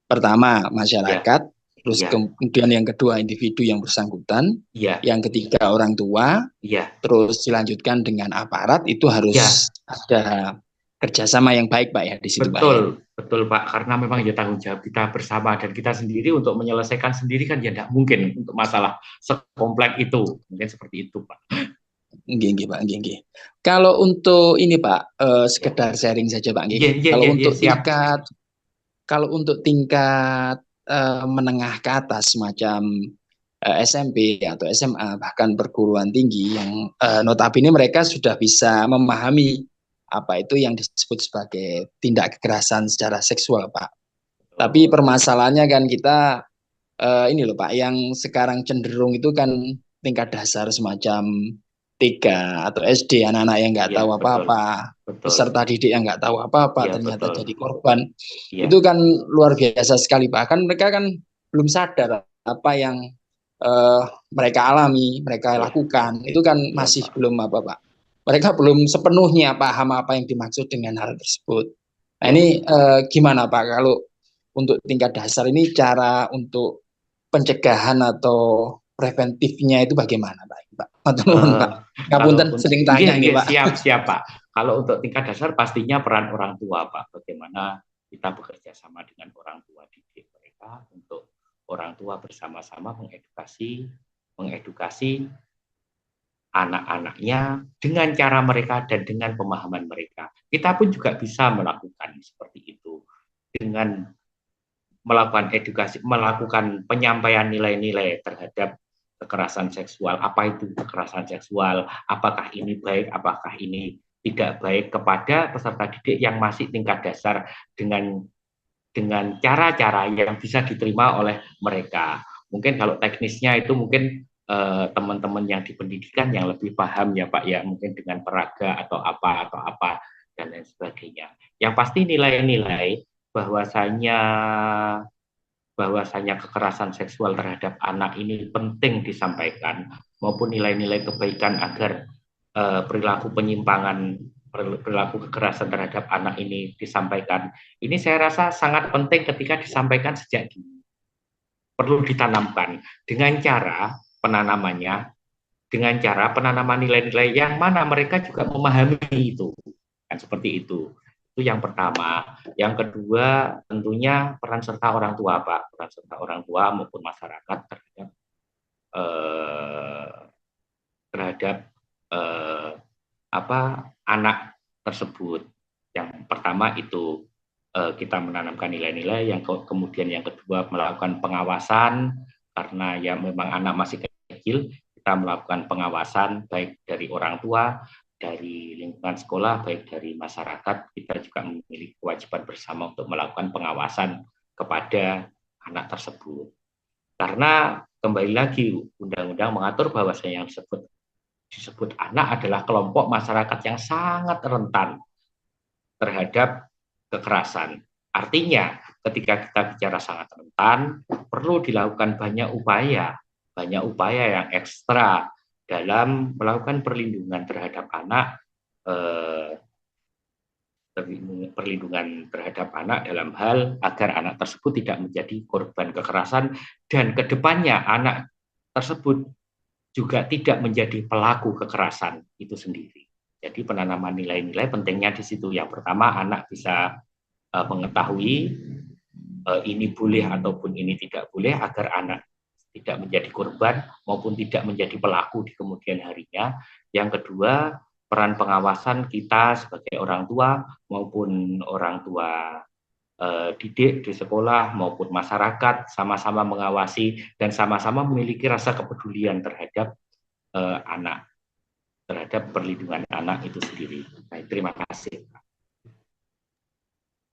pertama masyarakat, terus kemudian yang kedua individu yang bersangkutan, yang ketiga orang tua, terus dilanjutkan dengan aparat, itu harus ada kerjasama yang baik Pak ya di situ Pak ya. Betul Pak, karena memang ya tanggung jawab kita bersama dan kita sendiri untuk menyelesaikan sendiri kan ya tidak mungkin untuk masalah sekompleks itu, mungkin seperti itu Pak. Nggih, Pak, nggih. Kalau untuk ini Pak, sekedar sharing saja Pak. Kalau untuk tingkat menengah ke atas semacam SMP atau SMA bahkan perguruan tinggi yang notabene mereka sudah bisa memahami apa itu yang disebut sebagai tindak kekerasan secara seksual Pak. Tapi permasalahannya kan kita ini loh Pak, yang sekarang cenderung itu kan tingkat dasar semacam 3 atau SD, anak-anak yang nggak tahu apa-apa, peserta didik yang nggak tahu apa-apa, ternyata jadi korban. Itu kan luar biasa sekali Pak. Kan mereka kan belum sadar apa yang mereka alami, mereka lakukan. Itu kan masih belum apa Pak. Mereka belum sepenuhnya paham apa yang dimaksud dengan hal tersebut. Nah ini gimana Pak kalau untuk tingkat dasar ini cara untuk pencegahan atau preventifnya itu bagaimana Pak? Pak. Ngapunten sering tanya nih Pak. Siap Pak. Kalau untuk tingkat dasar pastinya peran orang tua Pak. Bagaimana kita bekerja sama dengan orang tua didik mereka untuk orang tua bersama-sama mengedukasi anak-anaknya dengan cara mereka dan dengan pemahaman mereka. Kita pun juga bisa melakukan seperti itu dengan melakukan edukasi, melakukan penyampaian nilai-nilai terhadap kekerasan seksual. Apa itu kekerasan seksual? Apakah ini baik? Apakah ini tidak baik kepada peserta didik yang masih tingkat dasar dengan cara-cara yang bisa diterima oleh mereka. Mungkin kalau teknisnya itu mungkin teman-teman yang di pendidikan yang lebih paham ya Pak ya, mungkin dengan peraga atau apa dan lain sebagainya. Yang pasti nilai-nilai bahwasanya kekerasan seksual terhadap anak ini penting disampaikan, maupun nilai-nilai kebaikan agar perilaku penyimpangan, perilaku kekerasan terhadap anak ini disampaikan. Ini saya rasa sangat penting ketika disampaikan sejak dini. Perlu ditanamkan dengan cara penanamannya, dengan cara penanaman nilai-nilai yang mana mereka juga memahami itu. Kan seperti itu. Itu yang pertama. Yang kedua, tentunya peran serta orang tua, Pak. Peran serta orang tua maupun masyarakat terhadap anak tersebut. Yang pertama itu kita menanamkan nilai-nilai, yang kemudian yang kedua melakukan pengawasan, karena ya memang anak masih kecil, kita melakukan pengawasan baik dari orang tua, dari lingkungan sekolah, baik dari masyarakat. Kita juga memiliki kewajiban bersama untuk melakukan pengawasan kepada anak tersebut. Karena kembali lagi undang-undang mengatur bahwasanya yang disebut anak adalah kelompok masyarakat yang sangat rentan terhadap kekerasan. Artinya ketika kita bicara sangat rentan, perlu dilakukan banyak upaya yang ekstra dalam melakukan perlindungan terhadap anak, dalam hal agar anak tersebut tidak menjadi korban kekerasan dan kedepannya anak tersebut juga tidak menjadi pelaku kekerasan itu sendiri. Jadi penanaman nilai-nilai pentingnya di situ. Yang pertama, anak bisa mengetahui ini boleh ataupun ini tidak boleh agar anak tidak menjadi korban maupun tidak menjadi pelaku di kemudian harinya. Yang kedua, peran pengawasan kita sebagai orang tua maupun orang tua didik di sekolah maupun masyarakat sama-sama mengawasi dan sama-sama memiliki rasa kepedulian terhadap anak, terhadap perlindungan anak itu sendiri. Baik, terima kasih.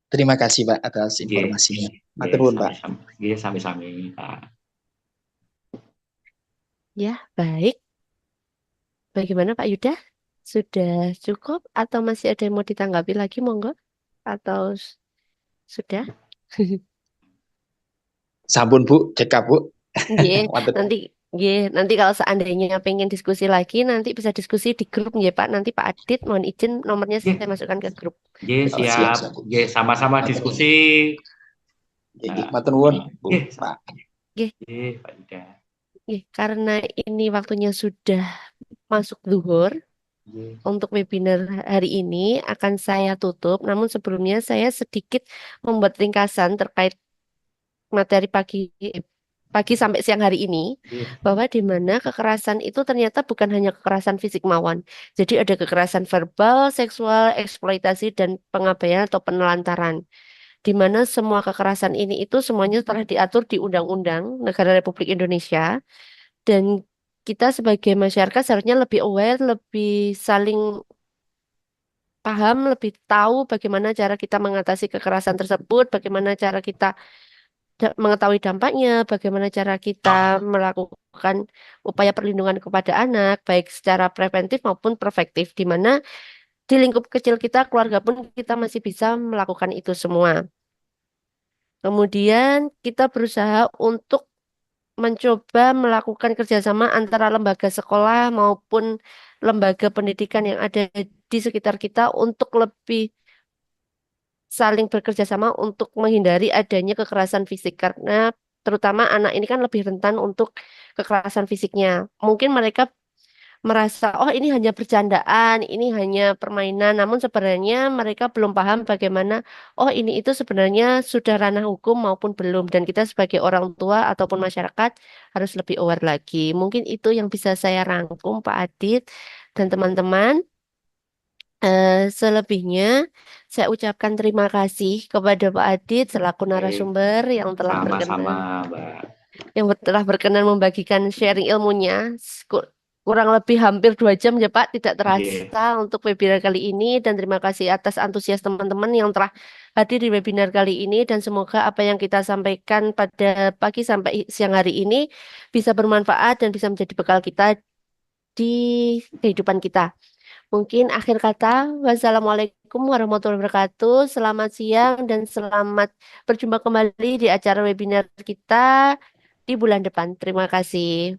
Terima kasih Pak atas informasinya. Matur nuwun Pak. Sami-sami Pak. Ya, baik. Bagaimana Pak Yuda? Sudah cukup atau masih ada yang mau ditanggapi lagi, monggo? Atau sudah? Sampun Bu, cekap Bu. Nggih, Wonten. nanti kalau seandainya pengen diskusi lagi, nanti bisa diskusi di grup ya Pak. Nanti Pak Adit mohon izin nomornya Nggih, saya masukkan ke grup. nggih, Oh, siap, siap. siap Bu. Nggih, sama-sama Matur nuwun. diskusi. Nggih, matur nuwun Bu, Nggih, Pak. nggih, Pak Yuda. Nggih, karena ini waktunya sudah masuk zuhur, Nggih. untuk webinar hari ini akan saya tutup. Namun sebelumnya saya sedikit membuat ringkasan terkait materi pagi sampai siang hari ini, Nggih. bahwa di mana kekerasan itu ternyata bukan hanya kekerasan fisik mawon. Jadi ada kekerasan verbal, seksual, eksploitasi, dan pengabaian atau penelantaran. Di mana semua kekerasan ini itu semuanya telah diatur di Undang-Undang Negara Republik Indonesia, dan kita sebagai masyarakat seharusnya lebih aware, lebih saling paham, lebih tahu bagaimana cara kita mengatasi kekerasan tersebut, bagaimana cara kita mengetahui dampaknya, bagaimana cara kita melakukan upaya perlindungan kepada anak, baik secara preventif maupun proaktif, di mana di lingkup kecil kita, keluarga pun kita masih bisa melakukan itu semua. Kemudian kita berusaha untuk mencoba melakukan kerjasama antara lembaga sekolah maupun lembaga pendidikan yang ada di sekitar kita untuk lebih saling bekerja sama untuk menghindari adanya kekerasan fisik, karena terutama anak ini kan lebih rentan untuk kekerasan fisiknya. Mungkin mereka merasa oh ini hanya bercandaan, ini hanya permainan, namun sebenarnya mereka belum paham bagaimana oh ini itu sebenarnya sudah ranah hukum maupun belum, dan kita sebagai orang tua ataupun masyarakat harus lebih aware lagi. Mungkin itu yang bisa saya rangkum Pak Adit dan teman-teman. Selebihnya, saya ucapkan terima kasih kepada Pak Adit selaku Oke, narasumber yang telah sama-sama, berkenan, Mbak. telah berkenan membagikan sharing ilmunya. Kurang lebih hampir 2 jam ya Pak, tidak Nggih. terasa untuk webinar kali ini, dan terima kasih atas antusias teman-teman yang telah hadir di webinar kali ini, dan semoga apa yang kita sampaikan pada pagi sampai siang hari ini bisa bermanfaat dan bisa menjadi bekal kita di kehidupan kita. Mungkin akhir kata, wassalamualaikum warahmatullahi wabarakatuh. Selamat siang dan selamat berjumpa kembali di acara webinar kita di bulan depan. Terima kasih.